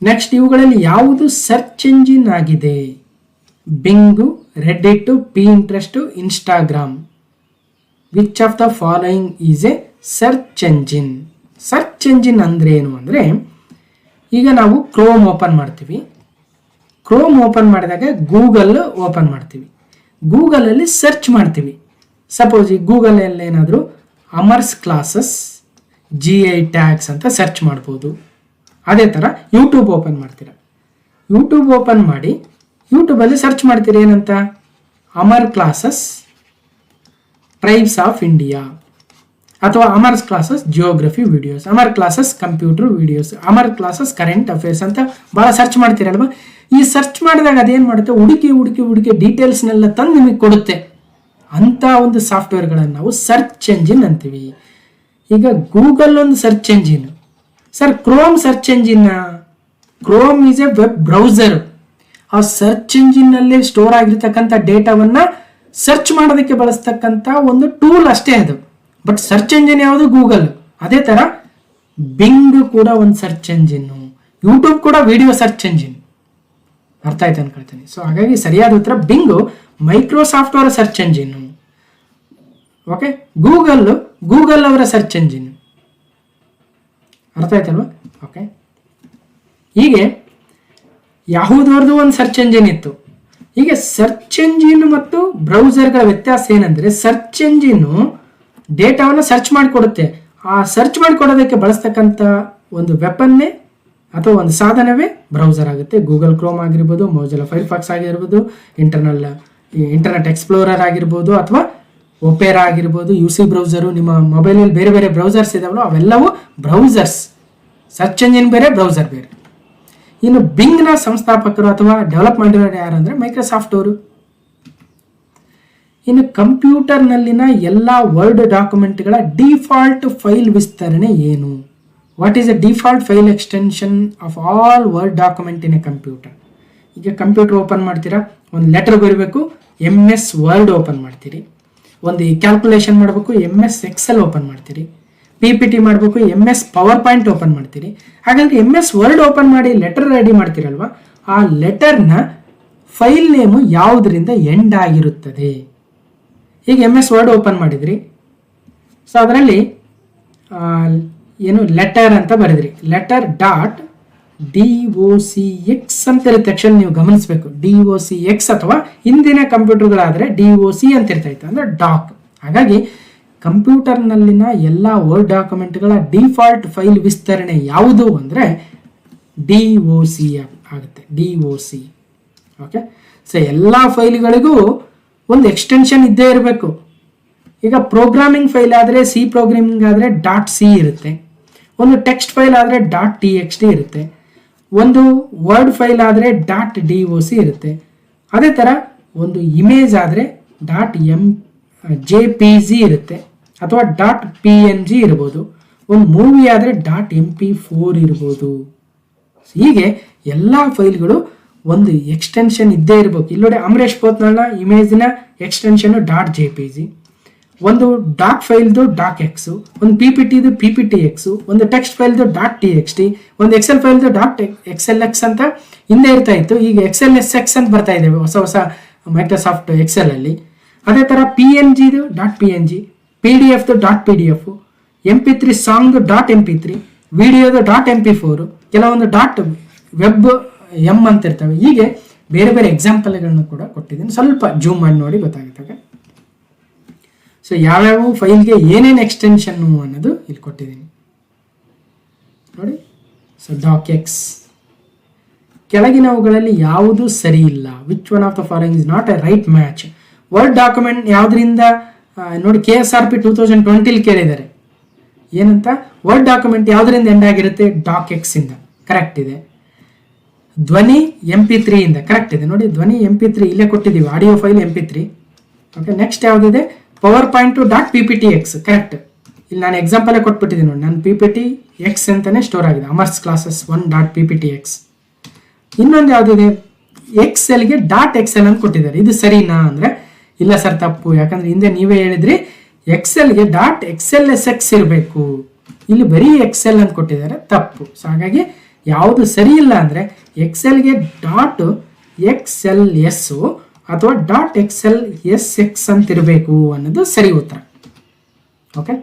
ನೆಕ್ಸ್ಟ್ ಇವುಗಳಲ್ಲಿ ಯಾವುದು ಸರ್ಚ್ ಎಂಜಿನ್ ಆಗಿದೆ? Bing, Reddit, Pinterest, Instagram. Which of the following is a search engine? Search engine ಅಂದರೆ ಏನು ಅಂದರೆ, ಈಗ ನಾವು ಕ್ರೋಮ್ ಓಪನ್ ಮಾಡ್ತೀವಿ. ಕ್ರೋಮ್ ಓಪನ್ ಮಾಡಿದಾಗ ಗೂಗಲ್ ಓಪನ್ ಮಾಡ್ತೀವಿ. ಗೂಗಲಲ್ಲಿ ಸರ್ಚ್ ಮಾಡ್ತೀವಿ. ಸಪೋಸ್ ಈ ಗೂಗಲಲ್ಲಿ ಏನಾದರೂ ಅಮರ್ಸ್ ಕ್ಲಾಸಸ್ GI ಟ್ಯಾಗ್ಸ್ ಅಂತ ಸರ್ಚ್ ಮಾಡ್ಬೋದು. ಅದೇ ಥರ ಯೂಟ್ಯೂಬ್ ಓಪನ್ ಮಾಡ್ತೀರ. ಯೂಟ್ಯೂಬ್ ಓಪನ್ ಮಾಡಿ ಯೂಟ್ಯೂಬಲ್ಲಿ ಸರ್ಚ್ ಮಾಡ್ತೀರಿ ಏನಂತ? Amar classes tribes of India, ಅಥವಾ Amar classes geography videos, Amar classes computer videos, Amar classes current affairs ಅಂತ ಭಾಳ ಸರ್ಚ್ ಮಾಡ್ತೀರಲ್ವ. ಈ ಸರ್ಚ್ ಮಾಡಿದಾಗ ಅದೇನು ಮಾಡುತ್ತೆ, ಹುಡುಕಿ ಡೀಟೇಲ್ಸ್ನೆಲ್ಲ ತಂದು ನಿಮಗೆ ಕೊಡುತ್ತೆ. ಅಂಥ ಒಂದು ಸಾಫ್ಟ್ವೇರ್ಗಳನ್ನು ನಾವು ಸರ್ಚ್ ಎಂಜಿನ್ ಅಂತೀವಿ. ಈಗ ಗೂಗಲ್ ಒಂದು search engine. Sir, Chrome search engine? Chrome is A web browser. ಆ ಸರ್ಚ್ ಎಂಜಿನ್ನಲ್ಲಿ ಸ್ಟೋರ್ ಆಗಿರ್ತಕ್ಕಂಥ ಡೇಟಾವನ್ನು ಸರ್ಚ್ ಮಾಡೋದಕ್ಕೆ ಬಳಸ್ತಕ್ಕಂಥ ಒಂದು ಟೂಲ್ ಅಷ್ಟೇ ಅದು. ಬಟ್ ಸರ್ಚ್ ಎಂಜಿನ್ ಯಾವುದು? ಗೂಗಲ್. ಅದೇ ಥರ ಬಿಂಗ್ ಕೂಡ ಒಂದು ಸರ್ಚ್ ಎಂಜಿನ್ನು, ಯೂಟ್ಯೂಬ್ ಕೂಡ ವಿಡಿಯೋ ಸರ್ಚ್ ಎಂಜಿನ್. ಅರ್ಥ ಆಯ್ತು ಅನ್ಕೊಳ್ತೀನಿ. ಸೊ ಹಾಗಾಗಿ ಸರಿಯಾದ ಉತ್ತರ ಬಿಂಗು ಮೈಕ್ರೋಸಾಫ್ಟ್ ಅವರ ಸರ್ಚ್ ಎಂಜಿನ್ನು. ಓಕೆ, ಗೂಗಲ್ ಅವರ ಸರ್ಚ್ ಎಂಜಿನ್. ಅರ್ಥ ಆಯ್ತಲ್ವ? ಓಕೆ, ಹೀಗೆ ಯಾವುದವ್ರದ್ದು ಒಂದು ಸರ್ಚ್ ಎಂಜಿನ್ ಇತ್ತು. ಹೀಗೆ ಸರ್ಚ್ ಎಂಜಿನ್ ಮತ್ತು ಬ್ರೌಸರ್ಗಳ ವ್ಯತ್ಯಾಸ ಏನಂದರೆ, ಸರ್ಚ್ ಎಂಜಿನ್ನು ಡೇಟಾವನ್ನು ಸರ್ಚ್ ಮಾಡಿಕೊಡುತ್ತೆ. ಆ ಸರ್ಚ್ ಮಾಡಿಕೊಡೋದಕ್ಕೆ ಬಳಸ್ತಕ್ಕಂಥ ಒಂದು ವೆಪನ್ನೇ ಅಥವಾ ಒಂದು ಸಾಧನವೇ ಬ್ರೌಸರ್ ಆಗುತ್ತೆ. ಗೂಗಲ್ ಕ್ರೋಮ್ ಆಗಿರ್ಬೋದು, ಮೊಜಿಲ್ಲಾ ಫೈರ್ಫಾಕ್ಸ್ ಆಗಿರ್ಬೋದು, ಇಂಟರ್ನೆಟ್ ಎಕ್ಸ್ಪ್ಲೋರರ್ ಆಗಿರ್ಬೋದು, ಅಥವಾ ಒಪೇರಾ ಆಗಿರ್ಬೋದು, UC ಬ್ರೌಸರು. ನಿಮ್ಮ ಮೊಬೈಲಲ್ಲಿ ಬೇರೆ ಬೇರೆ ಬ್ರೌಸರ್ಸ್ ಇದಾವಲ್ಲ, ಅವೆಲ್ಲವೂ ಬ್ರೌಸರ್ಸ್. ಸರ್ಚ್ ಎಂಜಿನ್ ಬೇರೆ, ಬ್ರೌಸರ್ ಬೇರೆ. ಇನ್ನು ಬಿಂಗ್ನ ಸಂಸ್ಥಾಪಕರು ಅಥವಾ ಡೆವಲಪ್ ಮಾಡಿರೋರು ಯಾರಂದರೆ ಮೈಕ್ರೋಸಾಫ್ಟ್ ಅವರು. ಇನ್ನು ಕಂಪ್ಯೂಟರ್ನಲ್ಲಿನ ಎಲ್ಲ ವರ್ಡ್ ಡಾಕ್ಯುಮೆಂಟ್ಗಳ ಡಿಫಾಲ್ಟ್ ಫೈಲ್ ವಿಸ್ತರಣೆ ಏನು? What is the default file extension of all word document in a computer? ಈಗ ಕಂಪ್ಯೂಟರ್ ಓಪನ್ ಮಾಡ್ತೀರಾ, ಒಂದು ಲೆಟರ್ ಬರೀಬೇಕು, MS ವರ್ಡ್ ಓಪನ್ ಮಾಡ್ತೀರಿ. ಒಂದು ಕ್ಯಾಲ್ಕುಲೇಷನ್ ಮಾಡಬೇಕು, MS ಎಕ್ಸೆಲ್ ಓಪನ್ ಮಾಡ್ತೀರಿ. PPT ಮಾಡಬೇಕು, MS ಪವರ್ ಪಾಯಿಂಟ್ ಓಪನ್ ಮಾಡ್ತೀರಿ. ಹಾಗಾಗಿ MS ವರ್ಡ್ ಓಪನ್ ಮಾಡಿ ಲೆಟರ್ ರೆಡಿ ಮಾಡ್ತೀರಲ್ವ, ಆ ಲೆಟರ್ನ ಫೈಲ್ ನೇಮು ಯಾವುದರಿಂದ ಎಂಡ್ ಆಗಿರುತ್ತದೆ? ಈಗ MS ವರ್ಡ್ ಓಪನ್ ಮಾಡಿದ್ರಿ. ಸೊ ಅದರಲ್ಲಿ ಏನು ಲೆಟರ್ ಅಂತ ಬರೆದ್ರಿ. ಲೆಟರ್ ಡಾಟ್ DOCX ಅಂತ ಇರುತ್ತೆ. ತಕ್ಷಣ ನೀವು ಗಮನಿಸಬೇಕು, DOCX ಅಥವಾ ಹಿಂದಿನ ಕಂಪ್ಯೂಟರ್ಗಳಾದರೆ DOC ಅಂತ ಇರ್ತಾಯಿತ್ತು, ಅಂದರೆ ಡಾಕ್. ಹಾಗಾಗಿ ಕಂಪ್ಯೂಟರ್ನಲ್ಲಿನ ಎಲ್ಲ ವರ್ಡ್ ಡಾಕ್ಯುಮೆಂಟ್ಗಳ ಡಿಫಾಲ್ಟ್ ಫೈಲ್ ವಿಸ್ತರಣೆ ಯಾವುದು ಅಂದರೆ DOC ಆಗುತ್ತೆ. DOC. ಓಕೆ, ಸೊ ಎಲ್ಲ ಫೈಲ್ಗಳಿಗೂ ಒಂದು ಎಕ್ಸ್ಟೆನ್ಷನ್ ಇದ್ದೇ ಇರಬೇಕು. ಈಗ ಪ್ರೋಗ್ರಾಮಿಂಗ್ ಫೈಲ್ ಆದರೆ, C ಪ್ರೋಗ್ರಾಮಿಂಗ್ ಆದರೆ .C ಇರುತ್ತೆ. ಒಂದು ಟೆಕ್ಸ್ಟ್ ಫೈಲ್ ಆದರೆ .txt ಇರುತ್ತೆ. ಒಂದು ವರ್ಡ್ ಫೈಲ್ ಆದರೆ .doc ಇರುತ್ತೆ. ಅದೇ ಥರ ಒಂದು ಇಮೇಜ್ ಆದರೆ .jpg ಇರುತ್ತೆ, ಅಥವಾ .png ಇರ್ಬೋದು. ಒಂದು ಮೂವಿ ಆದರೆ .mp4 ಇರ್ಬೋದು. ಹೀಗೆ ಎಲ್ಲ ಫೈಲ್ಗಳು ಒಂದು ಎಕ್ಸ್ಟೆನ್ಷನ್ ಇದ್ದೇ ಇರಬೇಕು. ಇಲ್ಲೋಡೆ ಅಮರೇಶ್ ಪೋತ್ನಳ್ಳ ಇಮೇಜ್ನ ಎಕ್ಸ್ಟೆನ್ಷನ್ನು .jpg, ಒಂದು ಡಾಕ್ ಫೈಲ್ದು .x, ಒಂದು PPTದು PPTX, ಒಂದು ಟೆಕ್ಸ್ಟ್ ಫೈಲ್ದು .txt, ಒಂದು ಎಕ್ಸೆಲ್ ಫೈಲ್ದು .xlx ಅಂತ ಹಿಂದೆ ಇರ್ತಾ ಇತ್ತು. ಈಗ XLSX ಅಂತ ಬರ್ತಾ ಇದೆ ಹೊಸ ಮೈಕ್ರೋಸಾಫ್ಟ್ ಎಕ್ಸೆಲಲ್ಲಿ. ಅದೇ ಥರ PNGದು .png, PDFದು .pdf, MP3 ಸಾಂಗ್ದು .mp3, ವಿಡಿಯೋದು .mp4, ಕೆಲವೊಂದು .web ಅಂತ ಇರ್ತವೆ. ಹೀಗೆ ಬೇರೆ ಬೇರೆ ಎಕ್ಸಾಂಪಲ್ಗಳನ್ನು ಕೂಡ ಕೊಟ್ಟಿದ್ದೀನಿ. ಸ್ವಲ್ಪ ಜೂಮ್ ಮಾಡಿ ನೋಡಿ ಗೊತ್ತಾಗುತ್ತೆ. ಸೊ ಯಾವ್ಯಾವ ಫೈಲ್ಗೆ ಏನೇನು ಎಕ್ಸ್ಟೆನ್ಷನ್ನು ಅನ್ನೋದು ಇಲ್ಲಿ ಕೊಟ್ಟಿದ್ದೀನಿ ನೋಡಿ. So .docx. ಕೆಳಗಿನವುಗಳಲ್ಲಿ ಯಾವುದು ಸರಿ ಇಲ್ಲ? Which one of the following is not A right match? Word document ಯಾವುದರಿಂದ ನೋಡಿ, KSRP 2020 ಕೇಳಿದ್ದಾರೆ ಏನಂತ, ವರ್ಡ್ ಡಾಕ್ಯುಮೆಂಟ್ ಯಾವುದರಿಂದ ಎಂಡ್ ಆಗಿರುತ್ತೆ? .docx ಇಂದ. ಕರೆಕ್ಟ್ ಇದೆ. ಧ್ವನಿ MP3 ಇಂದ. ಕರೆಕ್ಟ್ ಇದೆ ನೋಡಿ, ಧ್ವನಿ MP3 ಇಲ್ಲೇ ಕೊಟ್ಟಿದ್ದೀವಿ, audio file MP3. Okay, next ಯಾವುದಿದೆ? Power point .pptx. ಕರೆಕ್ಟ್. ಇಲ್ಲಿ ನಾನು ಎಕ್ಸಾಂಪಲೇ ಕೊಟ್ಬಿಟ್ಟಿದ್ದೀನಿ ನೋಡಿ, ನಾನು PPTX ಅಂತಲೇ ಸ್ಟೋರ್ ಆಗಿದೆ, ಅಮರ್ಸ್ ಕ್ಲಾಸಸ್ 1.pptx. ಇನ್ನೊಂದು ಯಾವುದಿದೆ? ಎಕ್ಸೆಲ್ಗೆ .xl ಅಂತ ಕೊಟ್ಟಿದ್ದಾರೆ. ಇದು ಸರಿನಾ ಅಂದರೆ ಇಲ್ಲ ಸರ್ ತಪ್ಪು, ಯಾಕಂದ್ರೆ ಹಿಂದೆ ನೀವೇ ಹೇಳಿದ್ರಿ ಎಕ್ಸೆಲ್ಗೆ .xlsx ಇರಬೇಕು, ಇಲ್ಲಿ ಬರೀ ಎಕ್ಸೆಲ್ ಅಂತ ಕೊಟ್ಟಿದ್ದಾರೆ, ತಪ್ಪು. ಸೊ ಹಾಗಾಗಿ ಯಾವುದು ಸರಿ ಇಲ್ಲ ಅಂದರೆ ಎಕ್ಸೆಲ್ಗೆ .xls ಅಥವಾ .xlsx ಅಂತ ಇರಬೇಕು ಅನ್ನೋದು ಸರಿ ಉತ್ತರ. ಓಕೆ,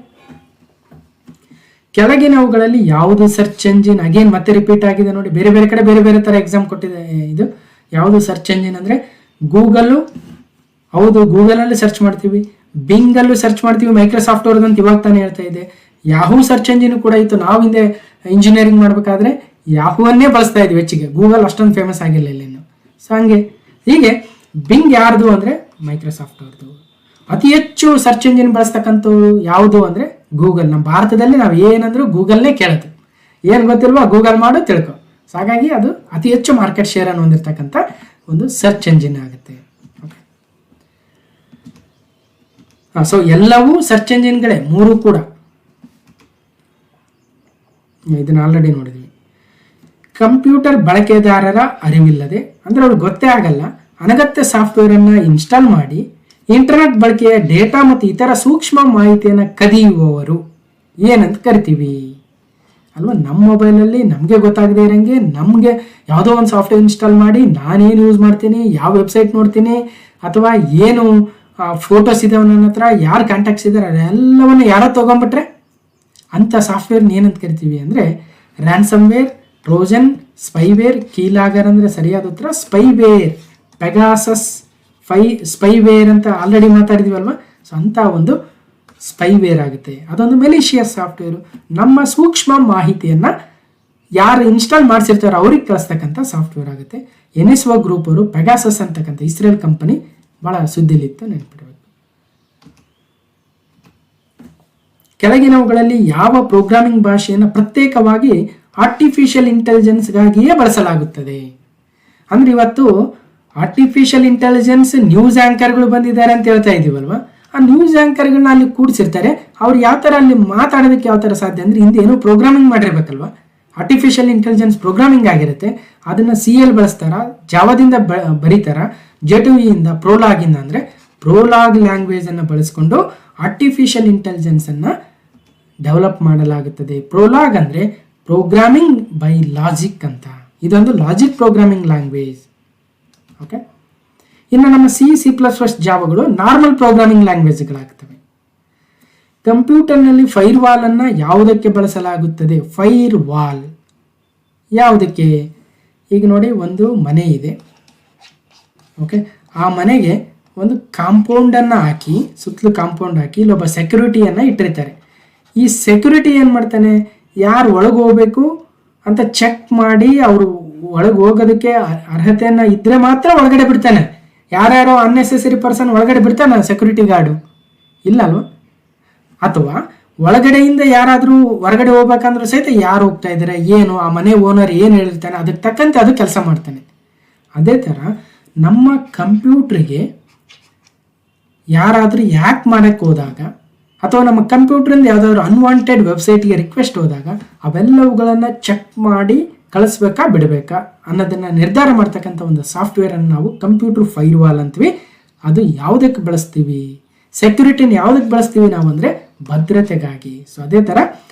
ಕೆಳಗಿನವುಗಳಲ್ಲಿ ಯಾವುದು ಸರ್ಚ್ ಎಂಜಿನ್, ಅಗೇನ್ ಮತ್ತೆ ರಿಪೀಟ್ ಆಗಿದೆ ನೋಡಿ, ಬೇರೆ ಬೇರೆ ಕಡೆ ಬೇರೆ ಬೇರೆ ಥರ ಎಕ್ಸಾಮ್ ಕೊಟ್ಟಿದೆ. ಇದು ಯಾವುದು ಸರ್ಚ್ ಎಂಜಿನ್ ಅಂದರೆ ಗೂಗಲ್ಲು, ಹೌದು ಗೂಗಲಲ್ಲಿ ಸರ್ಚ್ ಮಾಡ್ತೀವಿ, ಬಿಂಗಲ್ಲೂ ಸರ್ಚ್ ಮಾಡ್ತೀವಿ, ಮೈಕ್ರೋಸಾಫ್ಟ್ ಅವ್ರದಂತ ಇವಾಗ ತಾನೇ ಹೇಳ್ತಾ ಇದೆ. ಯಾಹೂ ಸರ್ಚ್ ಎಂಜಿನ್ ಕೂಡ ಇತ್ತು, ನಾವು ಹಿಂದೆ ಇಂಜಿನಿಯರಿಂಗ್ ಮಾಡಬೇಕಾದ್ರೆ ಯಾಹೂವನ್ನೇ ಬಳಸ್ತಾ ಇದ್ವಿ ಹೆಚ್ಚಿಗೆ, ಗೂಗಲ್ ಅಷ್ಟೊಂದು ಫೇಮಸ್ ಆಗಿಲ್ಲ ಇಲ್ಲಿನ್ನು. ಸೊ ಹೀಗೆ ಬಿಂಗ್ ಯಾರ್ದು ಅಂದರೆ ಮೈಕ್ರೋಸಾಫ್ಟ್ ಅವ್ರದ್ದು. ಅತಿ ಹೆಚ್ಚು ಸರ್ಚ್ ಎಂಜಿನ್ ಬಳಸ್ತಕ್ಕಂಥವ್ರು ಯಾವುದು ಅಂದರೆ ಗೂಗಲ್. ನಮ್ಮ ಭಾರತದಲ್ಲಿ ನಾವು ಏನಂದ್ರೂ ಗೂಗಲ್ನೇ ಕೇಳೋದು, ಏನು ಗೊತ್ತಿಲ್ವಾ ಗೂಗಲ್ ಮಾಡು ತಿಳ್ಕೊ. ಸೊ ಹಾಗಾಗಿ ಅದು ಅತಿ ಹೆಚ್ಚು ಮಾರ್ಕೆಟ್ ಶೇರ್ ಅನ್ನು ಹೊಂದಿರತಕ್ಕಂಥ ಒಂದು ಸರ್ಚ್ ಎಂಜಿನ್ ಆಗುತ್ತೆ. ಓಕೆ, ಸೊ ಎಲ್ಲವೂ ಸರ್ಚ್ ಎಂಜಿನ್ಗಳೇ, ಮೂರು ಕೂಡ. ಇದನ್ನ ಆಲ್ರೆಡಿ ನೋಡಿದ್ವಿ. ಕಂಪ್ಯೂಟರ್ ಬಳಕೆದಾರರ ಅರಿವಿಲ್ಲದೆ ಅಂದರೆ ಅವ್ರಿಗೆ ಗೊತ್ತೇ ಆಗಲ್ಲ, ಅನಗತ್ಯ ಸಾಫ್ಟ್ವೇರನ್ನು ಇನ್ಸ್ಟಾಲ್ ಮಾಡಿ ಇಂಟರ್ನೆಟ್ ಬಳಕೆಯ ಡೇಟಾ ಮತ್ತು ಇತರ ಸೂಕ್ಷ್ಮ ಮಾಹಿತಿಯನ್ನು ಕದಿಯುವವರು ಏನಂತ ಕರಿತೀವಿ ಅಲ್ವಾ. ನಮ್ಮ ಮೊಬೈಲಲ್ಲಿ ನಮಗೆ ಗೊತ್ತಾಗದೇ ಇರೋಂಗೆ ನಮಗೆ ಯಾವುದೋ ಒಂದು ಸಾಫ್ಟ್ವೇರ್ ಇನ್ಸ್ಟಾಲ್ ಮಾಡಿ ನಾನೇನು ಯೂಸ್ ಮಾಡ್ತೀನಿ, ಯಾವ ವೆಬ್ಸೈಟ್ ನೋಡ್ತೀನಿ, ಅಥವಾ ಏನು ಫೋಟೋಸ್ ಇದಾವೆ ನನ್ನ ಹತ್ರ, ಯಾರು ಕಾಂಟ್ಯಾಕ್ಟ್ಸ್ ಇದ್ದಾರೆ ಅದೆಲ್ಲವನ್ನು ಯಾರೋ ತೊಗೊಂಬಿಟ್ರೆ ಅಂಥ ಸಾಫ್ಟ್ವೇರ್ನ ಏನಂತ ಕರಿತೀವಿ ಅಂದರೆ ರ್ಯಾನ್ಸಮ್ವೇರ್, ಟ್ರೋಜನ್, ಸ್ಪೈವೇರ್. ಕೀಲಾಗರ್ ಅಂದರೆ ಸರಿಯಾದ ಉತ್ತರ ಸ್ಪೈವೇರ್. ಪೆಗಾಸಸ್ ಸ್ಪೈವೇರ್ ಅಂತ ಆಲ್ರೆಡಿ ಮಾತಾಡಿದೀವಲ್ವ. ಸೊ ಅಂಥ ಒಂದು ಸ್ಪೈವೇರ್ ಆಗುತ್ತೆ, ಅದೊಂದು ಮೆಲಿಷಿಯಸ್ ಸಾಫ್ಟ್ವೇರು. ನಮ್ಮ ಸೂಕ್ಷ್ಮ ಮಾಹಿತಿಯನ್ನು ಯಾರು ಇನ್ಸ್ಟಾಲ್ ಮಾಡಿಸಿರ್ತಾರೋ ಅವ್ರಿಗೆ ಕಳಿಸ್ತಕ್ಕಂಥ ಸಾಫ್ಟ್ವೇರ್ ಆಗುತ್ತೆ. NSO ಗ್ರೂಪ್ ಅವರು ಪೆಗಾಸಸ್ ಅಂತಕ್ಕಂಥ ಇಸ್ರೇಲ್ ಕಂಪನಿ ಭಾಳ ಸುದ್ದಿಲಿತ್ತು, ನೆನಪಿಡಬೇಕು. ಕೆಳಗಿನವುಗಳಲ್ಲಿ ಯಾವ ಪ್ರೋಗ್ರಾಮಿಂಗ್ ಭಾಷೆಯನ್ನು ಪ್ರತ್ಯೇಕವಾಗಿ ಆರ್ಟಿಫಿಷಿಯಲ್ ಇಂಟೆಲಿಜೆನ್ಸ್ಗಾಗಿಯೇ ಬಳಸಲಾಗುತ್ತದೆ? ಅಂದ್ರೆ ಇವತ್ತು ಆರ್ಟಿಫಿಷಿಯಲ್ ಇಂಟೆಲಿಜೆನ್ಸ್ ನ್ಯೂಸ್ ಆ್ಯಂಕರ್ಗಳು ಬಂದಿದ್ದಾರೆ ಅಂತ ಹೇಳ್ತಾ ಇದ್ದೀವಲ್ವ, ಆ ನ್ಯೂಸ್ ಆ್ಯಂಕರ್ಗಳನ್ನ ಅಲ್ಲಿ ಕೂಡಿಸಿರ್ತಾರೆ. ಅವ್ರು ಯಾವ ಥರ ಅಲ್ಲಿ ಮಾತಾಡೋದಕ್ಕೆ ಯಾವ ಥರ ಸಾಧ್ಯ ಅಂದರೆ ಹಿಂದೆ ಏನೋ ಪ್ರೋಗ್ರಾಮಿಂಗ್ ಮಾಡಿರ್ಬೇಕಲ್ವ. ಆರ್ಟಿಫಿಷಿಯಲ್ ಇಂಟೆಲಿಜೆನ್ಸ್ ಪ್ರೋಗ್ರಾಮಿಂಗ್ ಆಗಿರುತ್ತೆ, ಅದನ್ನು CL ಬಳಸ್ತಾರ, ಜಾವದಿಂದ ಬರೀತಾರ, J2Eಯಿಂದ ಪ್ರೋಲಾಗಿಂದ ಅಂದರೆ ಪ್ರೋಲಾಗ್ ಲ್ಯಾಂಗ್ವೇಜನ್ನು ಬಳಸ್ಕೊಂಡು ಆರ್ಟಿಫಿಷಿಯಲ್ ಇಂಟೆಲಿಜೆನ್ಸನ್ನು ಡೆವಲಪ್ ಮಾಡಲಾಗುತ್ತದೆ. ಪ್ರೋಲಾಗ್ ಅಂದರೆ ಪ್ರೋಗ್ರಾಮಿಂಗ್ ಬೈ ಲಾಜಿಕ್ ಅಂತ, ಇದೊಂದು ಲಾಜಿಕ್ ಪ್ರೋಗ್ರಾಮಿಂಗ್ ಲ್ಯಾಂಗ್ವೇಜ್. ಓಕೆ, ಇನ್ನು ನಮ್ಮ C++ ಜಾವಗಳು ನಾರ್ಮಲ್ ಪ್ರೋಗ್ರಾಮಿಂಗ್ ಲ್ಯಾಂಗ್ವೇಜ್ಗಳಾಗ್ತವೆ. ಕಂಪ್ಯೂಟರ್ನಲ್ಲಿ ಫೈರ್ ವಾಲನ್ನು ಯಾವುದಕ್ಕೆ ಬಳಸಲಾಗುತ್ತದೆ? ಫೈರ್ ವಾಲ್ ಯಾವುದಕ್ಕೆ? ಈಗ ನೋಡಿ, ಒಂದು ಮನೆ ಇದೆ. ಓಕೆ, ಆ ಮನೆಗೆ ಒಂದು ಕಾಂಪೌಂಡನ್ನು ಹಾಕಿ, ಸುತ್ತಲೂ ಕಾಂಪೌಂಡ್ ಹಾಕಿ ಇಲ್ಲೊಬ್ಬ ಸೆಕ್ಯೂರಿಟಿಯನ್ನು ಇಟ್ಟಿರ್ತಾರೆ. ಈ ಸೆಕ್ಯೂರಿಟಿ ಏನು ಮಾಡ್ತಾನೆ, ಯಾರು ಒಳಗೆ ಹೋಗ್ಬೇಕು ಅಂತ ಚೆಕ್ ಮಾಡಿ ಅವರು ಒಳಗೆ ಹೋಗೋದಕ್ಕೆ ಅರ್ಹತೆಯನ್ನು ಇದ್ದರೆ ಮಾತ್ರ ಒಳಗಡೆ ಬಿಡ್ತಾನೆ. ಯಾರ್ಯಾರೋ ಅನ್ನೆಸೆಸರಿ ಪರ್ಸನ್ ಒಳಗಡೆ ಬಿಡ್ತಾನೆ ಸೆಕ್ಯೂರಿಟಿ ಗಾರ್ಡು? ಇಲ್ಲ ಅಲ್ವ. ಅಥವಾ ಒಳಗಡೆಯಿಂದ ಯಾರಾದರೂ ಹೊರಗಡೆ ಹೋಗ್ಬೇಕಂದ್ರೂ ಸಹಿತ ಯಾರು ಹೋಗ್ತಾ ಇದ್ದಾರೆ, ಏನು ಆ ಮನೆ ಓನರ್ ಏನು ಹೇಳಿರ್ತಾನೆ ಅದಕ್ಕೆ ತಕ್ಕಂತೆ ಅದು ಕೆಲಸ ಮಾಡ್ತಾನೆ. ಅದೇ ಥರ ನಮ್ಮ ಕಂಪ್ಯೂಟ್ರಿಗೆ ಯಾರಾದರೂ ಹ್ಯಾಕ್ ಮಾಡೋಕ್ಕೆ ಹೋದಾಗ ಅಥವಾ ನಮ್ಮ ಕಂಪ್ಯೂಟ್ರಿಂದ ಯಾವುದಾದ್ರೂ ಅನ್ವಾಂಟೆಡ್ ವೆಬ್ಸೈಟ್ಗೆ ರಿಕ್ವೆಸ್ಟ್ ಹೋದಾಗ ಅವೆಲ್ಲವುಗಳನ್ನು ಚೆಕ್ ಮಾಡಿ ಕಳಿಸ್ಬೇಕಾ ಬಿಡಬೇಕಾ ಅನ್ನೋದನ್ನು ನಿರ್ಧಾರ ಮಾಡ್ತಕ್ಕಂಥ ಒಂದು ಸಾಫ್ಟ್ವೇರನ್ನು ನಾವು ಕಂಪ್ಯೂಟರ್ ಫೈರ್ ವಾಲ್ ಅಂತೀವಿ. ಅದು ಯಾವುದಕ್ಕೆ ಬಳಸ್ತೀವಿ? ಸೆಕ್ಯೂರಿಟಿನ ಯಾವುದಕ್ಕೆ ಬಳಸ್ತೀವಿ ನಾವು ಅಂದರೆ ಭದ್ರತೆಗಾಗಿ. ಸೊ ಅದೇ ಥರ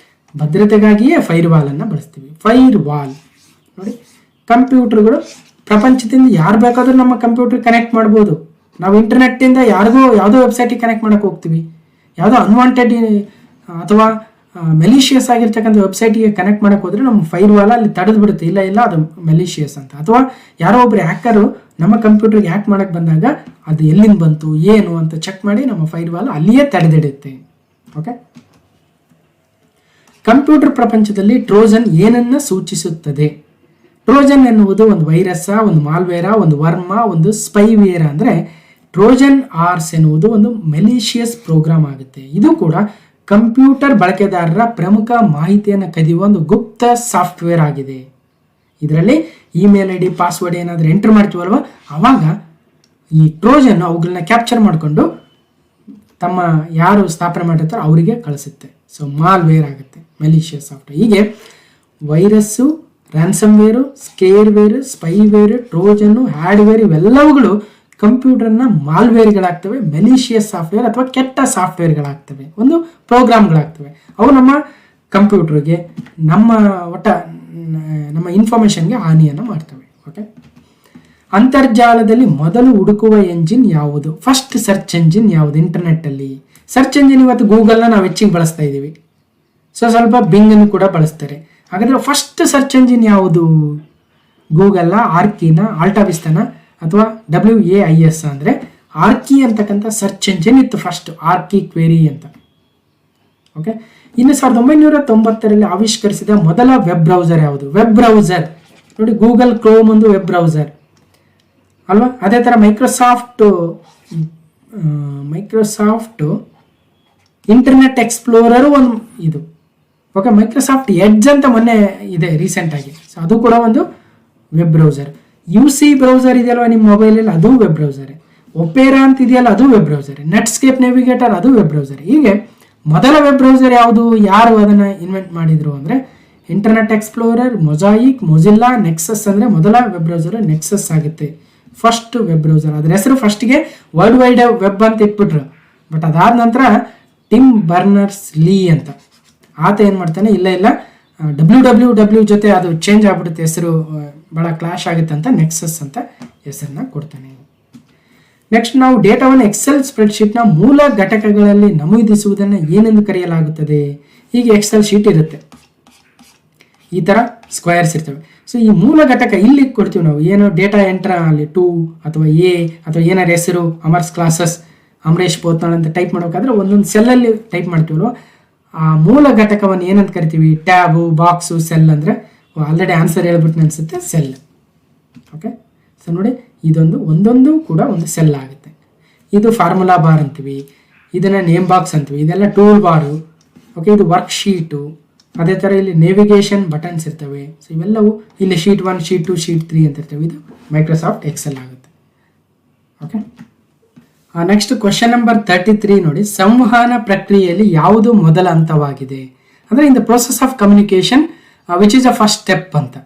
ಭದ್ರತೆಗಾಗಿಯೇ ಫೈರ್ ವಾಲನ್ನು ಬಳಸ್ತೀವಿ. ಫೈರ್ ವಾಲ್ ನೋಡಿ, ಕಂಪ್ಯೂಟರ್ಗಳು ಪ್ರಪಂಚದಿಂದ ಯಾರು ಬೇಕಾದರೂ ನಮ್ಮ ಕಂಪ್ಯೂಟರ್ ಕನೆಕ್ಟ್ ಮಾಡ್ಬೋದು. ನಾವು ಇಂಟರ್ನೆಟ್ಟಿಂದ ಯಾವುದೋ ವೆಬ್ಸೈಟಿಗೆ ಕನೆಕ್ಟ್ ಮಾಡೋಕ್ಕೆ ಹೋಗ್ತೀವಿ, ಯಾವುದೋ ಅನ್ವಾಂಟೆಡ್ ಅಥವಾ ಮೆಲಿಷಿಯಸ್ ಆಗಿರ್ತಕ್ಕಂಥ ವೆಬ್ಸೈಟಿಗೆ ಕನೆಕ್ಟ್ ಮಾಡೋಕ್ಕೆ ಹೋದರೆ ನಮ್ಮ ಫೈರ್ ವಾಲ್ ಅಲ್ಲಿ ತಡೆದು ಬಿಡುತ್ತೆ, ಇಲ್ಲ ಅದು ಮೆಲಿಷಿಯಸ್ ಅಂತ. ಅಥವಾ ಯಾರೋ ಒಬ್ಬರು ಹ್ಯಾಕರು ನಮ್ಮ ಕಂಪ್ಯೂಟರ್ಗೆ ಹ್ಯಾಕ್ ಮಾಡೋಕ್ಕೆ ಬಂದಾಗ ಅದು ಎಲ್ಲಿಂದ ಬಂತು ಏನು ಅಂತ ಚೆಕ್ ಮಾಡಿ ನಮ್ಮ ಫೈರ್ ವಾಲ್ ಅಲ್ಲಿಯೇ ತಡೆದಿಡುತ್ತೆ. ಓಕೆ, ಕಂಪ್ಯೂಟರ್ ಪ್ರಪಂಚದಲ್ಲಿ ಟ್ರೋಜನ್ ಏನನ್ನು ಸೂಚಿಸುತ್ತದೆ? ಟ್ರೋಜನ್ ಎನ್ನುವುದು ಒಂದು ವೈರಸ್ಸ, ಒಂದು ಮಾಲ್ವೇರ, ಒಂದು ವರ್ಮ, ಒಂದು ಸ್ಪೈವೇರ. ಅಂದರೆ ಟ್ರೋಜನ್ ಆರ್ಸ್ ಎನ್ನುವುದು ಒಂದು ಮೆಲಿಷಿಯಸ್ ಪ್ರೋಗ್ರಾಮ್ ಆಗುತ್ತೆ. ಇದು ಕೂಡ ಕಂಪ್ಯೂಟರ್ ಬಳಕೆದಾರರ ಪ್ರಮುಖ ಮಾಹಿತಿಯನ್ನು ಕದಿಯುವ ಒಂದು ಗುಪ್ತ ಸಾಫ್ಟ್ವೇರ್ ಆಗಿದೆ. ಇದರಲ್ಲಿ ಇಮೇಲ್ ID, ಪಾಸ್ವರ್ಡ್ ಏನಾದರೂ ಎಂಟರ್ ಮಾಡ್ತೀವಲ್ವ, ಆವಾಗ ಈ ಟ್ರೋಜನ್ ಅವುಗಳನ್ನ ಕ್ಯಾಪ್ಚರ್ ಮಾಡಿಕೊಂಡು ತಮ್ಮ ಯಾರು ಸ್ಥಾಪನೆ ಮಾಡಿರ್ತಾರೋ ಅವರಿಗೆ ಕಳಿಸುತ್ತೆ. ಸೊ ಮಾಲ್ವೇರ್ ಆಗುತ್ತೆ, ಮೆಲಿಷಿಯಸ್ ಸಾಫ್ಟ್ವೇರ್. ಹೀಗೆ ವೈರಸ್ಸು, ರ್ಯಾನ್ಸಮ್ವೇರು, ಸ್ಕೇರ್ವೇರು, ಸ್ಪೈವೇರು, ಟ್ರೋಜನ್ನು, ಹ್ಯಾಡ್ವೇರ್ ಇವೆಲ್ಲವುಗಳು ಕಂಪ್ಯೂಟರ್ನ ಮಾಲ್ವೇರ್ಗಳಾಗ್ತವೆ, ಮೆಲಿಷಿಯಸ್ ಸಾಫ್ಟ್ವೇರ್ ಅಥವಾ ಕೆಟ್ಟ ಸಾಫ್ಟ್ವೇರ್ಗಳಾಗ್ತವೆ, ಒಂದು ಪ್ರೋಗ್ರಾಮ್ಗಳಾಗ್ತವೆ. ಅವು ನಮ್ಮ ಕಂಪ್ಯೂಟರ್ಗೆ ನಮ್ಮ ಇನ್ಫಾರ್ಮೇಷನ್ಗೆ ಹಾನಿಯನ್ನು ಮಾಡ್ತವೆ. ಓಕೆ, ಅಂತರ್ಜಾಲದಲ್ಲಿ ಮೊದಲು ಹುಡುಕುವ ಎಂಜಿನ್ ಯಾವುದು? ಫಸ್ಟ್ ಸರ್ಚ್ ಎಂಜಿನ್ ಯಾವುದು ಇಂಟರ್ನೆಟ್ಟಲ್ಲಿ? ಸರ್ಚ್ ಎಂಜಿನ್ ಇವತ್ತು ಗೂಗಲ್ನ ನಾವು ಹೆಚ್ಚಿಗೆ ಬಳಸ್ತಾ ಇದ್ದೀವಿ, ಸ್ವಲ್ಪ ಬಿಂಗನ್ನು ಕೂಡ ಬಳಸ್ತಾರೆ. ಹಾಗಾದರೆ ಫಸ್ಟ್ ಸರ್ಚ್ ಎಂಜಿನ್ ಯಾವುದು? ಗೂಗಲ್ನ, ಆರ್ಕಿನ, ಆಲ್ಟಾವಿಸ್ತಾನ ಅಥವಾ WAIS ಅಂದರೆ ಆರ್ಕಿ ಅಂತಕ್ಕಂಥ ಸರ್ಚ್ ಎಂಜಿನ್ ಇತ್ತು ಫಸ್ಟ್, ಆರ್ಕಿ ಕ್ವೆರಿ ಅಂತ. ಓಕೆ, ಇನ್ನು 1990ರಲ್ಲಿ ಆವಿಷ್ಕರಿಸಿದ ಮೊದಲ ವೆಬ್ ಬ್ರೌಸರ್ ಯಾವುದು? ವೆಬ್ ಬ್ರೌಸರ್ ನೋಡಿ, ಗೂಗಲ್ ಕ್ರೋಮ್ ಒಂದು ವೆಬ್ ಬ್ರೌಸರ್ ಅಲ್ವಾ. ಅದೇ ಥರ ಮೈಕ್ರೋಸಾಫ್ಟ್ ಇಂಟರ್ನೆಟ್ ಎಕ್ಸ್ಪ್ಲೋರರು ಒಂದು ಇದು. ಓಕೆ, ಮೈಕ್ರೋಸಾಫ್ಟ್ ಎಡ್ಜ್ ಅಂತ ಮೊನ್ನೆ ಇದೆ ರೀಸೆಂಟಾಗಿ, ಸೊ ಅದು ಕೂಡ ಒಂದು ವೆಬ್ ಬ್ರೌಸರ್. UC ಬ್ರೌಸರ್ ಇದೆಯಲ್ವ ನಿಮ್ಮ ಮೊಬೈಲಲ್ಲಿ, ಅದು ವೆಬ್ ಬ್ರೌಸರ್. ಒಪೇರಾ ಅಂತ ಇದೆಯಲ್ಲ, ಅದು ವೆಬ್ ಬ್ರೌಸರ್. ನೆಟ್ಸ್ಕೇಪ್ ನೇವಿಗೇಟರ್, ಅದು ವೆಬ್ ಬ್ರೌಸರ್. ಹೀಗೆ ಮೊದಲ ವೆಬ್ ಬ್ರೌಸರ್ ಯಾವುದು? ಯಾರು ಅದನ್ನು ಇನ್ವೆಂಟ್ ಮಾಡಿದ್ರು ಅಂದರೆ ಇಂಟರ್ನೆಟ್ ಎಕ್ಸ್ಪ್ಲೋರರ್, ಮೊಜಾಯಿಕ್, ಮೊಜಿಲ್ಲಾ, ನೆಕ್ಸಸ್. ಅಂದರೆ ಮೊದಲ ವೆಬ್ ಬ್ರೌಸರ್ ನೆಕ್ಸಸ್ ಆಗುತ್ತೆ, ಫಸ್ಟ್ ವೆಬ್ ಬ್ರೌಸರ್. ಅದ್ರ ಹೆಸರು ಫಸ್ಟ್ಗೆ ವರ್ಲ್ಡ್ ವೈಡ್ ವೆಬ್ ಅಂತ ಇಟ್ಬಿಟ್ರು. ಬಟ್ ಅದಾದ ನಂತರ ಟಿಮ್ ಬರ್ನರ್ಸ್ ಲೀ ಅಂತ ಆತ ಏನು ಮಾಡ್ತಾನೆ, ಇಲ್ಲ WWW ಜೊತೆ ಅದು ಚೇಂಜ್ ಆಗ್ಬಿಡುತ್ತೆ, ಹೆಸರು ಭಾಳ ಕ್ಲಾಶ್ ಆಗುತ್ತೆ ಅಂತ ನೆಕ್ಸಸ್ ಅಂತ ಹೆಸರನ್ನ ಕೊಡ್ತಾನೆ. ನೆಕ್ಸ್ಟ್ ನಾವು ಡೇಟಾವನ್ನು ಎಕ್ಸೆಲ್ ಸ್ಪ್ರೆಡ್ಶೀಟ್ನ ಮೂಲ ಘಟಕಗಳಲ್ಲಿ ನಮೂದಿಸುವುದನ್ನು ಏನೆಂದು ಕರೆಯಲಾಗುತ್ತದೆ? ಹೀಗೆ ಎಕ್ಸೆಲ್ ಶೀಟ್ ಇರುತ್ತೆ, ಈ ಥರ ಸ್ಕ್ವೇರ್ಸ್ ಇರ್ತವೆ. ಸೊ ಈ ಮೂಲ ಘಟಕ ಇಲ್ಲಿ ಕೊಡ್ತೀವಿ ನಾವು, ಏನು ಡೇಟಾ ಎಂಟ್ರ್ ಅಲ್ಲಿ 2 ಅಥವಾ A ಅಥವಾ ಏನಾರು ಹೆಸರು ಅಮರ್ಸ್ ಕ್ಲಾಸಸ್ ಅಮರೇಶ್ ಪೋತ್ನಾಳ್ ಅಂತ ಟೈಪ್ ಮಾಡಬೇಕಾದ್ರೆ ಒಂದೊಂದು ಸೆಲ್ಲಲ್ಲಿ ಟೈಪ್ ಮಾಡ್ತೀವಲ್ವ, ಆ ಮೂಲ ಘಟಕವನ್ನು ಏನಂತ ಕರಿತೀವಿ? Tab, box, cell. ಅಂದರೆ ಆಲ್ರೆಡಿ ಆನ್ಸರ್ ಹೇಳ್ಬಿಟ್ಟು ಅನಿಸುತ್ತೆ, ಸೆಲ್. ಓಕೆ, ಸೊ ನೋಡಿ ಒಂದೊಂದು ಕೂಡ ಒಂದು ಸೆಲ್ ಆಗುತ್ತೆ. ಇದು ಫಾರ್ಮುಲಾ ಬಾರ್ ಅಂತೀವಿ, ಇದನ್ನು ನೇಮ್ ಬಾಕ್ಸ್ ಅಂತೀವಿ, ಇದೆಲ್ಲ ಟೂಲ್ ಬಾರು. ಓಕೆ, ಇದು ವರ್ಕ್ ಶೀಟು. ಅದೇ ಥರ ಇಲ್ಲಿ ನೇವಿಗೇಷನ್ ಬಟನ್ಸ್ ಇರ್ತವೆ. ಸೊ ಇವೆಲ್ಲವೂ ಇಲ್ಲಿ ಶೀಟ್ 1, ಶೀಟ್ 2, ಶೀಟ್ 3 ಅಂತ ಇರ್ತವೆ. ಇದು ಮೈಕ್ರೋಸಾಫ್ಟ್ ಎಕ್ಸೆಲ್ ಆಗುತ್ತೆ. ಓಕೆ, ನೆಕ್ಸ್ಟ್ ಕ್ವಶನ್ ನಂಬರ್ 33 ನೋಡಿ, ಸಂವಹನ ಪ್ರಕ್ರಿಯೆಯಲ್ಲಿ ಯಾವುದು ಮೊದಲ ಹಂತವಾಗಿದೆ? ಅಂದರೆ in the process of communication which is a first step ಅಂತ.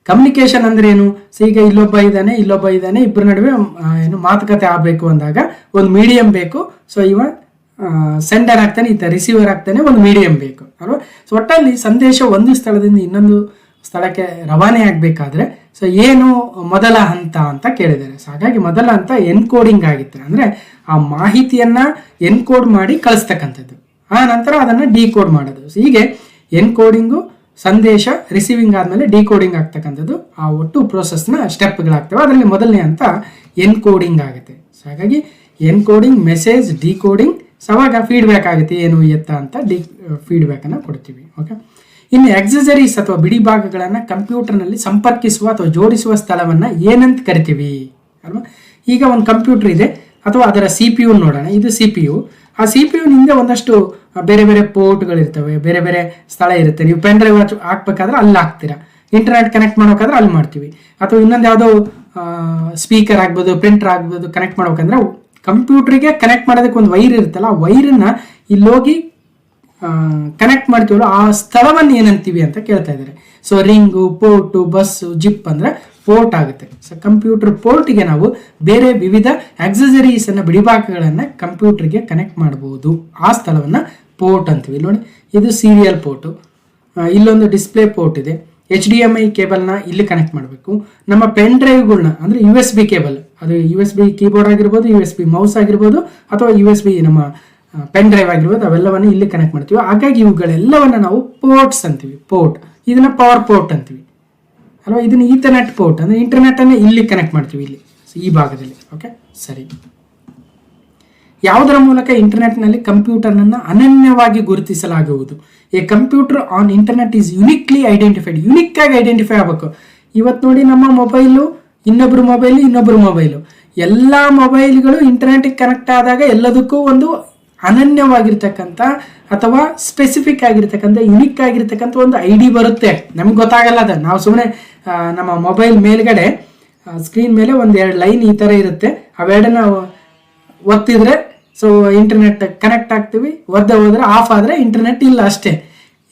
ಕಮ್ಯುನಿಕೇಶನ್ ಅಂದ್ರೆ ಏನು? ಸೊ ಈಗ ಇಲ್ಲೊಬ್ಬ ಇದ್ದಾನೆ, ಇಬ್ಬರ ನಡುವೆ ಏನು ಮಾತುಕತೆ ಆಗಬೇಕು ಅಂದಾಗ ಒಂದು ಮೀಡಿಯಂ ಬೇಕು. ಸೊ ಇವ ಸೆಂಡರ್ ಆಗ್ತಾನೆ, ಈತ ರಿಸೀವರ್ ಆಗ್ತಾನೆ, ಒಂದು ಮೀಡಿಯಂ ಬೇಕು ಅಲ್ವಾ. ಸೊ ಒಟ್ಟಲ್ಲಿ ಸಂದೇಶ ಒಂದು ಸ್ಥಳದಿಂದ ಇನ್ನೊಂದು ಸ್ಥಳಕ್ಕೆ ರವಾನೆ ಆಗಬೇಕಾದ್ರೆ ಸೊ ಏನು ಮೊದಲ ಹಂತ ಅಂತ ಕೇಳಿದ್ದಾರೆ. ಸೊ ಹಾಗಾಗಿ ಮೊದಲ ಹಂತ ಎನ್ಕೋಡಿಂಗ್ ಆಗಿತ್ತು, ಅಂದರೆ ಆ ಮಾಹಿತಿಯನ್ನು ಎನ್ಕೋಡ್ ಮಾಡಿ ಕಳಿಸ್ತಕ್ಕಂಥದ್ದು. ಆ ನಂತರ ಅದನ್ನು ಡಿಕೋಡ್ ಮಾಡೋದು. ಸೊ ಹೀಗೆ ಎನ್ಕೋಡಿಂಗು, ಸಂದೇಶ ರಿಸೀವಿಂಗ್ ಆದಮೇಲೆ ಡಿಕೋಡಿಂಗ್ ಆಗ್ತಕ್ಕಂಥದ್ದು, ಆ ಒಟ್ಟು ಪ್ರೋಸೆಸ್ನ ಸ್ಟೆಪ್ಗಳಾಗ್ತವೆ. ಅದರಲ್ಲಿ ಮೊದಲನೇ ಹಂತ ಎನ್ಕೋಡಿಂಗ್ ಆಗುತ್ತೆ. ಸೊ ಹಾಗಾಗಿ ಎನ್ಕೋಡಿಂಗ್, ಮೆಸೇಜ್, ಡಿಕೋಡಿಂಗ್. ಸೊ ಅವಾಗ ಫೀಡ್ಬ್ಯಾಕ್ ಆಗುತ್ತೆ, ಏನು ಎತ್ತ ಅಂತ ಫೀಡ್ಬ್ಯಾಕನ್ನು ಕೊಡ್ತೀವಿ. ಓಕೆ, ಇನ್ನು ಎಕ್ಸಸರೀಸ್ ಅಥವಾ ಬಿಡಿ ಭಾಗಗಳನ್ನು ಕಂಪ್ಯೂಟರ್ನಲ್ಲಿ ಸಂಪರ್ಕಿಸುವ ಅಥವಾ ಜೋಡಿಸುವ ಸ್ಥಳವನ್ನು ಏನಂತ ಕರಿತೀವಿ ಅಲ್ವಾ. ಈಗ ಒಂದು ಕಂಪ್ಯೂಟರ್ ಇದೆ ಅಥವಾ ಅದರ CPU ನೋಡೋಣ. ಇದು CPU. ಆ CPU ನಿಂದ ಒಂದಷ್ಟು ಬೇರೆ ಬೇರೆ ಪೋರ್ಟ್ಗಳಿರ್ತವೆ, ಬೇರೆ ಬೇರೆ ಸ್ಥಳ ಇರುತ್ತೆ. ನೀವು ಪೆನ್ ಡ್ರೈವ್ ಹಾಕ್ಬೇಕಾದ್ರೆ ಅಲ್ಲಿ ಹಾಕ್ತೀರಾ, ಇಂಟರ್ನೆಟ್ ಕನೆಕ್ಟ್ ಮಾಡ್ಬೇಕಾದ್ರೆ ಅಲ್ಲಿ ಮಾಡ್ತೀವಿ, ಅಥವಾ ಇನ್ನೊಂದು ಯಾವುದೋ ಸ್ಪೀಕರ್ ಆಗ್ಬೋದು, ಪ್ರಿಂಟರ್ ಆಗ್ಬೋದು, ಕನೆಕ್ಟ್ ಮಾಡ್ಬೇಕಂದ್ರೆ ಕಂಪ್ಯೂಟ್ರಿಗೆ ಕನೆಕ್ಟ್ ಮಾಡೋದಕ್ಕೆ ಒಂದು ವೈರ್ ಇರುತ್ತಲ್ಲ, ಆ ವೈರನ್ನ ಇಲ್ಲೋಗಿ ಕನೆಕ್ಟ್ ಮಾಡ್ತೀವಲ್ಲ, ಆ ಸ್ಥಳವನ್ನು ಏನಂತೀವಿ ಅಂತ ಕೇಳ್ತಾ ಇದ್ದಾರೆ. So ring, port, bus, zip ಅಂದರೆ ಪೋರ್ಟ್ ಆಗುತ್ತೆ. ಸೊ ಕಂಪ್ಯೂಟರ್ ಪೋರ್ಟ್ಗೆ ನಾವು ಬೇರೆ ವಿವಿಧ ಆಕ್ಸೆಸರೀಸನ್ನು, ಬಿಡಿಭಾಗಗಳನ್ನು ಕಂಪ್ಯೂಟರ್ಗೆ ಕನೆಕ್ಟ್ ಮಾಡ್ಬೋದು. ಆ ಸ್ಥಳವನ್ನು ಪೋರ್ಟ್ ಅಂತೀವಿ. ನೋಡಿ, ಇದು ಸೀರಿಯಲ್ ಪೋರ್ಟು, ಇಲ್ಲೊಂದು ಡಿಸ್ಪ್ಲೇ ಪೋರ್ಟ್ ಇದೆ. HDMI ಕೇಬಲ್ನ ಇಲ್ಲಿ ಕನೆಕ್ಟ್ ಮಾಡಬೇಕು. ನಮ್ಮ ಪೆನ್ ಡ್ರೈವ್ಗಳನ್ನ ಅಂದರೆ USB ಕೇಬಲ್, ಅದು USB ಕೀಬೋರ್ಡ್ ಆಗಿರ್ಬೋದು, USB ಮೌಸ್ ಆಗಿರ್ಬೋದು, ಅಥವಾ USB ನಮ್ಮ ಪೆನ್ ಡ್ರೈವ್ ಆಗಿರ್ಬೋದು, ಅವೆಲ್ಲವನ್ನು ಇಲ್ಲಿ ಕನೆಕ್ಟ್ ಮಾಡ್ತೀವಿ. ಹಾಗಾಗಿ ಇವುಗಳೆಲ್ಲವನ್ನು ನಾವು ಪೋರ್ಟ್ಸ್ ಅಂತೀವಿ. ಪೋರ್ಟ್, ಇದನ್ನ ಪವರ್ ಪೋರ್ಟ್ ಅಂತೀವಿ ಅಲ್ವಾ. ಇದನ್ನ ಈಥರ್ನೆಟ್ ಪೋರ್ಟ್ ಅಂದರೆ ಇಂಟರ್ನೆಟನ್ನು ಇಲ್ಲಿ ಕನೆಕ್ಟ್ ಮಾಡ್ತೀವಿ, ಇಲ್ಲಿ ಈ ಭಾಗದಲ್ಲಿ. ಓಕೆ, ಸರಿ. ಯಾವುದರ ಮೂಲಕ ಇಂಟರ್ನೆಟ್ನಲ್ಲಿ ಕಂಪ್ಯೂಟರ್ನನ್ನು ಅನನ್ಯವಾಗಿ ಗುರುತಿಸಲಾಗುವುದು? A computer on internet is uniquely identified. Unique ಆಗಿ ಐಡೆಂಟಿಫೈ ಆಗಬೇಕು. ಇವತ್ತು ನೋಡಿ, ನಮ್ಮ ಮೊಬೈಲು ಇನ್ನೊಬ್ಬರು ಮೊಬೈಲು, ಎಲ್ಲ ಮೊಬೈಲ್ಗಳು ಇಂಟರ್ನೆಟ್ಗೆ ಕನೆಕ್ಟ್ ಆದಾಗ ಎಲ್ಲದಕ್ಕೂ ಒಂದು ಅನನ್ಯವಾಗಿರ್ತಕ್ಕಂಥ ಅಥವಾ ಸ್ಪೆಸಿಫಿಕ್ ಆಗಿರ್ತಕ್ಕಂಥ, ಯುನಿಕ್ ಆಗಿರ್ತಕ್ಕಂಥ ಒಂದು ID ಬರುತ್ತೆ. ನಮ್ಗೆ ಗೊತ್ತಾಗಲ್ಲ ಅದು. ನಾವು ಸುಮ್ಮನೆ ನಮ್ಮ ಮೊಬೈಲ್ ಮೇಲ್ಗಡೆ ಸ್ಕ್ರೀನ್ ಮೇಲೆ ಒಂದೆರಡು ಲೈನ್ ಈ ಥರ ಇರುತ್ತೆ, ಅವೆರಡನ್ನ ಒತ್ತಿದ್ರೆ ಸೊ ಇಂಟರ್ನೆಟ್ ಕನೆಕ್ಟ್ ಆಗ್ತೀವಿ, ಹೋದ್ರೆ ಆಫ್ ಆದರೆ ಇಂಟರ್ನೆಟ್ ಇಲ್ಲ ಅಷ್ಟೇ.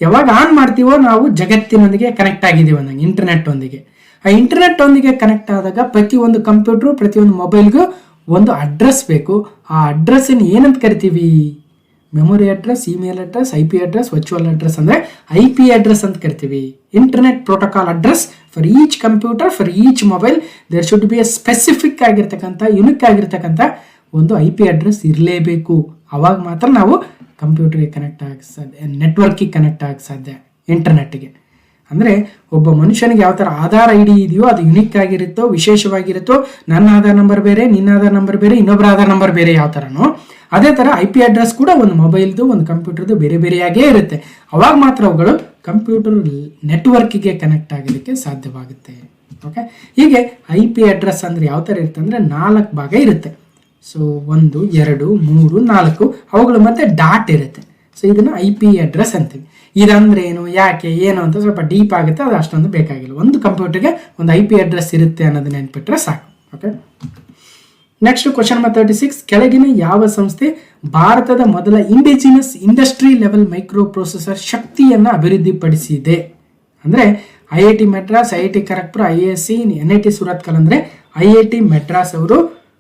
ಯಾವಾಗ ಆನ್ ಮಾಡ್ತೀವೋ ನಾವು ಜಗತ್ತಿನೊಂದಿಗೆ ಕನೆಕ್ಟ್ ಆಗಿದ್ದೀವಿ ಅನ್ನಂಗೆ, ಇಂಟರ್ನೆಟ್ ಒಂದಿಗೆ. ಆ ಇಂಟರ್ನೆಟ್ ಒಂದಿಗೆ ಕನೆಕ್ಟ್ ಆದಾಗ ಪ್ರತಿಯೊಂದು ಕಂಪ್ಯೂಟ್ರು, ಪ್ರತಿಯೊಂದು ಮೊಬೈಲ್ಗೂ ಒಂದು ಅಡ್ರೆಸ್ ಬೇಕು. ಆ ಅಡ್ರೆಸ್ಸನ್ನು ಏನಂತ ಕರಿತೀವಿ? Memory address, email address, IP address, virtual address ಅಂದರೆ IP ಅಡ್ರೆಸ್ ಅಂತ ಕರಿತೀವಿ. Internet protocol address for each computer, for each mobile there should be a specific ಆಗಿರ್ತಕ್ಕಂಥ, ಯುನಿಕ್ ಆಗಿರ್ತಕ್ಕಂಥ ಒಂದು IP ಅಡ್ರೆಸ್ ಇರಲೇಬೇಕು. ಅವಾಗ ಮಾತ್ರ ನಾವು ಕಂಪ್ಯೂಟರ್ಗೆ ಕನೆಕ್ಟ್ ಆಗಕ್ಕೆ ಸಾಧ್ಯ, ನೆಟ್ವರ್ಕಿಗೆ ಕನೆಕ್ಟ್ ಆಗಕ್ಕೆ ಸಾಧ್ಯ, ಇಂಟರ್ನೆಟ್ಗೆ. ಅಂದರೆ ಒಬ್ಬ ಮನುಷ್ಯನಿಗೆ ಯಾವ ಥರ ಆಧಾರ್ ID ಇದೆಯೋ ಅದು ಯುನಿಕ್ ಆಗಿರುತ್ತೋ, ವಿಶೇಷವಾಗಿರುತ್ತೋ, ನನ್ನ ಆಧಾರ್ ನಂಬರ್ ಬೇರೆ, ನಿನ್ನ ಆಧಾರ್ ನಂಬರ್ ಬೇರೆ, ಇನ್ನೊಬ್ಬರ ಆಧಾರ್ ನಂಬರ್ ಬೇರೆ, ಯಾವ ಥರನೋ ಅದೇ ಥರ IP ಅಡ್ರೆಸ್ ಕೂಡ ಒಂದು ಮೊಬೈಲ್ದು, ಒಂದು ಕಂಪ್ಯೂಟರ್ದು ಬೇರೆ ಬೇರೆಯಾಗೇ ಇರುತ್ತೆ. ಅವಾಗ ಮಾತ್ರ ಅವುಗಳು ಕಂಪ್ಯೂಟರ್ ನೆಟ್ವರ್ಕಿಗೆ ಕನೆಕ್ಟ್ ಆಗೋದಕ್ಕೆ ಸಾಧ್ಯವಾಗುತ್ತೆ. ಓಕೆ, ಹೀಗೆ IP ಅಡ್ರೆಸ್ ಅಂದರೆ ಯಾವ ಥರ ಇರುತ್ತೆ ಅಂದರೆ 4 ಭಾಗ ಇರುತ್ತೆ. ಸೊ 1, 2, 3, 4 ಅವುಗಳ ಮಧ್ಯೆ ಡಾಟ್ ಇರುತ್ತೆ. ಸೊ ಇದನ್ನು IP ಅಡ್ರೆಸ್ ಅಂತೀವಿ. ಇದಂದ್ರೆ ಏನು, ಯಾಕೆ, ಏನು ಅಂತ ಸ್ವಲ್ಪ ಡೀಪ್ ಆಗುತ್ತೆ, ಅದು ಅಷ್ಟೊಂದು ಬೇಕಾಗಿಲ್ಲ. ಒಂದು ಕಂಪ್ಯೂಟರ್ಗೆ ಒಂದು IP ಅಡ್ರೆಸ್ ಇರುತ್ತೆ ಅನ್ನೋದನ್ನ ನೆನ್ಪಿಟ್ರೆ ಸಾಕು. Okay, next question number 36. ಕೆಳಗಿನ ಯಾವ ಸಂಸ್ಥೆ ಭಾರತದ ಮೊದಲ indigenous industry level micro processor ಶಕ್ತಿಯನ್ನು ಅಭಿವೃದ್ಧಿಪಡಿಸಿದೆ? ಅಂದರೆ IIT Madras, IIT Kharagpur, IISc, NIT Surathkal. ಅಂದರೆ IIT ಮೆಡ್ರಾಸ್ ಅವರು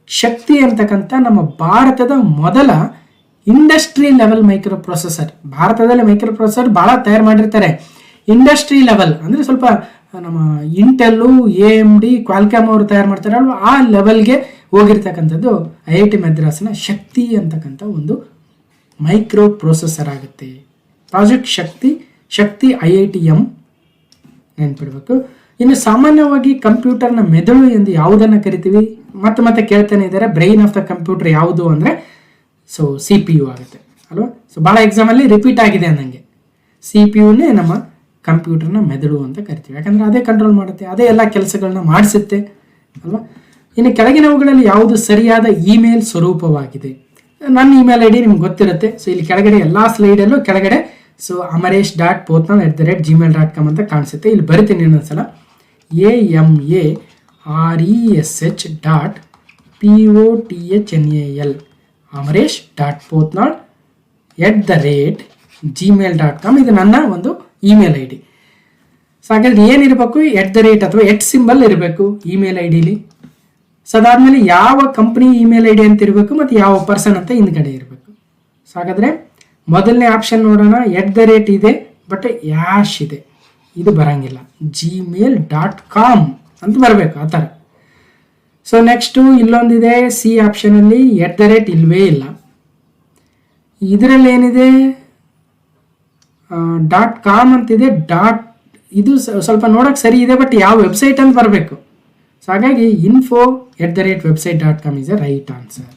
ಶಕ್ತಿ ಅಂತಕ್ಕಂಥ ನಮ್ಮ ಭಾರತದ ಮೊದಲ ಇಂಡಸ್ಟ್ರಿ ಲೆವೆಲ್ ಮೈಕ್ರೋ ಪ್ರೊಸೆಸರ್, ಭಾರತದಲ್ಲಿ ಮೈಕ್ರೋ ಪ್ರೊಸೆಸರ್ ಭಾಳ ತಯಾರು ಮಾಡಿರ್ತಾರೆ. ಇಂಡಸ್ಟ್ರಿ ಲೆವೆಲ್ ಅಂದರೆ ಸ್ವಲ್ಪ ನಮ್ಮ ಇಂಟೆಲ್ಲು, AMD, ಕ್ವಾಲ್ಕಾಮ್ ಅವರು ತಯಾರು ಮಾಡ್ತಾರಲ್ವ, ಆ ಲೆವೆಲ್ಗೆ ಹೋಗಿರ್ತಕ್ಕಂಥದ್ದು IIT ಮೆಡ್ರಾಸ್ನ ಶಕ್ತಿ ಅಂತಕ್ಕಂಥ ಒಂದು ಮೈಕ್ರೋ ಪ್ರೊಸೆಸರ್ ಆಗುತ್ತೆ. ಪ್ರಾಜೆಕ್ಟ್ ಶಕ್ತಿ IITM ನೆನ್ಪಿಡ್ಬೇಕು. ಇನ್ನು ಸಾಮಾನ್ಯವಾಗಿ ಕಂಪ್ಯೂಟರ್ನ ಮೆದುಳು ಎಂದು ಯಾವುದನ್ನು ಕರಿತೀವಿ? ಮತ್ತೆ ಕೇಳ್ತಾನೆ ಇದ್ದಾರೆ, ಬ್ರೈನ್ ಆಫ್ ದ ಕಂಪ್ಯೂಟರ್ ಯಾವುದು ಅಂದರೆ ಸೊ CPU ಆಗುತ್ತೆ ಅಲ್ವಾ. ಸೊ ಭಾಳ ಎಕ್ಸಾಮಲ್ಲಿ ರಿಪೀಟ್ ಆಗಿದೆ ಅನ್ನಂಗೆ. CPUನೇ ನಮ್ಮ ಕಂಪ್ಯೂಟರ್ನ ಮೆದುಳು ಅಂತ ಕರಿತೀವಿ. ಯಾಕಂದರೆ ಅದೇ ಕಂಟ್ರೋಲ್ ಮಾಡುತ್ತೆ, ಅದೇ ಎಲ್ಲ ಕೆಲಸಗಳನ್ನ ಮಾಡಿಸುತ್ತೆ ಅಲ್ವಾ. ಇನ್ನು ಕೆಳಗಿನವುಗಳಲ್ಲಿ ಯಾವುದು ಸರಿಯಾದ ಇಮೇಲ್ ಸ್ವರೂಪವಾಗಿದೆ? ನನ್ನ ಇಮೇಲ್ ID ನಿಮ್ಗೆ ಗೊತ್ತಿರುತ್ತೆ. ಸೊ ಇಲ್ಲಿ ಕೆಳಗಡೆ ಎಲ್ಲ ಸ್ಲೈಡಲ್ಲೂ ಕೆಳಗಡೆ ಸೊ amaresh.pothnal@gmail.com ಅಂತ ಕಾಣಿಸುತ್ತೆ. ಇಲ್ಲಿ ಬರಿತೀನಿ ಇನ್ನೊಂದ್ಸಲ, amaresh.pothnal amaresh.pothnal@gmail.com ಇದು ನನ್ನ ಒಂದು ಇಮೇಲ್ ID. ಸೊ ಹಾಗಾದ್ರೆ ಏನಿರಬೇಕು? @ ಅಥವಾ ಸಿಂಬಲ್ ಇರಬೇಕು ಇಮೇಲ್ IDಲಿ. ಸೊ ಅದಾದ್ಮೇಲೆ ಯಾವ ಕಂಪ್ನಿ ಇಮೇಲ್ ID ಅಂತ ಇರಬೇಕು ಮತ್ತು ಯಾವ ಪರ್ಸನ್ ಅಂತ ಹಿಂದ್ಗಡೆ ಇರಬೇಕು. ಸೊ ಹಾಗಾದ್ರೆ ಮೊದಲನೇ ಆಪ್ಷನ್ ನೋಡೋಣ, @ ಇದೆ ಬಟ್ ಯಾಶ್ ಇದೆ, ಇದು ಬರಂಗಿಲ್ಲ. gmail.com ಅಂತ ಬರಬೇಕು ಆ ಥರ. ಸೊ ನೆಕ್ಸ್ಟು ಇಲ್ಲೊಂದಿದೆ C ಆಪ್ಷನಲ್ಲಿ @ ಇಲ್ವೇ ಇಲ್ಲ. ಇದರಲ್ಲಿ ಏನಿದೆ .com ಅಂತಿದೆ. ಇದು ಸ್ವಲ್ಪ ನೋಡೋಕೆ ಸರಿ ಇದೆ ಬಟ್ ಯಾವ ವೆಬ್ಸೈಟ್ ಅಂತ ಬರಬೇಕು. ಸೊ ಹಾಗಾಗಿ info@website.com is A right answer.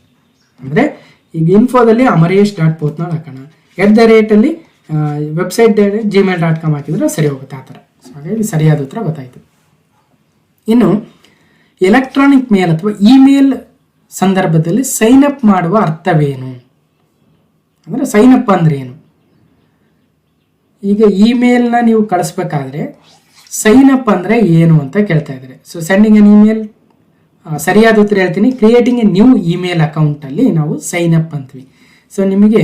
ಅಂದರೆ ಈಗ ಇನ್ಫೋದಲ್ಲಿ amaresh.pothnal ಹಾಕೋಣ, @ ವೆಬ್ಸೈಟ್ gmail.com ಹಾಕಿದ್ರೆ ಸರಿ ಹೋಗುತ್ತೆ ಆ ಥರ. ಸೊ ಹಾಗಾಗಿ ಸರಿಯಾದ ಉತ್ತರ ಗೊತ್ತಾಯಿತು. ಇನ್ನು ಎಲೆಕ್ಟ್ರಾನಿಕ್ ಮೇಲ್ ಅಥವಾ ಇಮೇಲ್ ಸಂದರ್ಭದಲ್ಲಿ ಸೈನ್ ಅಪ್ ಮಾಡುವ ಅರ್ಥವೇನು? ಅಂದರೆ ಸೈನ್ ಅಪ್ ಅಂದ್ರೆ ಏನು? ಈಗ ಇಮೇಲ್ನ ನೀವು ಕಳಿಸ್ಬೇಕಾದ್ರೆ ಸೈನ್ ಅಪ್ ಅಂದರೆ ಏನು ಅಂತ ಕೇಳ್ತಾ ಇದ್ದಾರೆ. ಸೊ ಸೆಂಡಿಂಗ್ ಎನ್ ಇಮೇಲ್, ಸರಿಯಾದ ಉತ್ತರ ಹೇಳ್ತೀನಿ, ಕ್ರಿಯೇಟಿಂಗ್ ಎ ನ್ಯೂ ಇಮೇಲ್ ಅಕೌಂಟಲ್ಲಿ ನಾವು ಸೈನ್ ಅಪ್ ಅಂತೀವಿ. ಸೊ ನಿಮಗೆ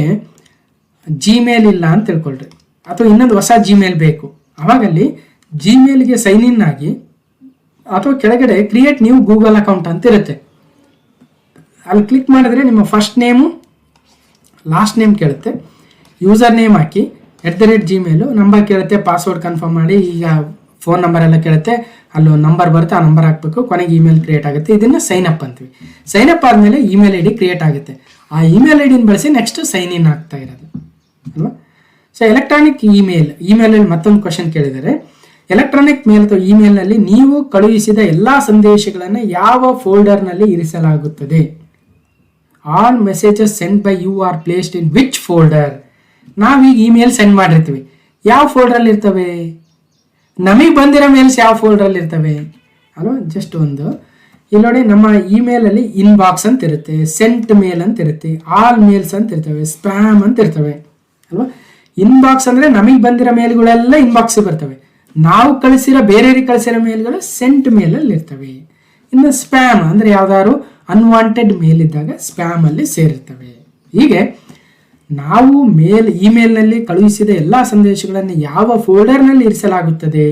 ಜಿಮೇಲ್ ಇಲ್ಲ ಅಂತ ತಿಳ್ಕೊಳ್ರಿ, ಅಥವಾ ಇನ್ನೊಂದು ಹೊಸ ಜಿಮೇಲ್ ಬೇಕು, ಅವಾಗಲ್ಲಿ ಜಿಮೇಲ್ಗೆ ಸೈನ್ ಇನ್ ಆಗಿ ಅಥವಾ ಕೆಳಗಡೆ ಕ್ರಿಯೇಟ್ ನ್ಯೂ ಗೂಗಲ್ ಅಕೌಂಟ್ ಅಂತ ಇರುತ್ತೆ. ಅಲ್ಲಿ ಕ್ಲಿಕ್ ಮಾಡಿದ್ರೆ ನಿಮ್ಮ ಫಸ್ಟ್ ನೇಮು ಲಾಸ್ಟ್ ನೇಮ್ ಕೇಳುತ್ತೆ, ಯೂಸರ್ ನೇಮ್ ಹಾಕಿ @gmail, ನಂಬರ್ ಕೇಳುತ್ತೆ, ಪಾಸ್ವರ್ಡ್ ಕನ್ಫರ್ಮ್ ಮಾಡಿ, ಈಗ ಫೋನ್ ನಂಬರ್ ಎಲ್ಲ ಕೇಳುತ್ತೆ, ಅಲ್ಲೊಂದು ನಂಬರ್ ಬರುತ್ತೆ, ಆ ನಂಬರ್ ಹಾಕಬೇಕು, ಕೊನೆಗೆ ಇಮೇಲ್ ಕ್ರಿಯೇಟ್ ಆಗುತ್ತೆ. ಇದನ್ನು ಸೈನ್ ಅಪ್ ಅಂತೀವಿ. ಸೈನ್ ಅಪ್ ಆದಮೇಲೆ ಇಮೇಲ್ ID ಕ್ರಿಯೇಟ್ ಆಗುತ್ತೆ. ಆ ಇಮೇಲ್ ID ಬಳಸಿ ನೆಕ್ಸ್ಟ್ ಸೈನ್ ಇನ್ ಆಗ್ತಾ ಇರೋದು ಅಲ್ವಾ. ಸೊ ಎಲೆಕ್ಟ್ರಾನಿಕ್ ಇಮೇಲಲ್ಲಿ ಮತ್ತೊಂದು ಕ್ವಶನ್ ಕೇಳಿದರೆ, ಎಲೆಕ್ಟ್ರಾನಿಕ್ ಮೇಲ್ ಅಥವಾ ಇಮೇಲ್ನಲ್ಲಿ ನೀವು ಕಳುಹಿಸಿದ ಎಲ್ಲ ಸಂದೇಶಗಳನ್ನು ಯಾವ ಫೋಲ್ಡರ್ನಲ್ಲಿ ಇರಿಸಲಾಗುತ್ತದೆ? All messages send by you are placed in which folder? ನಾವೀಗ ಇಮೇಲ್ ಸೆಂಡ್ ಮಾಡಿರ್ತೀವಿ, ಯಾವ ಫೋಲ್ಡ್ರಲ್ಲಿ ಇರ್ತವೆ? ನಮಗೆ ಬಂದಿರೋ ಮೇಲ್ಸ್ ಯಾವ ಫೋಲ್ಡ್ರಲ್ಲಿ ಇರ್ತವೆ ಅಲ್ವಾ. ಜಸ್ಟ್ ಒಂದು ಇಲ್ಲಿ ನೋಡಿ, ನಮ್ಮ ಇಮೇಲಲ್ಲಿ ಇನ್ಬಾಕ್ಸ್ ಅಂತ ಇರುತ್ತೆ, ಸೆಂಟ್ ಮೇಲ್ ಅಂತ ಇರುತ್ತೆ, ಆಲ್ ಮೇಲ್ಸ್ ಅಂತ ಇರ್ತವೆ, ಸ್ಪ್ಯಾಮ್ ಅಂತ ಇರ್ತವೆ ಅಲ್ವಾ. ಇನ್ಬಾಕ್ಸ್ ಅಂದರೆ ನಮಗೆ ಬಂದಿರೋ ಮೇಲ್ಗಳೆಲ್ಲ ಇನ್ಬಾಕ್ಸ್ ಬರ್ತವೆ, ನಾವು ಕಳಿಸಿರೋ ಬೇರೆಯವ್ರಿಗೆ ಕಳಿಸಿರೋ ಮೇಲ್ಗಳು ಸೆಂಟ್ ಮೇಲಲ್ಲಿ ಇರ್ತವೆ. ಇನ್ನು ಸ್ಪ್ಯಾಮ್ ಅಂದರೆ ಯಾವ್ದಾದ್ರು ಅನ್ವಾಂಟೆಡ್ ಮೇಲ್ ಇದ್ದಾಗ ಸ್ಪ್ಯಾಮಲ್ಲಿ ಸೇರಿರ್ತವೆ. ಹೀಗೆ ನಾವು ಇಮೇಲ್ನಲ್ಲಿ ಕಳುಹಿಸಿದ ಎಲ್ಲ ಸಂದೇಶಗಳನ್ನು ಯಾವ ಫೋಲ್ಡರ್ನಲ್ಲಿ ಇರಿಸಲಾಗುತ್ತದೆ?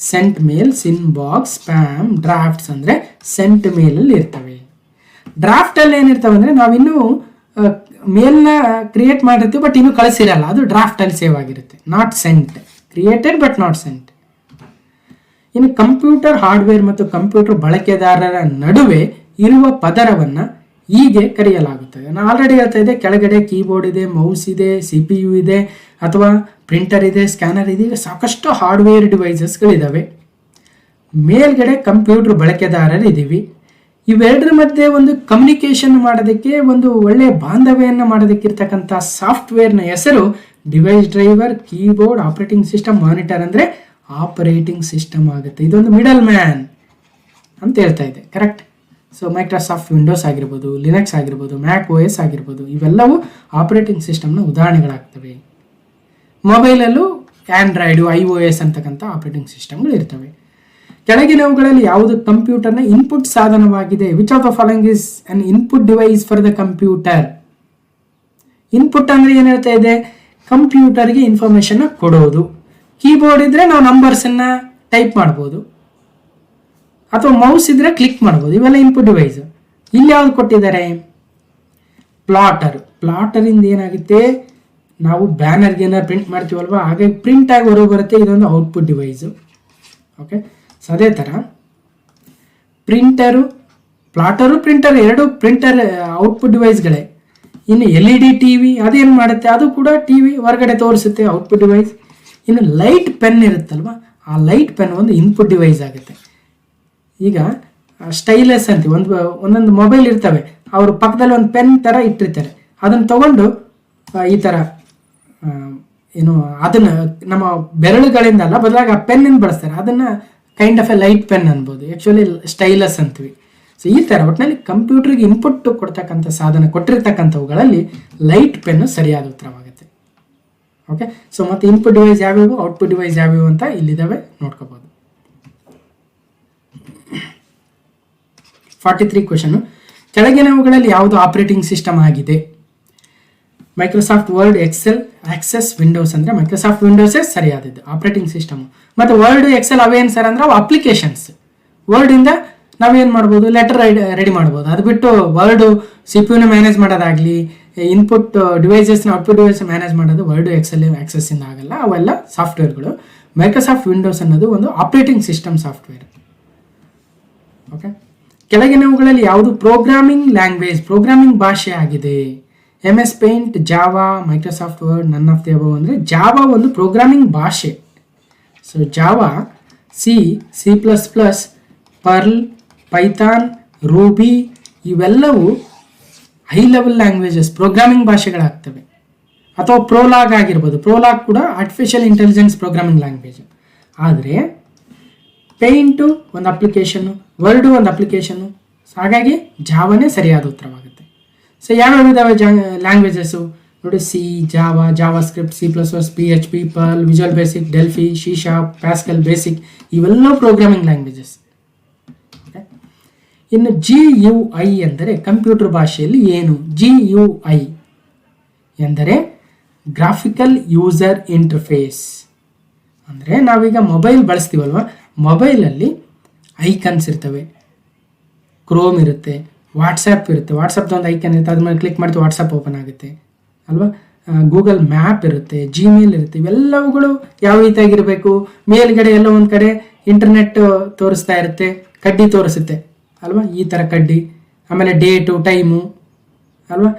Sent mails, inbox, spam, drafts ಅಂದರೆ ಸೆಂಟ್ ಮೇಲಲ್ಲಿ ಇರ್ತವೆ. ಡ್ರಾಫ್ಟಲ್ಲಿ ಏನಿರ್ತಾವೆ ಅಂದರೆ ನಾವಿನ್ನೂ ಮೇಲ್ನ ಕ್ರಿಯೇಟ್ ಮಾಡಿರ್ತೀವಿ ಬಟ್ ಇನ್ನೂ ಕಳಿಸಿರಲ್ಲ, ಅದು ಡ್ರಾಫ್ಟಲ್ಲಿ ಸೇವ್ ಆಗಿರುತ್ತೆ. Not sent, created but not sent. ಇನ್ನು ಕಂಪ್ಯೂಟರ್ ಹಾರ್ಡ್ವೇರ್ ಮತ್ತು ಕಂಪ್ಯೂಟರ್ ಬಳಕೆದಾರರ ನಡುವೆ ಇರುವ ಪದರವನ್ನು ಹೀಗೆ ಕರೆಯಲಾಗುತ್ತದೆ. ನಾನು ಆಲ್ರೆಡಿ ಹೇಳ್ತಾ ಇದ್ದೆ, ಕೆಳಗಡೆ ಕೀಬೋರ್ಡ್ ಇದೆ, ಮೌಸ್ ಇದೆ, CPU ಇದೆ, ಅಥವಾ ಪ್ರಿಂಟರ್ ಇದೆ, ಸ್ಕ್ಯಾನರ್ ಇದೆ, ಈಗ ಸಾಕಷ್ಟು ಹಾರ್ಡ್ವೇರ್ ಡಿವೈಸಸ್ಗಳಿದ್ದಾವೆ. ಮೇಲ್ಗಡೆ ಕಂಪ್ಯೂಟರ್ ಬಳಕೆದಾರರು ಇದ್ದೀವಿ. ಇವೆರಡರ ಮಧ್ಯೆ ಒಂದು ಕಮ್ಯುನಿಕೇಷನ್ ಮಾಡೋದಕ್ಕೆ, ಒಂದು ಒಳ್ಳೆಯ ಬಾಂಧವ್ಯವನ್ನು ಮಾಡೋದಕ್ಕಿರ್ತಕ್ಕಂಥ ಸಾಫ್ಟ್ವೇರ್ನ ಹೆಸರು device driver, keyboard, operating system, monitor. ಅಂದರೆ ಆಪರೇಟಿಂಗ್ ಸಿಸ್ಟಮ್ ಆಗುತ್ತೆ. ಇದೊಂದು ಮಿಡಲ್ ಮ್ಯಾನ್ ಅಂತ ಹೇಳ್ತಾ ಇದೆ. ಕರೆಕ್ಟ್. ಸೊ ಮೈಕ್ರೋಸಾಫ್ಟ್ ವಿಂಡೋಸ್ ಆಗಿರ್ಬೋದು, ಲಿನಕ್ಸ್ ಆಗಿರ್ಬೋದು, ಮ್ಯಾಕ್ OS ಆಗಿರ್ಬೋದು, ಇವೆಲ್ಲವೂ ಆಪರೇಟಿಂಗ್ ಸಿಸ್ಟಮ್ನ ಉದಾಹರಣೆಗಳಾಗ್ತವೆ. ಮೊಬೈಲಲ್ಲೂ ಆ್ಯಂಡ್ರಾಯ್ಡು, iOS ಅಂತಕ್ಕಂಥ ಆಪರೇಟಿಂಗ್ ಸಿಸ್ಟಮ್ಗಳು ಇರ್ತವೆ. ಕೆಳಗಿನವುಗಳಲ್ಲಿ ಯಾವುದು ಕಂಪ್ಯೂಟರ್ನ ಇನ್ಪುಟ್ ಸಾಧನವಾಗಿದೆ? Which of the following is an input device for the computer? Input ಅಂದರೆ ಏನು ಹೇಳ್ತಾ ಇದೆ? ಕಂಪ್ಯೂಟರ್ಗೆ ಇನ್ಫಾರ್ಮೇಷನ್ನ ಕೊಡೋದು. ಕೀಬೋರ್ಡ್ ಇದ್ರೆ ನಾವು ನಂಬರ್ಸನ್ನು ಟೈಪ್ ಮಾಡ್ಬೋದು, ಅಥವಾ ಮೌಸ್ ಇದ್ರೆ ಕ್ಲಿಕ್ ಮಾಡ್ಬೋದು. ಇವೆಲ್ಲ ಇನ್ಪುಟ್ ಡಿವೈಸ್. ಇಲ್ಲಿ ಯಾವ್ದು ಕೊಟ್ಟಿದ್ದಾರೆ? ಪ್ಲಾಟರಿಂದ ಏನಾಗುತ್ತೆ, ನಾವು ಬ್ಯಾನರ್ಗೆ ಏನಾದ್ರು ಪ್ರಿಂಟ್ ಮಾಡ್ತೀವಲ್ವಾ, ಹಾಗಾಗಿ ಪ್ರಿಂಟ್ ಆಗಿ ಹೊರಗೆ ಬರುತ್ತೆ. ಇದೊಂದು ಔಟ್ಪುಟ್ ಡಿವೈಸು. ಓಕೆ. ಸೊ ಅದೇ ಥರ ಪ್ರಿಂಟರ್ ಎರಡು ಪ್ರಿಂಟರ್ ಔಟ್ಪುಟ್ ಡಿವೈಸ್ಗಳೇ. ಇನ್ನು LED TV ಅದೇನು ಮಾಡುತ್ತೆ? ಅದು ಕೂಡ TV ಹೊರಗಡೆ ತೋರಿಸುತ್ತೆ, ಔಟ್ಪುಟ್ ಡಿವೈಸ್. ಇನ್ನು ಲೈಟ್ ಪೆನ್ ಇರುತ್ತಲ್ವ, ಆ ಲೈಟ್ ಪೆನ್ ಒಂದು ಇನ್ಪುಟ್ ಡಿವೈಸ್ ಆಗುತ್ತೆ. ಈಗ ಸ್ಟೈಲಸ್ ಅಂತ ಒಂದೊಂದು ಮೊಬೈಲ್ ಇರ್ತವೆ, ಅವರು ಪಕ್ಕದಲ್ಲಿ ಒಂದು ಪೆನ್ ಥರ ಇಟ್ಟಿರ್ತಾರೆ. ಅದನ್ನು ತಗೊಂಡು ಈ ಥರ ಅದನ್ನು ನಮ್ಮ ಬೆರಳುಗಳಿಂದ ಅಲ್ಲ, ಬದಲಾಗಿ ಆ ಪೆನ್ನನ್ನು ಬಳಸ್ತಾರೆ. ಅದನ್ನು kind of A light pen ಅನ್ಬೋದು, ಆ್ಯಕ್ಚುಲಿ ಸ್ಟೈಲಸ್ ಅಂತೀವಿ. ಸೊ ಈ ಥರ ಒಟ್ಟಿನಲ್ಲಿ ಕಂಪ್ಯೂಟರ್ಗೆ ಇನ್ಪುಟ್ ಕೊಡ್ತಕ್ಕಂಥ ಸಾಧನ ಕೊಟ್ಟಿರ್ತಕ್ಕಂಥವುಗಳಲ್ಲಿ ಲೈಟ್ ಪೆನ್ನು ಸರಿಯಾದ ಉತ್ತರವಾಗುತ್ತೆ. ಓಕೆ. ಸೊ ಮತ್ತೆ ಇನ್ಪುಟ್ ಡಿವೈಸ್ ಯಾವ್ಯಾವು, ಔಟ್ಪುಟ್ ಡಿವೈಸ್ ಯಾವ್ಯಾವು ಅಂತ ಇಲ್ಲಿದ್ದಾವೆ, ನೋಡ್ಕೋಬಹುದು. 43 ಕ್ವೆಶನ್. ಕೆಳಗಿನವುಗಳಲ್ಲಿ ಯಾವುದು ಆಪರೇಟಿಂಗ್ ಸಿಸ್ಟಮ್ ಆಗಿದೆ? Microsoft Word, Excel, Access, Windows. ಅಂದರೆ ಮೈಕ್ರೋಸಾಫ್ಟ್ ವಿಂಡೋಸೇ ಸರಿಯಾದದ್ದು ಆಪರೇಟಿಂಗ್ ಸಿಸ್ಟಮ್. ಮತ್ತು ವರ್ಡ್, ಎಕ್ಸೆಲ್ ಅವೇನು ಸರ್ ಅಂದರೆ ಅವು ಅಪ್ಲಿಕೇಶನ್ಸ್. ವರ್ಡಿಂದ ನಾವೇನು ಮಾಡ್ಬೋದು? ಲೆಟರ್ ರೆಡಿ ಮಾಡ್ಬೋದು. ಅದು ಬಿಟ್ಟು ವರ್ಡು CPU ಮ್ಯಾನೇಜ್ ಮಾಡೋದಾಗಲಿ, ಇನ್ಪುಟ್ ಡಿವೈಸಸ್ನ ಔಟ್ಪುಟ್ ಡಿವೈಸ್ ಮ್ಯಾನೇಜ್ ಮಾಡೋದು ವರ್ಡು, ಎಕ್ಸೆಲ್, ಆಕ್ಸೆಸ್ಸಿಂದ ಆಗಲ್ಲ. ಅವೆಲ್ಲ ಸಾಫ್ಟ್ವೇರ್ಗಳು. ಮೈಕ್ರೋಸಾಫ್ಟ್ ವಿಂಡೋಸ್ ಅನ್ನೋದು ಒಂದು ಆಪರೇಟಿಂಗ್ ಸಿಸ್ಟಮ್ ಸಾಫ್ಟ್ವೇರ್. ಓಕೆ. ಕೆಳಗಿನವುಗಳಲ್ಲಿ ಯಾವುದು ಪ್ರೋಗ್ರಾಮಿಂಗ್ ಲ್ಯಾಂಗ್ವೇಜ್, ಪ್ರೋಗ್ರಾಮಿಂಗ್ ಭಾಷೆ ಆಗಿದೆ? MS Paint, Java, Microsoft word, none of the above. ಅಂದರೆ ಜಾವಾ ಒಂದು ಪ್ರೋಗ್ರಾಮಿಂಗ್ ಭಾಷೆ. So Java, C++, pearl, Python, Ruby ಇವೆಲ್ಲವೂ ಹೈ ಲೆವೆಲ್ ಲ್ಯಾಂಗ್ವೇಜಸ್, ಪ್ರೋಗ್ರಾಮಿಂಗ್ ಭಾಷೆಗಳಾಗ್ತವೆ. ಅಥವಾ ಪ್ರೋಲಾಗ್ ಆಗಿರ್ಬೋದು. ಪ್ರೋಲಾಗ್ ಕೂಡ ಆರ್ಟಿಫಿಷಿಯಲ್ ಇಂಟೆಲಿಜೆನ್ಸ್ ಪ್ರೋಗ್ರಾಮಿಂಗ್ ಲ್ಯಾಂಗ್ವೇಜ್. ಆದರೆ ಪೇಂಟು ಒಂದು ಅಪ್ಲಿಕೇಶನ್ನು, ವರ್ಡು ಒಂದು ಅಪ್ಲಿಕೇಶನ್ನು. ಹಾಗಾಗಿ ಜಾವಾನೇ ಸರಿಯಾದ ಉತ್ತರವಾಗುತ್ತೆ. ಸೊ ಯಾವ್ಯಾವ ಇದಾವೆ ಲ್ಯಾಂಗ್ವೇಜಸ್ಸು ನೋಡಿ? C, Java, Java script, C++, PHP, pearl, visual basic, Delphi, C#, pascal, basic ಇವೆಲ್ಲ ಪ್ರೋಗ್ರಾಮಿಂಗ್ ಲ್ಯಾಂಗ್ವೇಜಸ್. ಓಕೆ. ಇನ್ನು GUI ಎಂದರೆ ಕಂಪ್ಯೂಟರ್ ಭಾಷೆಯಲ್ಲಿ ಏನು? GUI ಎಂದರೆ ಗ್ರಾಫಿಕಲ್ ಯೂಸರ್ ಇಂಟರ್ಫೇಸ್. ಅಂದರೆ ನಾವೀಗ ಮೊಬೈಲ್ ಬಳಸ್ತೀವಲ್ವ, ಮೊಬೈಲಲ್ಲಿ ಐಕನ್ಸ್ ಇರ್ತವೆ, ಕ್ರೋಮ್ ಇರುತ್ತೆ, ವಾಟ್ಸಪ್ ಇರುತ್ತೆ. ವಾಟ್ಸಪ್ದು ಒಂದು ಐಕನ್ ಇರುತ್ತೆ, ಅದ್ರ ಮೇಲೆ ಕ್ಲಿಕ್ ಮಾಡ್ತೀವಿ, ವಾಟ್ಸಪ್ ಓಪನ್ ಆಗುತ್ತೆ ಅಲ್ವಾ. ಗೂಗಲ್ ಮ್ಯಾಪ್ ಇರುತ್ತೆ, ಜಿಮೇಲ್ ಇರುತ್ತೆ. ಇವೆಲ್ಲವುಗಳು ಯಾವ ರೀತಿಯಾಗಿರಬೇಕು? ಮೇಲ್ಗಡೆ ಎಲ್ಲ ಒಂದು ಕಡೆ ಇಂಟರ್ನೆಟ್ ತೋರಿಸ್ತಾ ಇರುತ್ತೆ, ಕಡ್ಡಿ ತೋರಿಸುತ್ತೆ ಅಲ್ವಾ, ಈ ಥರ ಕಡ್ಡಿ. ಆಮೇಲೆ ಡೇಟು, ಟೈಮು ಅಲ್ವಾ.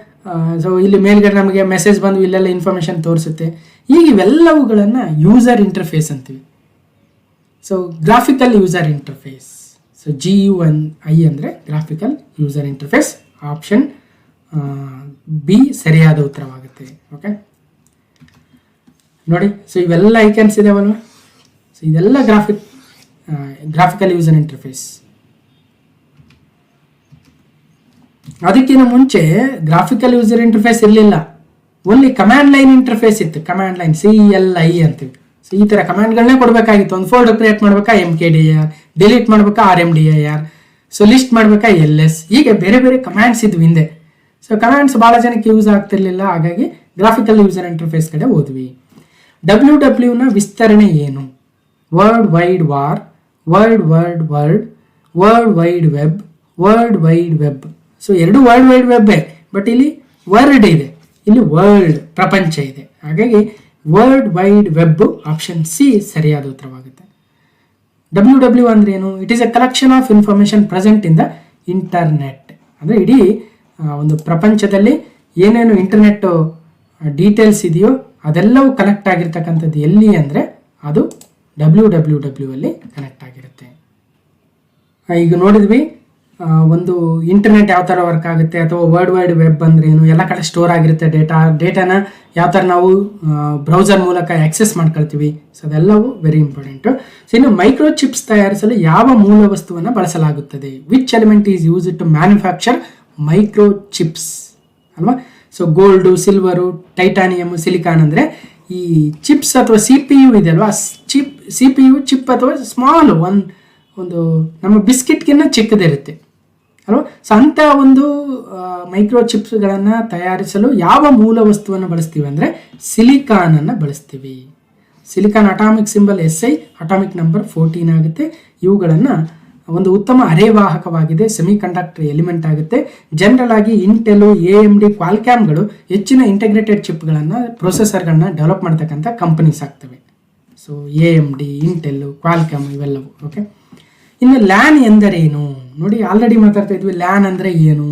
ಸೊ ಇಲ್ಲಿ ಮೇಲ್ಗಡೆ ನಮಗೆ ಮೆಸೇಜ್ ಬಂದು ಇಲ್ಲೆಲ್ಲ ಇನ್ಫಾರ್ಮೇಷನ್ ತೋರಿಸುತ್ತೆ. ಈಗ ಇವೆಲ್ಲವುಗಳನ್ನು ಯೂಸರ್ ಇಂಟರ್ಫೇಸ್ ಅಂತೀವಿ. So graphical user interface. So GUI ಅಂದರೆ graphical user interface. Option B ಸರಿಯಾದ ಉತ್ತರವಾಗುತ್ತೆ. ಓಕೆ ನೋಡಿ. ಸೊ ಇವೆಲ್ಲ ಐಕನ್ಸ್ ಇದಾವಲ್ವ, ಸೊ ಇದೆಲ್ಲ ಗ್ರಾಫಿಕಲ್ ಯೂಸರ್ ಇಂಟರ್ಫೇಸ್. ಅದಕ್ಕಿಂತ ಮುಂಚೆ ಗ್ರಾಫಿಕಲ್ ಯೂಸರ್ ಇಂಟರ್ಫೇಸ್ ಇರಲಿಲ್ಲ, ಓನ್ಲಿ ಕಮ್ಯಾಂಡ್ ಲೈನ್ ಇಂಟರ್ಫೇಸ್ ಇತ್ತು. ಕಮ್ಯಾಂಡ್ ಲೈನ್ CLI ಅಂತೀವಿ. ಸೊ ಈ ಥರ ಕಮ್ಯಾಂಡ್ಗಳನ್ನೇ ಕೊಡಬೇಕಾಗಿತ್ತು. ಒಂದು ಫೋಲ್ಡರ್ ಕ್ರಿಯೇಟ್ ಮಾಡ್ಬೇಕಾ MKDIR, ಡಿಲೀಟ್ ಮಾಡ್ಬೇಕಾ RMDIR, ಸೊ ಲಿಸ್ಟ್ ಮಾಡ್ಬೇಕಾ LS, ಹೀಗೆ ಬೇರೆ ಬೇರೆ ಕಮ್ಯಾಂಡ್ಸ್ ಇದ್ವು ಹಿಂದೆ. ಸೊ ಕಮ್ಯಾಂಡ್ಸ್ ಭಾಳ ಜನಕ್ಕೆ ಯೂಸ್ ಆಗ್ತಿರ್ಲಿಲ್ಲ, ಹಾಗಾಗಿ ಗ್ರಾಫಿಕಲ್ ಯೂಸರ್ ಇಂಟರ್ಫೇಸ್ ಕಡೆ ಹೋದ್ವಿ. WWW ವಿಸ್ತರಣೆ ಏನು? World wide war, world wide web, world wide web. So ಎರಡು ವರ್ಲ್ಡ್ ವೈಡ್ ವೆಬ್ಬೇ, ಬಟ್ ಇಲ್ಲಿ ವರ್ಡ್ ಇದೆ, ಇಲ್ಲಿ ವರ್ಲ್ಡ್ ಪ್ರಪಂಚ ಇದೆ. ಹಾಗಾಗಿ world wide web option C ಸರಿಯಾದ ಉತ್ತರವಾಗುತ್ತೆ. WW ಅಂದ್ರೆ ಏನು? It is A collection of information present in the internet. ಅಂದರೆ ಇಡೀ ಒಂದು ಪ್ರಪಂಚದಲ್ಲಿ ಏನೇನು ಇಂಟರ್ನೆಟ್ ಡೀಟೇಲ್ಸ್ ಇದೆಯೋ ಅದೆಲ್ಲವೂ ಕನೆಕ್ಟ್ ಆಗಿರ್ತಕ್ಕಂಥದ್ದು ಎಲ್ಲಿ ಅಂದರೆ ಅದು WWW ಅಲ್ಲಿ ಕನೆಕ್ಟ್ ಆಗಿರುತ್ತೆ. ಈಗ ನೋಡಿದ್ವಿ ಒಂದು ಇಂಟರ್ನೆಟ್ ಯಾವ ಥರ ವರ್ಕ್ ಆಗುತ್ತೆ, ಅಥವಾ ವರ್ಲ್ಡ್ ವೈಡ್ ವೆಬ್ ಅಂದ್ರೆ ಏನು, ಎಲ್ಲ ಕಡೆ ಸ್ಟೋರ್ ಆಗಿರುತ್ತೆ ಡೇಟಾನ ಯಾವ ಥರ ನಾವು ಬ್ರೌಸರ್ ಮೂಲಕ ಆಕ್ಸೆಸ್ ಮಾಡ್ಕೊಳ್ತೀವಿ. ಸೊ ಅದೆಲ್ಲವೂ ವೆರಿ ಇಂಪಾರ್ಟೆಂಟು. ಸೊ ಇನ್ನು ಮೈಕ್ರೋ ಚಿಪ್ಸ್ ತಯಾರಿಸಲು ಯಾವ ಮೂಲ ವಸ್ತುವನ್ನು ಬಳಸಲಾಗುತ್ತದೆ? Which element is use to manufacture micro chips ಅಲ್ವಾ? So gold, silver, titanium, silicon ಅಂದರೆ ಈ ಚಿಪ್ಸ್ ಅಥವಾ CPU ಇದೆ ಅಲ್ವಾ, CPU ಚಿಪ್ ಅಥವಾ ಸ್ಮಾಲ್ ಒಂದು ನಮ್ಮ ಬಿಸ್ಕಿಟ್ಗಿನ್ನ ಚಿಕ್ಕದಿರುತ್ತೆ ಅಲ್ವಾ. ಸೊ ಅಂಥ ಒಂದು ಮೈಕ್ರೋ ಚಿಪ್ಸ್ಗಳನ್ನು ತಯಾರಿಸಲು ಯಾವ ಮೂಲ ವಸ್ತುವನ್ನು ಬಳಸ್ತೀವಿ ಅಂದರೆ ಸಿಲಿಕಾನನ್ನು ಬಳಸ್ತೀವಿ. Silicon atomic symbol SI, atomic number 14 ಆಗುತ್ತೆ. ಇವುಗಳನ್ನು ಒಂದು ಉತ್ತಮ ಅರೆವಾಹಕವಾಗಿದೆ, ಸೆಮಿ ಕಂಡಕ್ಟರ್ ಎಲಿಮೆಂಟ್ ಆಗುತ್ತೆ. ಜನರಲ್ ಆಗಿ ಇಂಟೆಲ್, AMD, ಕ್ವಾಲ್ಕಾಮ್ಗಳು ಹೆಚ್ಚಿನ ಇಂಟಿಗ್ರೇಟೆಡ್ ಚಿಪ್ಗಳನ್ನು, ಪ್ರೊಸೆಸರ್ಗಳನ್ನ ಡೆವಲಪ್ ಮಾಡ್ತಕ್ಕಂಥ ಕಂಪನೀಸ್ ಆಗ್ತವೆ. ಸೊ AMD, ಇಂಟೆಲ್, ಕ್ವಾಲ್ಕಾಮ್ ಇವೆಲ್ಲವು. ಓಕೆ, ಇನ್ನು ಲ್ಯಾನ್ ಎಂದರೇನು ನೋಡಿ, ಆಲ್ರೆಡಿ ಮಾತಾಡ್ತಾ ಇದ್ವಿ ಲ್ಯಾನ್ ಅಂದರೆ ಏನು.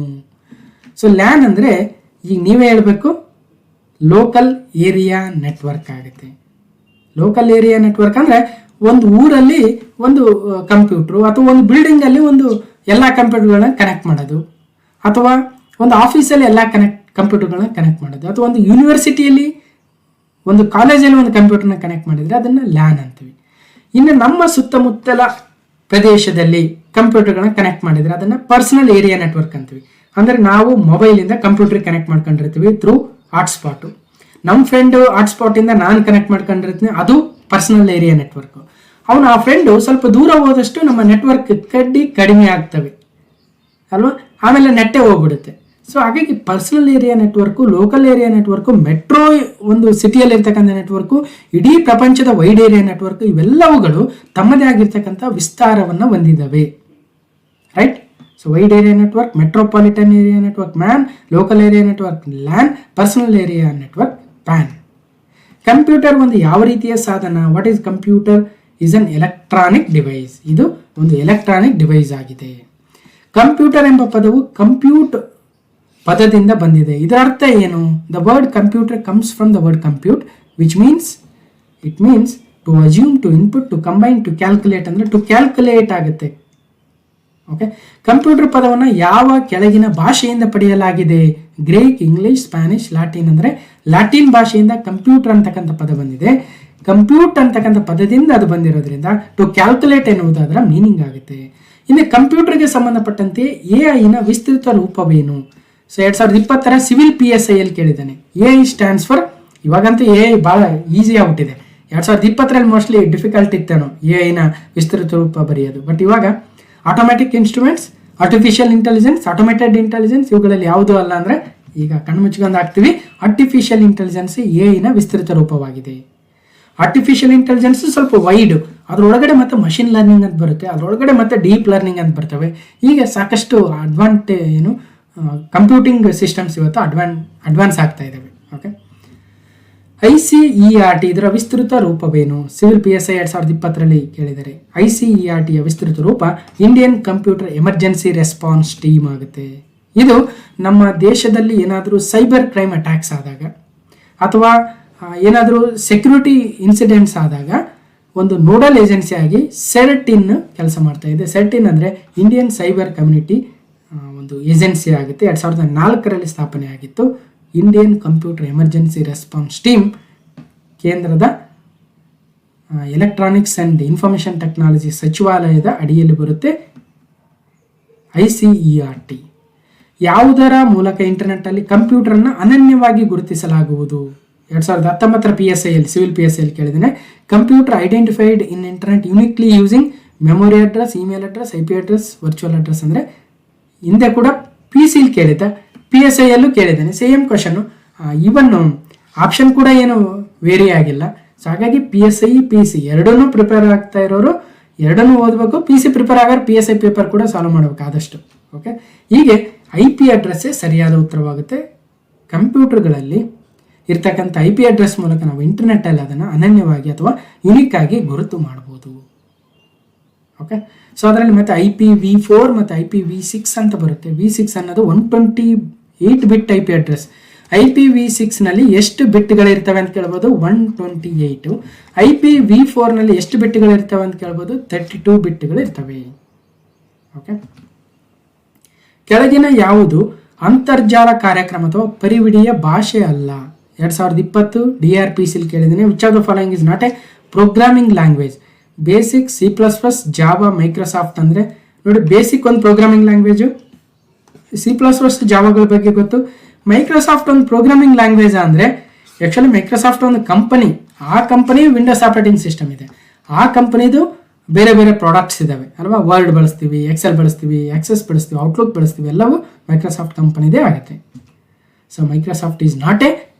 ಸೊ ಲ್ಯಾನ್ ಅಂದರೆ ಈಗ ನೀವೇ ಹೇಳಬೇಕು, ಲೋಕಲ್ ಏರಿಯಾ ನೆಟ್ವರ್ಕ್ ಆಗುತ್ತೆ. ಲೋಕಲ್ ಏರಿಯಾ ನೆಟ್ವರ್ಕ್ ಅಂದರೆ ಒಂದು ಊರಲ್ಲಿ ಒಂದು ಕಂಪ್ಯೂಟ್ರು ಅಥವಾ ಒಂದು ಬಿಲ್ಡಿಂಗಲ್ಲಿ ಒಂದು ಎಲ್ಲ ಕಂಪ್ಯೂಟರ್ಗಳನ್ನ ಕನೆಕ್ಟ್ ಮಾಡೋದು, ಅಥವಾ ಒಂದು ಆಫೀಸಲ್ಲಿ ಎಲ್ಲ ಕಂಪ್ಯೂಟರ್ಗಳನ್ನ ಕನೆಕ್ಟ್ ಮಾಡೋದು, ಅಥವಾ ಒಂದು ಯೂನಿವರ್ಸಿಟಿಯಲ್ಲಿ ಒಂದು ಕಾಲೇಜಲ್ಲಿ ಒಂದು ಕಂಪ್ಯೂಟರ್ನ ಕನೆಕ್ಟ್ ಮಾಡಿದರೆ ಅದನ್ನು ಲ್ಯಾನ್ ಅಂತೀವಿ. ಇನ್ನು ನಮ್ಮ ಸುತ್ತಮುತ್ತಲ ಪ್ರದೇಶದಲ್ಲಿ ಕಂಪ್ಯೂಟರ್ಗಳನ್ನ ಕನೆಕ್ಟ್ ಮಾಡಿದರೆ ಅದನ್ನು ಪರ್ಸನಲ್ ಏರಿಯಾ ನೆಟ್ವರ್ಕ್ ಅಂತೀವಿ. ಅಂದರೆ ನಾವು ಮೊಬೈಲಿಂದ ಕಂಪ್ಯೂಟರ್ ಕನೆಕ್ಟ್ ಮಾಡ್ಕೊಂಡಿರ್ತೀವಿ ಥ್ರೂ ಹಾಟ್ಸ್ಪಾಟು. ನಮ್ಮ ಫ್ರೆಂಡು ಹಾಟ್ಸ್ಪಾಟಿಂದ ನಾನು ಕನೆಕ್ಟ್ ಮಾಡ್ಕೊಂಡಿರ್ತೀನಿ, ಅದು ಪರ್ಸನಲ್ ಏರಿಯಾ ನೆಟ್ವರ್ಕು. ಅವನು ಆ ಫ್ರೆಂಡು ಸ್ವಲ್ಪ ದೂರ ಹೋದಷ್ಟು ನಮ್ಮ ನೆಟ್ವರ್ಕ್ ಕಡಿಮೆ ಆಗ್ತವೆ ಅಲ್ವಾ, ಆಮೇಲೆ ನೆಟ್ಟೆ ಹೋಗ್ಬಿಡುತ್ತೆ. ಸೊ ಹಾಗಾಗಿ personal area network, local area network, metro ಒಂದು ಸಿಟಿಯಲ್ಲಿ ಇರ್ತಕ್ಕಂಥ ನೆಟ್ವರ್ಕು, ಇಡೀ ಪ್ರಪಂಚದ ವೈಡ್ ಏರಿಯಾ ನೆಟ್ವರ್ಕ್, ಇವೆಲ್ಲವುಗಳು ತಮ್ಮದೇ ಆಗಿರ್ತಕ್ಕಂಥ ವಿಸ್ತಾರವನ್ನು ಹೊಂದಿದ್ದಾವೆ. Right? So wide area network, metropolitan area network MAN, local area network LAN, personal area network PAN. Computer ಒಂದು ಯಾವ ರೀತಿಯ ಸಾಧನ? What is computer? Is an electronic device. ಇದು ಒಂದು ಎಲೆಕ್ಟ್ರಾನಿಕ್ ಡಿವೈಸ್ ಆಗಿದೆ. ಕಂಪ್ಯೂಟರ್ ಎಂಬ ಪದವು ಕಂಪ್ಯೂಟ್ ಪದದಿಂದ ಬಂದಿದೆ. ಇದರ ಅರ್ಥ ಏನು? The word computer comes from the word compute, which means it means to assume, to input, to combine, to calculate. ಅಂದರೆ ಟು ಕ್ಯಾಲ್ಕುಲೇಟ್ ಆಗುತ್ತೆ. ಓಕೆ, ಕಂಪ್ಯೂಟರ್ ಪದವನ್ನು ಯಾವ ಕೆಳಗಿನ ಭಾಷೆಯಿಂದ ಪಡೆಯಲಾಗಿದೆ? Greek, English, Spanish, Latin. ಅಂದರೆ ಲ್ಯಾಟಿನ್ ಭಾಷೆಯಿಂದ ಕಂಪ್ಯೂಟರ್ ಅಂತಕ್ಕಂಥ ಪದ ಬಂದಿದೆ. ಕಂಪ್ಯೂಟ್ ಅಂತಕ್ಕಂಥ ಪದದಿಂದ ಅದು ಬಂದಿರೋದ್ರಿಂದ ಟು ಕ್ಯಾಲ್ಕುಲೇಟ್ ಎನ್ನುವುದು ಅದರ ಮೀನಿಂಗ್ ಆಗುತ್ತೆ. ಇನ್ನು ಕಂಪ್ಯೂಟರ್ಗೆ ಸಂಬಂಧಪಟ್ಟಂತೆ AI ನ ವಿಸ್ತೃತ ರೂಪವೇನು? ಸೊ 2020 ಸಿವಿಲ್ PSI ಕೇಳಿದ್ದಾನೆ. AI ಸ್ಟ್ಯಾಂಡ್ಸ್ ಫಾರ್, ಇವಾಗಂತೂ AI ಭಾಳ ಈಸಿ ಆಗ್ಬಿಟ್ಟಿದೆ. 2020 ಮೋಸ್ಟ್ಲಿ ಡಿಫಿಕಲ್ಟ್ ಇತ್ತೇನೋ AI ನ ವಿಸ್ತೃತ ರೂಪ ಬರೆಯೋದು. ಬಟ್ ಇವಾಗ automatic instruments, artificial intelligence, automated intelligence, ಇವುಗಳಲ್ಲಿ ಯಾವುದೂ ಅಲ್ಲ ಅಂದರೆ ಈಗ ಕಣ್ಮುಚ್ಕೊಂಡು ಹಾಕ್ತೀವಿ, ಆರ್ಟಿಫಿಷಿಯಲ್ ಇಂಟೆಲಿಜೆನ್ಸ್ AI ನ ವಿಸ್ತೃತ ರೂಪವಾಗಿದೆ. ಆರ್ಟಿಫಿಷಿಯಲ್ ಇಂಟೆಲಿಜೆನ್ಸ್ ಸ್ವಲ್ಪ ವೈಡ್, ಅದರೊಳಗಡೆ ಮತ್ತೆ ಮಷಿನ್ ಲರ್ನಿಂಗ್ ಅಂತ ಬರುತ್ತೆ, ಅದರೊಳಗಡೆ ಮತ್ತೆ ಡೀಪ್ ಲರ್ನಿಂಗ್ ಅಂತ ಬರ್ತವೆ. ಹೀಗೆ ಸಾಕಷ್ಟು ಕಂಪ್ಯೂಟಿಂಗ್ ಸಿಸ್ಟಮ್ಸ್ ಇವತ್ತು ಅಡ್ವಾನ್ಸ್ ಆಗ್ತಾ ಇದ್ದಾವೆ. ಓಕೆ, ICERT ಇದರ ವಿಸ್ತೃತ ರೂಪವೇನು? ಸಿವಿಲ್ PSI 2020 ಕೇಳಿದರೆ ICERT ಯ ವಿಸ್ತೃತ ರೂಪ Indian computer emergency response team ಆಗುತ್ತೆ. ಇದು ನಮ್ಮ ದೇಶದಲ್ಲಿ ಏನಾದರೂ ಸೈಬರ್ ಕ್ರೈಮ್ ಅಟ್ಯಾಕ್ಸ್ ಆದಾಗ ಅಥವಾ ಏನಾದರೂ ಸೆಕ್ಯೂರಿಟಿ ಇನ್ಸಿಡೆಂಟ್ಸ್ ಆದಾಗ ಒಂದು ನೋಡಲ್ ಏಜೆನ್ಸಿ ಆಗಿ CERT-IN ಕೆಲಸ ಮಾಡ್ತಾ ಇದೆ. CERT-IN ಅಂದರೆ ಇಂಡಿಯನ್ ಸೈಬರ್ ಕಮ್ಯುನಿಟಿ ಒಂದು ಏಜೆನ್ಸಿ ಆಗುತ್ತೆ. 2004 ಸ್ಥಾಪನೆ ಆಗಿತ್ತು. Indian computer emergency response team ಕೇಂದ್ರದ ಎಲೆಕ್ಟ್ರಾನಿಕ್ಸ್ ಆ್ಯಂಡ್ ಇನ್ಫಾರ್ಮೇಷನ್ ಟೆಕ್ನಾಲಜಿ ಸಚಿವಾಲಯದ ಅಡಿಯಲ್ಲಿ ಬರುತ್ತೆ. ICERT ಯಾವುದರ ಮೂಲಕ ಇಂಟರ್ನೆಟ್ಟಲ್ಲಿ ಕಂಪ್ಯೂಟರ್ನ ಅನನ್ಯವಾಗಿ ಗುರುತಿಸಲಾಗುವುದು? 2019 PSI ಸಿವಿಲ್ PSI ಕೇಳಿದ್ದೇನೆ. Computer identified in internet uniquely using memory address, email address, IP address, virtual address. ಅಂದರೆ ಹಿಂದೆ ಕೂಡ PC ಕೇಳಿದ್ದ, PSI ಕೇಳಿದ್ದೇನೆ, ಸೇಮ್ ಕ್ವಶನ್ನು. ಈವನ್ ಆಪ್ಷನ್ ಕೂಡ ಏನು ವೇರಿ ಆಗಿಲ್ಲ. ಸೊ ಹಾಗಾಗಿ PSI PC ಎರಡನ್ನೂ ಪ್ರಿಪೇರ್ ಆಗ್ತಾ ಇರೋರು ಎರಡನ್ನೂ ಓದಬೇಕು. PC ಪ್ರಿಪೇರ್ ಆಗೋರು PSI ಪೇಪರ್ ಕೂಡ ಸಾಲ್ವ್ ಮಾಡಬೇಕು ಆದಷ್ಟು. ಓಕೆ, ಹೀಗೆ IP ಅಡ್ರೆಸ್ಸೇ ಸರಿಯಾದ ಉತ್ತರವಾಗುತ್ತೆ. ಕಂಪ್ಯೂಟರ್ಗಳಲ್ಲಿ ಇರ್ತಕ್ಕಂಥ IP ಅಡ್ರೆಸ್ ಮೂಲಕ ನಾವು ಇಂಟರ್ನೆಟ್ಟಲ್ಲಿ ಅದನ್ನು ಅನನ್ಯವಾಗಿ ಅಥವಾ ಯುನಿಕ್ ಆಗಿ ಗುರುತು ಮಾಡ್ಬೋದು. ಓಕೆ, ಸೊ ಅದರಲ್ಲಿ ಮತ್ತೆ IPv4 ಮತ್ತು IPv6 ಅಂತ ಬರುತ್ತೆ. V6 ಅನ್ನೋದು 128 ಬಿಟ್ IP ಅಡ್ರೆಸ್. IPv6ನಲ್ಲಿ ಎಷ್ಟು ಬಿಟ್ಗಳಿರ್ತವೆ ಅಂತ ಕೇಳ್ಬೋದು, 128. IPv4ನಲ್ಲಿ ಎಷ್ಟು ಬಿಟ್ಗಳಿರ್ತವೆ ಅಂತ ಕೇಳ್ಬೋದು, 32 ಬಿಟ್ಗಳಿರ್ತವೆ. ಓಕೆ, ಕೆಳಗಿನ ಯಾವುದು ಅಂತರ್ಜಾಲ ಕಾರ್ಯಕ್ರಮ ಅಥವಾ ಪರಿವಿಡಿಯ ಭಾಷೆ ಅಲ್ಲ? 2020 DRPC ಕೇಳಿದ್ದೀನಿ. Which of the following is not A programming language? Basic, C++, Java, Microsoft. ಅಂದರೆ ನೋಡಿ, ಬೇಸಿಕ್ ಒಂದು ಪ್ರೋಗ್ರಾಮಿಂಗ್ ಲ್ಯಾಂಗ್ವೇಜು, C++, ಜಾವಾಗಳ ಬಗ್ಗೆ ಗೊತ್ತು. ಮೈಕ್ರೋಸಾಫ್ಟ್ ಒಂದು ಪ್ರೋಗ್ರಾಮಿಂಗ್ ಲ್ಯಾಂಗ್ವೇಜ್ ಅಂದರೆ ಆ್ಯಕ್ಚುಲಿ ಮೈಕ್ರೋಸಾಫ್ಟ್ ಒಂದು ಕಂಪನಿ. ಆ ಕಂಪನಿ ವಿಂಡೋಸ್ ಆಪರೇಟಿಂಗ್ ಸಿಸ್ಟಮ್ ಇದೆ. ಆ ಕಂಪನಿದು ಬೇರೆ ಬೇರೆ ಪ್ರಾಡಕ್ಟ್ಸ್ ಇದ್ದಾವೆ ಅಲ್ವಾ. ವರ್ಡ್ ಬಳಸ್ತೀವಿ, ಎಕ್ಸೆಲ್ ಬಳಸ್ತೀವಿ, ಆಕ್ಸೆಸ್ ಬಳಸ್ತೀವಿ, ಔಟ್ಲುಕ್ ಬಳಸ್ತೀವಿ, ಎಲ್ಲವೂ ಮೈಕ್ರೋಸಾಫ್ಟ್ ಕಂಪನಿದೇ ಆಗುತ್ತೆ. So Microsoft is not A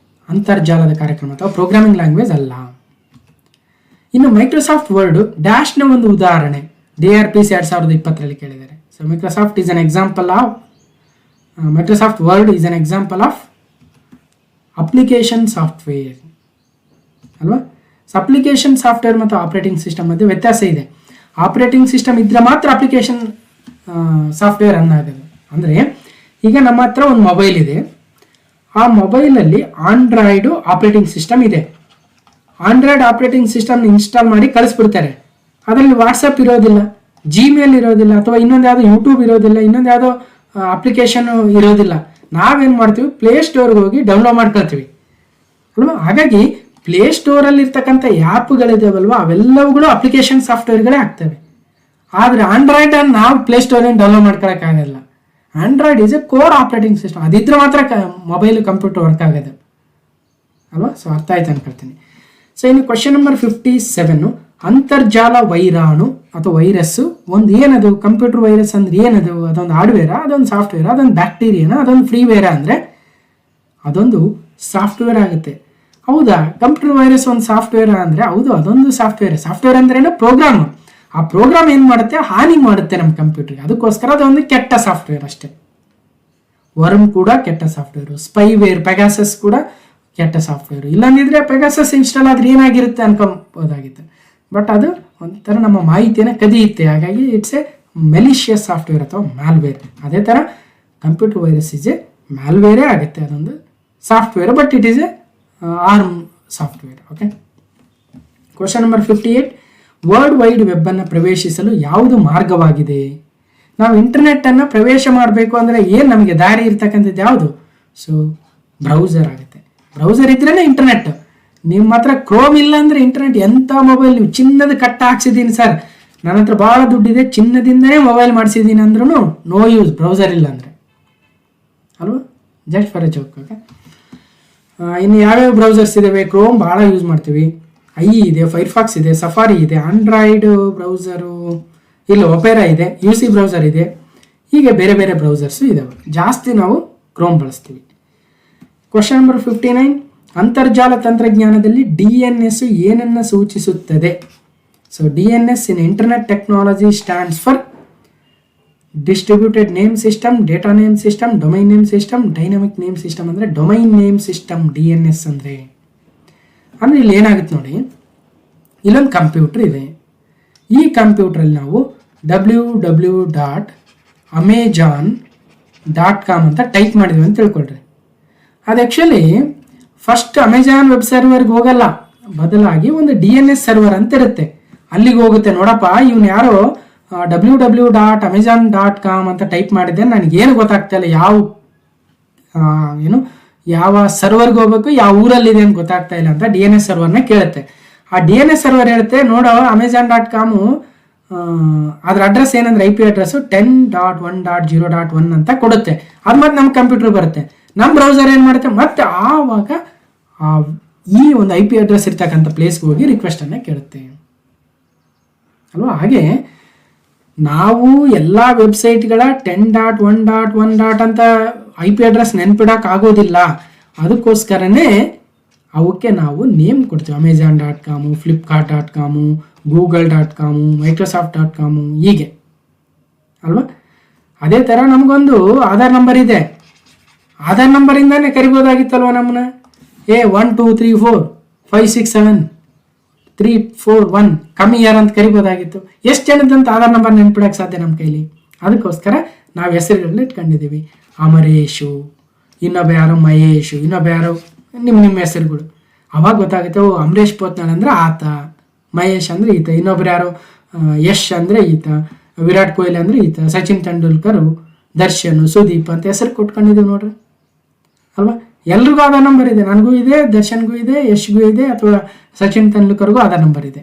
ಅಂತರ್ಜಾಲದ ಕಾರ್ಯಕ್ರಮ ಅಥವಾ ಪ್ರೋಗ್ರಾಮಿಂಗ್ ಲ್ಯಾಂಗ್ವೇಜ್ ಅಲ್ಲ. ಇನ್ನು ಮೈಕ್ರೋಸಾಫ್ಟ್ ವರ್ಡ್ ಡ್ಯಾಶ್ನ ಒಂದು ಉದಾಹರಣೆ DRPC 2020 ಕೇಳಿದ್ದಾರೆ. So Microsoft is an example of Microsoft word is an example of application software ಅಲ್ವಾ. ಸೊ ಅಪ್ಲಿಕೇಶನ್ ಸಾಫ್ಟ್ವೇರ್ ಮತ್ತು ಆಪರೇಟಿಂಗ್ ಸಿಸ್ಟಮ್ ಮಧ್ಯೆ ವ್ಯತ್ಯಾಸ ಇದೆ. ಆಪರೇಟಿಂಗ್ ಸಿಸ್ಟಮ್ ಇದ್ರೆ ಮಾತ್ರ ಅಪ್ಲಿಕೇಶನ್ ಸಾಫ್ಟ್ವೇರ್ ಅನ್ನಾಗೋದು. ಅಂದರೆ ಈಗ ನಮ್ಮ ಹತ್ರ ಒಂದು ಮೊಬೈಲ್ ಇದೆ, ಆ ಮೊಬೈಲಲ್ಲಿ ಆಂಡ್ರಾಯ್ಡು ಆಪರೇಟಿಂಗ್ ಸಿಸ್ಟಮ್ ಇದೆ. ಆಂಡ್ರಾಯ್ಡ್ ಆಪರೇಟಿಂಗ್ ಸಿಸ್ಟಮ್ನ ಇನ್ಸ್ಟಾಲ್ ಮಾಡಿ ಕಳಿಸ್ಬಿಡ್ತಾರೆ. ಅದರಲ್ಲಿ ವಾಟ್ಸಪ್ ಇರೋದಿಲ್ಲ, ಜಿಮೇಲ್ ಇರೋದಿಲ್ಲ, ಅಥವಾ ಇನ್ನೊಂದು ಯಾವುದೋ ಯೂಟ್ಯೂಬ್ ಇರೋದಿಲ್ಲ, ಇನ್ನೊಂದು ಯಾವುದೋ ಅಪ್ಲಿಕೇಶನ್ ಇರೋದಿಲ್ಲ. ನಾವೇನು ಮಾಡ್ತೀವಿ, ಪ್ಲೇಸ್ಟೋರ್ಗೆ ಹೋಗಿ ಡೌನ್ಲೋಡ್ ಮಾಡ್ಕೊಳ್ತೀವಿ ಅಲ್ವಾ. ಹಾಗಾಗಿ ಪ್ಲೇಸ್ಟೋರಲ್ಲಿ ಇರ್ತಕ್ಕಂಥ ಆ್ಯಪ್ಗಳಿದಾವಲ್ವ, ಅವೆಲ್ಲವುಗಳು ಅಪ್ಲಿಕೇಶನ್ ಸಾಫ್ಟ್ವೇರ್ಗಳೇ ಆಗ್ತವೆ. ಆದರೆ ಆಂಡ್ರಾಯ್ಡನ್ನು ನಾವು ಪ್ಲೇಸ್ಟೋರಿಂದ ಡೌನ್ಲೋಡ್ ಮಾಡ್ಕೊಳಕ್ಕಾಗಲ್ಲ. Android is a core operating system. ಅದಿದ್ರೆ ಮಾತ್ರ ಮೊಬೈಲ್ ಕಂಪ್ಯೂಟರ್ ವರ್ಕ್ ಆಗೋದು ಅಲ್ವಾ. ಸೊ ಅರ್ಥ ಆಯ್ತು ಅನ್ಕೊಳ್ತೀನಿ. ಸೊ ಇನ್ನು ಕ್ವಶನ್ ನಂಬರ್ 57, ಅಂತರ್ಜಾಲ ವೈರಾಣು ಅಥವಾ ವೈರಸ್ಸು ಒಂದು ಏನದು? ಕಂಪ್ಯೂಟರ್ ವೈರಸ್ ಅಂದ್ರೆ ಏನದು? ಅದೊಂದು ಹಾರ್ಡ್ವೇರಾ, ಅದೊಂದು ಸಾಫ್ಟ್ವೇರಾ, ಅದೊಂದು ಬ್ಯಾಕ್ಟೀರಿಯಾನ, ಅದೊಂದು ಫ್ರೀವೇರಾ? ಅಂದರೆ ಅದೊಂದು ಸಾಫ್ಟ್ವೇರ್ ಆಗುತ್ತೆ. ಹೌದಾ, ಕಂಪ್ಯೂಟರ್ ವೈರಸ್ ಒಂದು ಸಾಫ್ಟ್ವೇರ್ ಅಂದರೆ ಹೌದು, ಅದೊಂದು ಸಾಫ್ಟ್ವೇರ್. ಸಾಫ್ಟ್ವೇರ್ ಅಂದ್ರೇನು? ಪ್ರೋಗ್ರಾಮ್. ಆ ಪ್ರೋಗ್ರಾಮ್ ಏನು ಮಾಡುತ್ತೆ? ಹಾನಿ ಮಾಡುತ್ತೆ ನಮ್ಮ ಕಂಪ್ಯೂಟರ್ಗೆ. ಅದಕ್ಕೋಸ್ಕರ ಅದೊಂದು ಕೆಟ್ಟ ಸಾಫ್ಟ್ವೇರ್ ಅಷ್ಟೇ. ವರ್ಮ್ ಕೂಡ ಕೆಟ್ಟ ಸಾಫ್ಟ್ವೇರು, ಸ್ಪೈವೇರ್, ಪೆಗಾಸಸ್ ಕೂಡ ಕೆಟ್ಟ ಸಾಫ್ಟ್ವೇರು. ಇಲ್ಲಾಂದಿದ್ರೆ ಪೆಗಾಸಸ್ ಇನ್ಸ್ಟಾಲ್ ಆದ್ರೆ ಏನಾಗಿರುತ್ತೆ ಅನ್ಕೊಬೋದಾಗಿತ್ತು. ಬಟ್ ಅದು ಒಂಥರ ನಮ್ಮ ಮಾಹಿತಿಯನ್ನು ಕದಿಯುತ್ತೆ. ಹಾಗಾಗಿ ಇಟ್ಸ್ ಎ ಮೆಲಿಷಿಯಸ್ ಸಾಫ್ಟ್ವೇರ್ ಅಥವಾ ಮ್ಯಾಲ್ವೇರ್. ಅದೇ ಥರ ಕಂಪ್ಯೂಟರ್ ವೈರಸ್ ಇಸ್ ಎ ಮ್ಯಾಲ್ವೇರೇ ಆಗುತ್ತೆ. ಅದೊಂದು software, but it is a harm software. Okay, question number 58, world wide ವೆಬ್ಬನ್ನು ಪ್ರವೇಶಿಸಲು ಯಾವುದು ಮಾರ್ಗವಾಗಿದೆ? ನಾವು ಇಂಟರ್ನೆಟ್ಟನ್ನು ಪ್ರವೇಶ ಮಾಡಬೇಕು ಅಂದರೆ ಏನು ನಮಗೆ ದಾರಿ ಇರ್ತಕ್ಕಂಥದ್ದು ಯಾವುದು? ಸೊ ಬ್ರೌಸರ್ ಆಗುತ್ತೆ. ಬ್ರೌಸರ್ ಇದ್ರೇ ಇಂಟರ್ನೆಟ್. ನಿಮ್ಮ ಹತ್ರ ಕ್ರೋಮ್ ಇಲ್ಲ ಅಂದರೆ ಇಂಟರ್ನೆಟ್ ಎಂಥ ಮೊಬೈಲ್, ನೀವು ಚಿನ್ನದ ಕಟ್ಟ ಹಾಕ್ಸಿದ್ದೀನಿ ಸರ್, ನನ್ನ ಹತ್ರ ಭಾಳ ದುಡ್ಡಿದೆ, ಚಿನ್ನದಿಂದನೇ ಮೊಬೈಲ್ ಮಾಡಿಸಿದ್ದೀನಿ ಅಂದ್ರೂ ನೋ ಯೂಸ್, ಬ್ರೌಸರ್ ಇಲ್ಲ ಅಂದರೆ ಅಲ್ವಾ. Just for A joke. Okay, ಇನ್ನು ಯಾವ್ಯಾವ ಬ್ರೌಸರ್ಸ್ ಇದ್ದಾವೆ? ಕ್ರೋಮ್ ಭಾಳ ಯೂಸ್ ಮಾಡ್ತೀವಿ, ಇದೆ, ಫೈರ್ಫಾಕ್ಸ್ ಇದೆ, ಸಫಾರಿ ಇದೆ, ಆಂಡ್ರಾಯ್ಡ್ ಬ್ರೌಸರು ಇಲ್ಲ, ಒಪೆರಾ ಇದೆ, UC ಬ್ರೌಸರ್ ಇದೆ, ಹೀಗೆ ಬೇರೆ ಬೇರೆ ಬ್ರೌಸರ್ಸು ಇದ್ದಾವೆ. ಜಾಸ್ತಿ ನಾವು ಕ್ರೋಮ್ ಬಳಸ್ತೀವಿ. ಕ್ವಶನ್ ನಂಬರ್ 59, ಅಂತರ್ಜಾಲ ತಂತ್ರಜ್ಞಾನದಲ್ಲಿ DNS ಏನನ್ನು ಸೂಚಿಸುತ್ತದೆ? So DNS in internet technology stands for distributed name system, data name system, domain name system, dynamic name system. ಅಂದರೆ ಡೊಮೈನ್ ನೇಮ್ ಸಿಸ್ಟಮ್ DNS ಅಂದರೆ ಇಲ್ಲಿ ಏನಾಗುತ್ತೆ ನೋಡಿ, ಇಲ್ಲೊಂದು ಕಂಪ್ಯೂಟರ್ ಇದೆ. ಈ ಕಂಪ್ಯೂಟ್ರಲ್ಲಿ ನಾವು www.amazon.com ಅಂತ ಟೈಪ್ ಮಾಡಿದ್ವಿ ಅಂತ ತಿಳ್ಕೊಳ್ರಿ. ಅದು ಆ್ಯಕ್ಚುಲಿ ಫಸ್ಟ್ ಅಮೆಜಾನ್ ವೆಬ್ ಸರ್ವರ್ಗೆ ಹೋಗಲ್ಲ, ಬದಲಾಗಿ ಒಂದು DNS ಸರ್ವರ್ ಅಂತ ಇರುತ್ತೆ, ಅಲ್ಲಿಗೆ ಹೋಗುತ್ತೆ. ನೋಡಪ್ಪ, ಇವನು ಯಾರೋ www.amazon.com ಅಂತ ಟೈಪ್ ಮಾಡಿದ್ದೆ, ನನಗೇನು ಗೊತ್ತಾಗ್ತಾ ಇಲ್ಲ, ಯಾವ ಸರ್ವರ್ಗೆ ಹೋಗ್ಬೇಕು, ಯಾವ ಊರಲ್ಲಿದೆ ಅಂತ ಗೊತ್ತಾಗ್ತಾ ಇಲ್ಲ ಅಂತ DNS ಸರ್ವರ್ನ ಕೇಳುತ್ತೆ. ಆ DNS ಸರ್ವರ್ ಹೇಳುತ್ತೆ, ನೋಡೋ Amazon.com ಅದ್ರ ಅಡ್ರೆಸ್ ಏನಂದ್ರೆ IP ಅಡ್ರೆಸ್ಸು 10.1.0.1 ಅಂತ ಕೊಡುತ್ತೆ. ಅದು ಮತ್ತೆ ನಮ್ಮ ಕಂಪ್ಯೂಟರ್ ಬರುತ್ತೆ. ನಮ್ಮ ಬ್ರೌಸರ್ ಏನು ಮಾಡುತ್ತೆ, ಮತ್ತೆ ಆವಾಗ ಈ ಒಂದು IP ಅಡ್ರೆಸ್ ಇರ್ತಕ್ಕಂಥ ಪ್ಲೇಸ್ಗೆ ಹೋಗಿ ರಿಕ್ವೆಸ್ಟನ್ನು ಕೇಳುತ್ತೆ ಅಲ್ವಾ. ಹಾಗೆ ನಾವು ಎಲ್ಲ ವೆಬ್ಸೈಟ್ಗಳ 10.1.1. ಅಂತ IP ಅಡ್ರೆಸ್ ನೆನ್ಪಿಡೋಕೆ ಆಗೋದಿಲ್ಲ. ಅದಕ್ಕೋಸ್ಕರನೇ ಅವಕ್ಕೆ ನಾವು ನೇಮ್ ಕೊಡ್ತೀವಿ. Amazon.com, Flipkart.com, Google.com, Microsoft.com ಹೀಗೆ ಅಲ್ವಾ. ಅದೇ ಥರ ನಮಗೊಂದು ಆಧಾರ್ ನಂಬರ್ ಇದೆ, ಆಧಾರ್ ನಂಬರಿಂದಾನೇ ಕರಿಬೋದಾಗಿತ್ತಲ್ವ ನಮ್ಮನ್ನ. 1 2 3 4 5 6 7 3 4 1 ಕಮ್ಮಿ ಯಾರು ಅಂತ ಕರಿಬೋದಾಗಿತ್ತು. ಎಷ್ಟು ಜನದಂತ ಆಧಾರ್ ನಂಬರ್ ನೆನ್ಪಿಡಕ್ಕೆ ಸಾಧ್ಯ ನಮ್ಮ ಕೈಲಿ? ಅದಕ್ಕೋಸ್ಕರ ನಾವು ಹೆಸರುಗಳನ್ನ ಇಟ್ಕೊಂಡಿದ್ದೀವಿ. ಅಮರೇಶು, ಇನ್ನೊಬ್ಬ ಯಾರೋ ಮಹೇಶು, ಇನ್ನೊಬ್ಬ ಯಾರೋ ನಿಮ್ಮ ಹೆಸರುಗಳು. ಅವಾಗ ಗೊತ್ತಾಗುತ್ತೆ, ಓ ಅಮರೇಶ್ ಪೋತ್ನಾಳ್ ಅಂದರೆ ಆತ, ಮಹೇಶ್ ಅಂದರೆ ಈತ, ಇನ್ನೊಬ್ರು ಯಾರೋ ಯಶ್ ಅಂದರೆ ಈತ, ವಿರಾಟ್ ಕೊಹ್ಲಿ ಅಂದರೆ ಈತ, ಸಚಿನ್ ತೆಂಡೂಲ್ಕರ್, ದರ್ಶನ್, ಸುದೀಪ್ ಅಂತ ಹೆಸರು ಕೊಟ್ಕೊಂಡಿದ್ದೀವಿ ನೋಡ್ರಿ ಅಲ್ವಾ. ಎಲ್ರಿಗೂ ಆಧಾರ್ ನಂಬರ್ ಇದೆ, ನನಗೂ ಇದೆ, ದರ್ಶನ್ಗೂ ಇದೆ, ಯಶ್ಗೂ ಇದೆ, ಅಥವಾ ಸಚಿನ್ ತೆಂಡೂಲ್ಕರ್ಗೂ ಆಧಾರ್ ನಂಬರ್ ಇದೆ.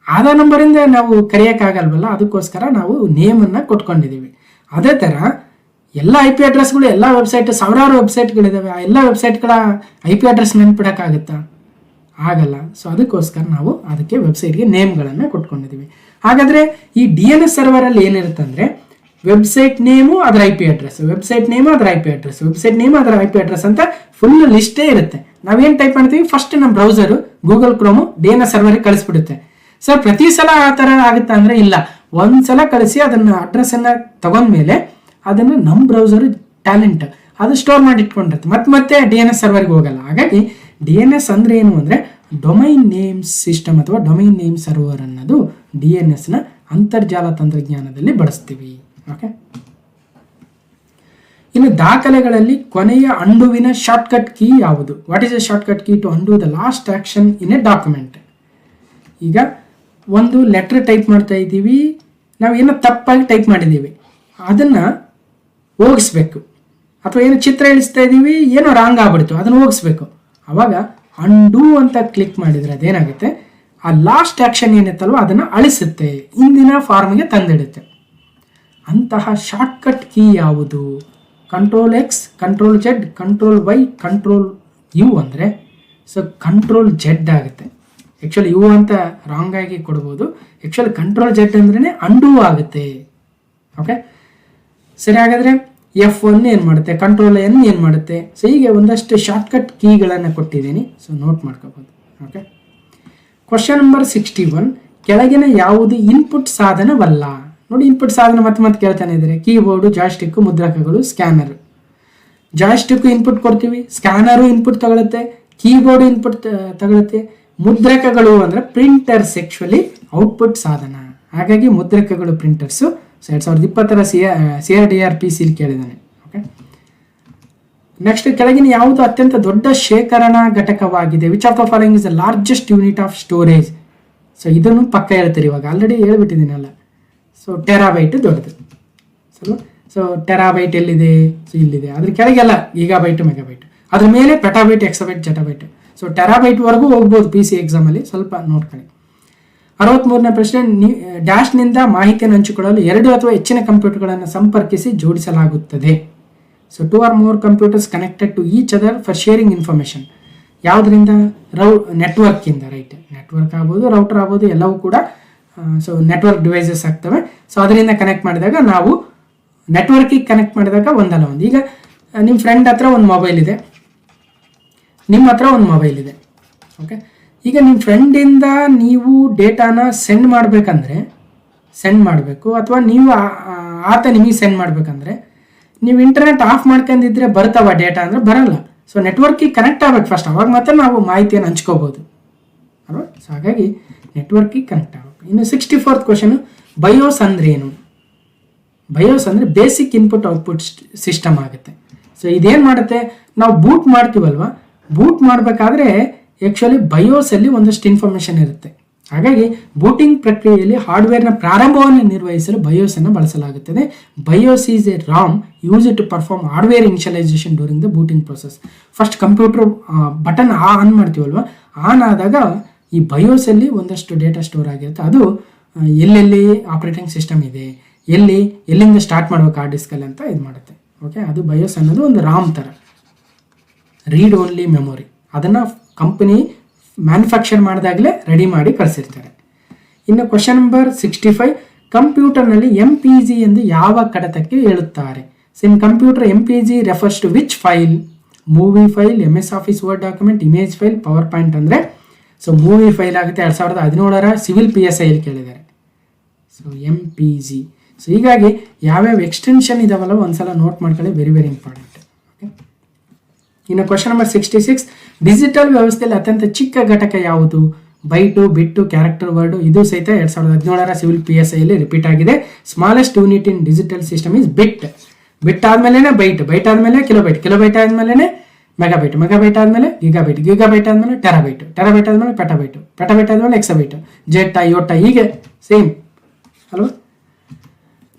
ಆಧಾರ್ ನಂಬರಿಂದ ನಾವು ಕರೆಯೋಕ್ಕಾಗಲ್ವಲ್ಲ, ಅದಕ್ಕೋಸ್ಕರ ನಾವು ನೇಮನ್ನು ಕೊಟ್ಕೊಂಡಿದ್ದೀವಿ. ಅದೇ ಥರ ಎಲ್ಲ IP ಅಡ್ರೆಸ್ಗಳು, ಎಲ್ಲ ವೆಬ್ಸೈಟ್, ಸಾವಿರಾರು ವೆಬ್ಸೈಟ್ಗಳಿದ್ದಾವೆ, ಆ ಎಲ್ಲ ವೆಬ್ಸೈಟ್ಗಳ IP ಅಡ್ರೆಸ್ ನೆನ್ಪಿಡೋಕ್ಕಾಗುತ್ತಾ? ಆಗಲ್ಲ. ಸೊ ಅದಕ್ಕೋಸ್ಕರ ನಾವು ಅದಕ್ಕೆ ವೆಬ್ಸೈಟ್ಗೆ ನೇಮ್ಗಳನ್ನು ಕೊಟ್ಕೊಂಡಿದ್ದೀವಿ. ಹಾಗಾದರೆ ಈ DNS ಸರ್ವರಲ್ಲಿ ಏನಿರುತ್ತೆ ಅಂದರೆ, ವೆಬ್ಸೈಟ್ ನೇಮು ಅದರ IP ಅಡ್ರೆಸ್, ವೆಬ್ಸೈಟ್ ನೇಮು ಅದರ IP ಅಡ್ರೆಸ್, ವೆಬ್ಸೈಟ್ ನೇಮು ಅದರ IP ಅಡ್ರೆಸ್ ಅಂತ ಫುಲ್ ಲಿಸ್ಟೇ ಇರುತ್ತೆ. ನಾವೇನು ಟೈಪ್ ಮಾಡ್ತೀವಿ, ಫಸ್ಟ್ ನಮ್ಮ ಬ್ರೌಸರು ಗೂಗಲ್ ಕ್ರೋಮು DNS ಸರ್ವರಿಗೆ ಕಳಿಸ್ಬಿಡುತ್ತೆ. ಸರ್ ಪ್ರತಿ ಸಲ ಆ ಥರ ಆಗುತ್ತಾ ಅಂದರೆ ಇಲ್ಲ, ಒಂದ್ಸಲ ಕಳಿಸಿ ಅದನ್ನು ಅಡ್ರೆಸ್ಸನ್ನು ತಗೊಂಡ್ಮೇಲೆ ಅದನ್ನು ನಮ್ಮ ಬ್ರೌಸರು ಟ್ಯಾಲೆಂಟ್ ಅದು ಸ್ಟೋರ್ ಮಾಡಿ ಇಟ್ಕೊಂಡಿರುತ್ತೆ, ಮತ್ತೆ DNS ಸರ್ವರ್ಗೆ ಹೋಗಲ್ಲ. ಹಾಗಾಗಿ DNS ಅಂದರೆ ಏನು ಅಂದರೆ ಡೊಮೈನ್ ನೇಮ್ ಸಿಸ್ಟಮ್ ಅಥವಾ ಡೊಮೈನ್ ನೇಮ್ ಸರ್ವರ್ ಅನ್ನೋದು DNSನ ಅಂತರ್ಜಾಲ ತಂತ್ರಜ್ಞಾನದಲ್ಲಿ ಬಳಸ್ತೀವಿ. ಓಕೆ, ಇನ್ನು ದಾಖಲೆಗಳಲ್ಲಿ ಕೊನೆಯ ಅಂಡುವಿನ ಶಾರ್ಟ್ಕಟ್ ಕೀ ಯಾವುದು? What is a shortcut key to undo the last action in a document? ಈಗ ಒಂದು ಲೆಟ್ರ್ ಟೈಪ್ ಮಾಡ್ತಾ ಇದ್ದೀವಿ, ನಾವು ಏನೋ ತಪ್ಪಾಗಿ ಟೈಪ್ ಮಾಡಿದ್ದೀವಿ, ಅದನ್ನು ಹೋಗಿಸ್ಬೇಕು. ಅಥವಾ ಏನೋ ಚಿತ್ರ ಇಳಿಸ್ತಾ ಇದ್ದೀವಿ, ಏನೋ ರಾಂಗ್ ಆಗ್ಬಿಡ್ತು, ಅದನ್ನು ಹೋಗಿಸ್ಬೇಕು. ಆವಾಗ ಅಂಡು ಅಂತ ಕ್ಲಿಕ್ ಮಾಡಿದರೆ ಅದೇನಾಗುತ್ತೆ, ಆ ಲಾಸ್ಟ್ ಆ್ಯಕ್ಷನ್ ಏನಿತ್ತಲ್ವ ಅದನ್ನು ಅಳಿಸುತ್ತೆ, ಇಂದಿನ ಫಾರ್ಮ್ಗೆ ತಂದಿಡುತ್ತೆ. ಅಂತಹ ಶಾರ್ಟ್ಕಟ್ ಕೀ ಯಾವುದು? Ctrl+X, Ctrl+Z, Ctrl+Y, Ctrl+U ಅಂದರೆ ಸೊ Ctrl+Z ಆಗುತ್ತೆ. ಆ್ಯಕ್ಚುಲಿ ಯು ಅಂತ ರಾಂಗ್ ಆಗಿ ಕೊಡ್ಬೋದು, ಆ್ಯಕ್ಚುಲಿ Ctrl+Z ಅಂದ್ರೇ ಅಂಡೂ ಆಗುತ್ತೆ. ಓಕೆ ಸರಿ, ಹಾಗಾದರೆ F1 ಏನು ಮಾಡುತ್ತೆ, Ctrl+N ಏನು ಮಾಡುತ್ತೆ. ಸೊ ಹೀಗೆ ಒಂದಷ್ಟು ಶಾರ್ಟ್ಕಟ್ ಕೀಗಳನ್ನು ಕೊಟ್ಟಿದ್ದೀನಿ, ಸೊ ನೋಟ್ ಮಾಡ್ಕೋಬೋದು. ಓಕೆ, ಕ್ವಶನ್ ನಂಬರ್ 61, ಕೆಳಗಿನ ಯಾವುದು ಇನ್ಪುಟ್ ಸಾಧನವಲ್ಲ? ನೋಡಿ, ಇನ್ಪುಟ್ ಸಾಧನ ಮತ್ತೆ ಕೇಳ್ತಾನೆ ಇದ್ದಾರೆ. ಕೀಬೋರ್ಡು, ಜಾಯ್ಸ್ಟಿಕ್ಕು, ಮುದ್ರಕಗಳು, ಸ್ಕ್ಯಾನರ್. ಜಾಯ್ಸ್ಟಿಕ್ಕು ಇನ್ಪುಟ್ ಕೊಡ್ತೀವಿ, ಸ್ಕ್ಯಾನರು ಇನ್ಪುಟ್ ತಗೊಳುತ್ತೆ, ಕೀಬೋರ್ಡು ಇನ್ಪುಟ್ ತಗೊಳುತ್ತೆ. ಮುದ್ರಕಗಳು ಅಂದರೆ ಪ್ರಿಂಟರ್ಸ್ ಆ್ಯಕ್ಚುಲಿ ಔಟ್ಪುಟ್ ಸಾಧನ. ಹಾಗಾಗಿ ಮುದ್ರಕಗಳು ಪ್ರಿಂಟರ್ಸು. 2020 CRDR-PC ಕೇಳಿದ್ದಾನೆ. ಓಕೆ, ನೆಕ್ಸ್ಟ್, ಕೆಳಗಿನ ಯಾವುದು ಅತ್ಯಂತ ದೊಡ್ಡ ಶೇಖರಣಾ ಘಟಕವಾಗಿದೆ? Which of the following is the largest unit of storage? So ಇದನ್ನು ಪಕ್ಕ ಹೇಳ್ತೀರಿ, ಇವಾಗ ಆಲ್ರೆಡಿ ಹೇಳ್ಬಿಟ್ಟಿದ್ದೀನಲ್ಲ. ಸೊ ಟೆರಾಬೈಟ್ ದೊಡ್ಡದು. ಸೊ ಟೆರಾಬೈಟ್ ಎಲ್ಲಿದೆ? ಸೊ ಇಲ್ಲಿದೆ. ಅದ್ರ ಕೆಳಗೆಲ್ಲ ಗೀಗಾಬೈಟ್, ಮೆಗಾಬೈಟ್, ಅದ್ರ ಮೇಲೆ ಪೆಟಾಬೈಟ್, ಎಕ್ಸಾಬೈಟ್, ಜೆಟಾಬೈಟ್. ಸೊ ಟೆರಾಬೈಟ್ವರೆಗೂ ಹೋಗ್ಬೋದು PC ಎಕ್ಸಾಮಲ್ಲಿ, ಸ್ವಲ್ಪ ನೋಡ್ಕೊಳ್ಳಿ. 63ನೇ ಪ್ರಶ್ನೆ, ಡ್ಯಾಶ್ನಿಂದ ಮಾಹಿತಿಯನ್ನು ಹಂಚಿಕೊಳ್ಳಲು 2 ಅಥವಾ ಹೆಚ್ಚಿನ ಕಂಪ್ಯೂಟರ್ಗಳನ್ನು ಸಂಪರ್ಕಿಸಿ ಜೋಡಿಸಲಾಗುತ್ತದೆ. So 2 or more computers connected to each other for sharing information. ಯಾವುದರಿಂದ? ನೆಟ್ವರ್ಕಿಂದ. ರೈಟ್, ನೆಟ್ವರ್ಕ್ ಆಗ್ಬೋದು, ರೌಟರ್ ಆಗ್ಬೋದು, ಎಲ್ಲವೂ ಕೂಡ ಸೊ ನೆಟ್ವರ್ಕ್ ಡಿವೈಸಸ್ ಆಗ್ತವೆ. ಸೊ ಅದರಿಂದ ಕನೆಕ್ಟ್ ಮಾಡಿದಾಗ, ನಾವು ನೆಟ್ವರ್ಕಿಗೆ ಕನೆಕ್ಟ್ ಮಾಡಿದಾಗ ಒಂದಲ್ಲ ಒಂದು. ಈಗ ನಿಮ್ಮ ಫ್ರೆಂಡ್ ಹತ್ರ ಒಂದು ಮೊಬೈಲ್ ಇದೆ, ನಿಮ್ಮ ಹತ್ರ ಒಂದು ಮೊಬೈಲ್ ಇದೆ. ಓಕೆ, ಈಗ ನಿಮ್ಮ ಫ್ರೆಂಡಿಂದ ನೀವು ಡೇಟಾನ ಸೆಂಡ್ ಮಾಡಬೇಕು, ಅಥವಾ ನೀವು ಆತ ನಿಮಗೆ ಸೆಂಡ್ ಮಾಡಬೇಕಂದ್ರೆ ನೀವು ಇಂಟರ್ನೆಟ್ ಆಫ್ ಮಾಡ್ಕೊಂಡಿದ್ರೆ ಬರ್ತಾವ ಡೇಟಾ ಅಂದರೆ ಬರಲ್ಲ. ಸೊ ನೆಟ್ವರ್ಕಿಗೆ ಕನೆಕ್ಟ್ ಆಗಬೇಕು ಫಸ್ಟ್, ಅವಾಗ ಮಾತ್ರ ನಾವು ಮಾಹಿತಿಯನ್ನು ಹಂಚ್ಕೋಬೋದು ಅಲ್ವಾ. ಸೊ ಹಾಗಾಗಿ ನೆಟ್ವರ್ಕಿಗೆ ಕನೆಕ್ಟ್ ಆಗಬೇಕು. ಇನ್ನು 64th ಕ್ವಶನು, ಬಯೋಸ್ ಅಂದ್ರೆ ಏನು? ಬಯೋಸ್ ಅಂದರೆ ಬೇಸಿಕ್ ಇನ್ಪುಟ್ ಔಟ್ಪುಟ್ ಸಿಸ್ಟಮ್ ಆಗುತ್ತೆ. ಸೊ ಇದೇನು ಮಾಡುತ್ತೆ, ನಾವು ಬೂಟ್ ಮಾಡ್ತೀವಲ್ವ, ಬೂಟ್ ಮಾಡಬೇಕಾದ್ರೆ ಆ್ಯಕ್ಚುಲಿ ಬಯೋಸಲ್ಲಿ ಒಂದಷ್ಟು ಇನ್ಫಾರ್ಮೇಷನ್ ಇರುತ್ತೆ. ಹಾಗಾಗಿ ಬೂಟಿಂಗ್ ಪ್ರಕ್ರಿಯೆಯಲ್ಲಿ ಹಾರ್ಡ್ವೇರ್ನ ಪ್ರಾರಂಭವನ್ನು ನಿರ್ವಹಿಸಲು ಬಯೋಸನ್ನು ಬಳಸಲಾಗುತ್ತದೆ. BIOS is a RAM use to perform hardware initialization during the booting process. First computer button on ಮಾಡ್ತೀವಲ್ವ, ಆನ್ ಆದಾಗ ಈ ಬಯೋಸಲ್ಲಿ ಒಂದಷ್ಟು ಡೇಟಾ ಸ್ಟೋರ್ ಆಗಿರುತ್ತೆ. ಅದು ಎಲ್ಲೆಲ್ಲಿ ಆಪ್ರೇಟಿಂಗ್ ಸಿಸ್ಟಮ್ ಇದೆ, ಎಲ್ಲಿಂದ ಸ್ಟಾರ್ಟ್ ಮಾಡ್ಬೇಕು ಹಾರ್ಡ್ ಡಿಸ್ಕಲ್ಲಿ ಅಂತ ಇದು ಮಾಡುತ್ತೆ. ಓಕೆ, ಅದು ಬಯೋಸ್ ಅನ್ನೋದು ಒಂದು ರಾಮ್ ಥರ, ರೀಡ್ ಓನ್ಲಿ ಮೆಮೊರಿ. ಅದನ್ನು ಕಂಪನಿ ಮ್ಯಾನುಫ್ಯಾಕ್ಚರ್ ಮಾಡಿದಾಗಲೇ ರೆಡಿ ಮಾಡಿ ಕಳಿಸಿರ್ತಾರೆ. ಇನ್ನು ಕ್ವಶನ್ ನಂಬರ್ 65, ಕಂಪ್ಯೂಟರ್ನಲ್ಲಿ MPG ಎಂದು ಯಾವ ಕಡತಕ್ಕೆ ಹೇಳುತ್ತಾರೆ? So in computer MPG refers to which file? Movie file, MS office word document, image file, PowerPoint. ಅಂದರೆ ಸೊ ಮೂವಿ ಫೈಲ್ ಆಗುತ್ತೆ. 2017 ಸಿವಿಲ್ PSI ಕೇಳಿದ್ದಾರೆ. So MPG. ಸೊ ಹೀಗಾಗಿ ಯಾವ್ಯಾವ ಎಕ್ಸ್ಟೆನ್ಷನ್ ಇದಾವಲ್ಲ ಒಂದ್ಸಲ ನೋಟ್ ಮಾಡ್ಕೊಳ್ಳಿ, ವೆರಿ ವೆರಿ ಇಂಪಾರ್ಟೆಂಟ್. ಓಕೆ, ಇನ್ನು ಕ್ವಶನ್ ನಂಬರ್ 66, ಡಿಜಿಟಲ್ ವ್ಯವಸ್ಥೆಯಲ್ಲಿ ಅತ್ಯಂತ ಚಿಕ್ಕ ಘಟಕ ಯಾವುದು? ಬೈಟು, ಬಿಟ್ಟು, ಕ್ಯಾರೆಕ್ಟರ್ ವರ್ಡ್. ಇದು ಸಹಿತ 2017 ಸಿವಿಲ್ PSI ಅಲ್ಲಿ ರಿಪೀಟ್ ಆಗಿದೆ. Smallest unit in digital system is bit. Bit ಆದ್ಮೇಲೆ ಬೈಟ್, ಬೈಟ್ ಆದ್ಮೇಲೆ ಕಿಲೋಬೈಟ್, ಕಿಲೋಬೈಟ್ ಆದ್ಮೇಲೆ ಮೆಗಾಬೈಟ್, ಮೆಗಾಬೈಟ್ ಆದ್ಮೇಲೆ ಗಿಗಾಬೈಟ್, ಗಿಗಾಬೈಟ್ ಆದ್ಮೇಲೆ ಟೆರಾಬೈಟ್, ಟೆರಾಬೈಟ್ ಆದ್ಮೇಲೆ ಪೆಟಾಬೈಟ್, ಪೆಟಾಬೈಟ್ ಆದ್ಮೇಲೆ ಎಕ್ಸಾಬೈಟ್, ಜೆಟ್, ಯೋಟ, ಹೀಗೆ ಸೇಮ್ ಅಲ್ವಾ.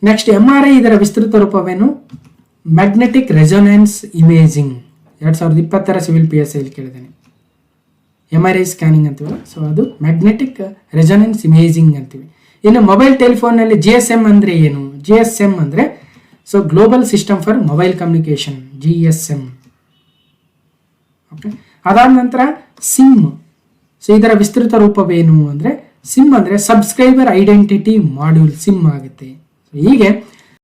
ನೆಕ್ಸ್ಟ್ MRI, ಇದರ ವಿಸ್ತೃತ ರೂಪವೇನು? Magnetic resonance imaging. 2020 civil PSI ಅಲ್ಲಿ ಕೇಳಿದ್ದೇನೆ. MRI ಸ್ಕ್ಯಾನಿಂಗ್ ಅಂತೀವಲ್ಲ, ಸೊ ಅದು ಮ್ಯಾಗ್ನೆಟಿಕ್ ರೆಸೊನೆನ್ಸ್ ಇಮೇಜಿಂಗ್ ಅಂತೀವಿ. ಇನ್ನು ಮೊಬೈಲ್ ಟೆಲಿಫೋನ್ನಲ್ಲಿ GSM ಅಂದರೆ ಏನು? GSM ಅಂದರೆ so global system for mobile communication, GSM. Okay, ಅದಾದ ನಂತರ ಸಿಮ್. ಸೊ ಇದರ ವಿಸ್ತೃತ ರೂಪವೇನು ಅಂದರೆ ಸಿಮ್ ಅಂದರೆ ಸಬ್ಸ್ಕ್ರೈಬರ್ ಐಡೆಂಟಿಟಿ ಮಾಡ್ಯೂಲ್, ಸಿಮ್ ಆಗುತ್ತೆ. ಹೀಗೆ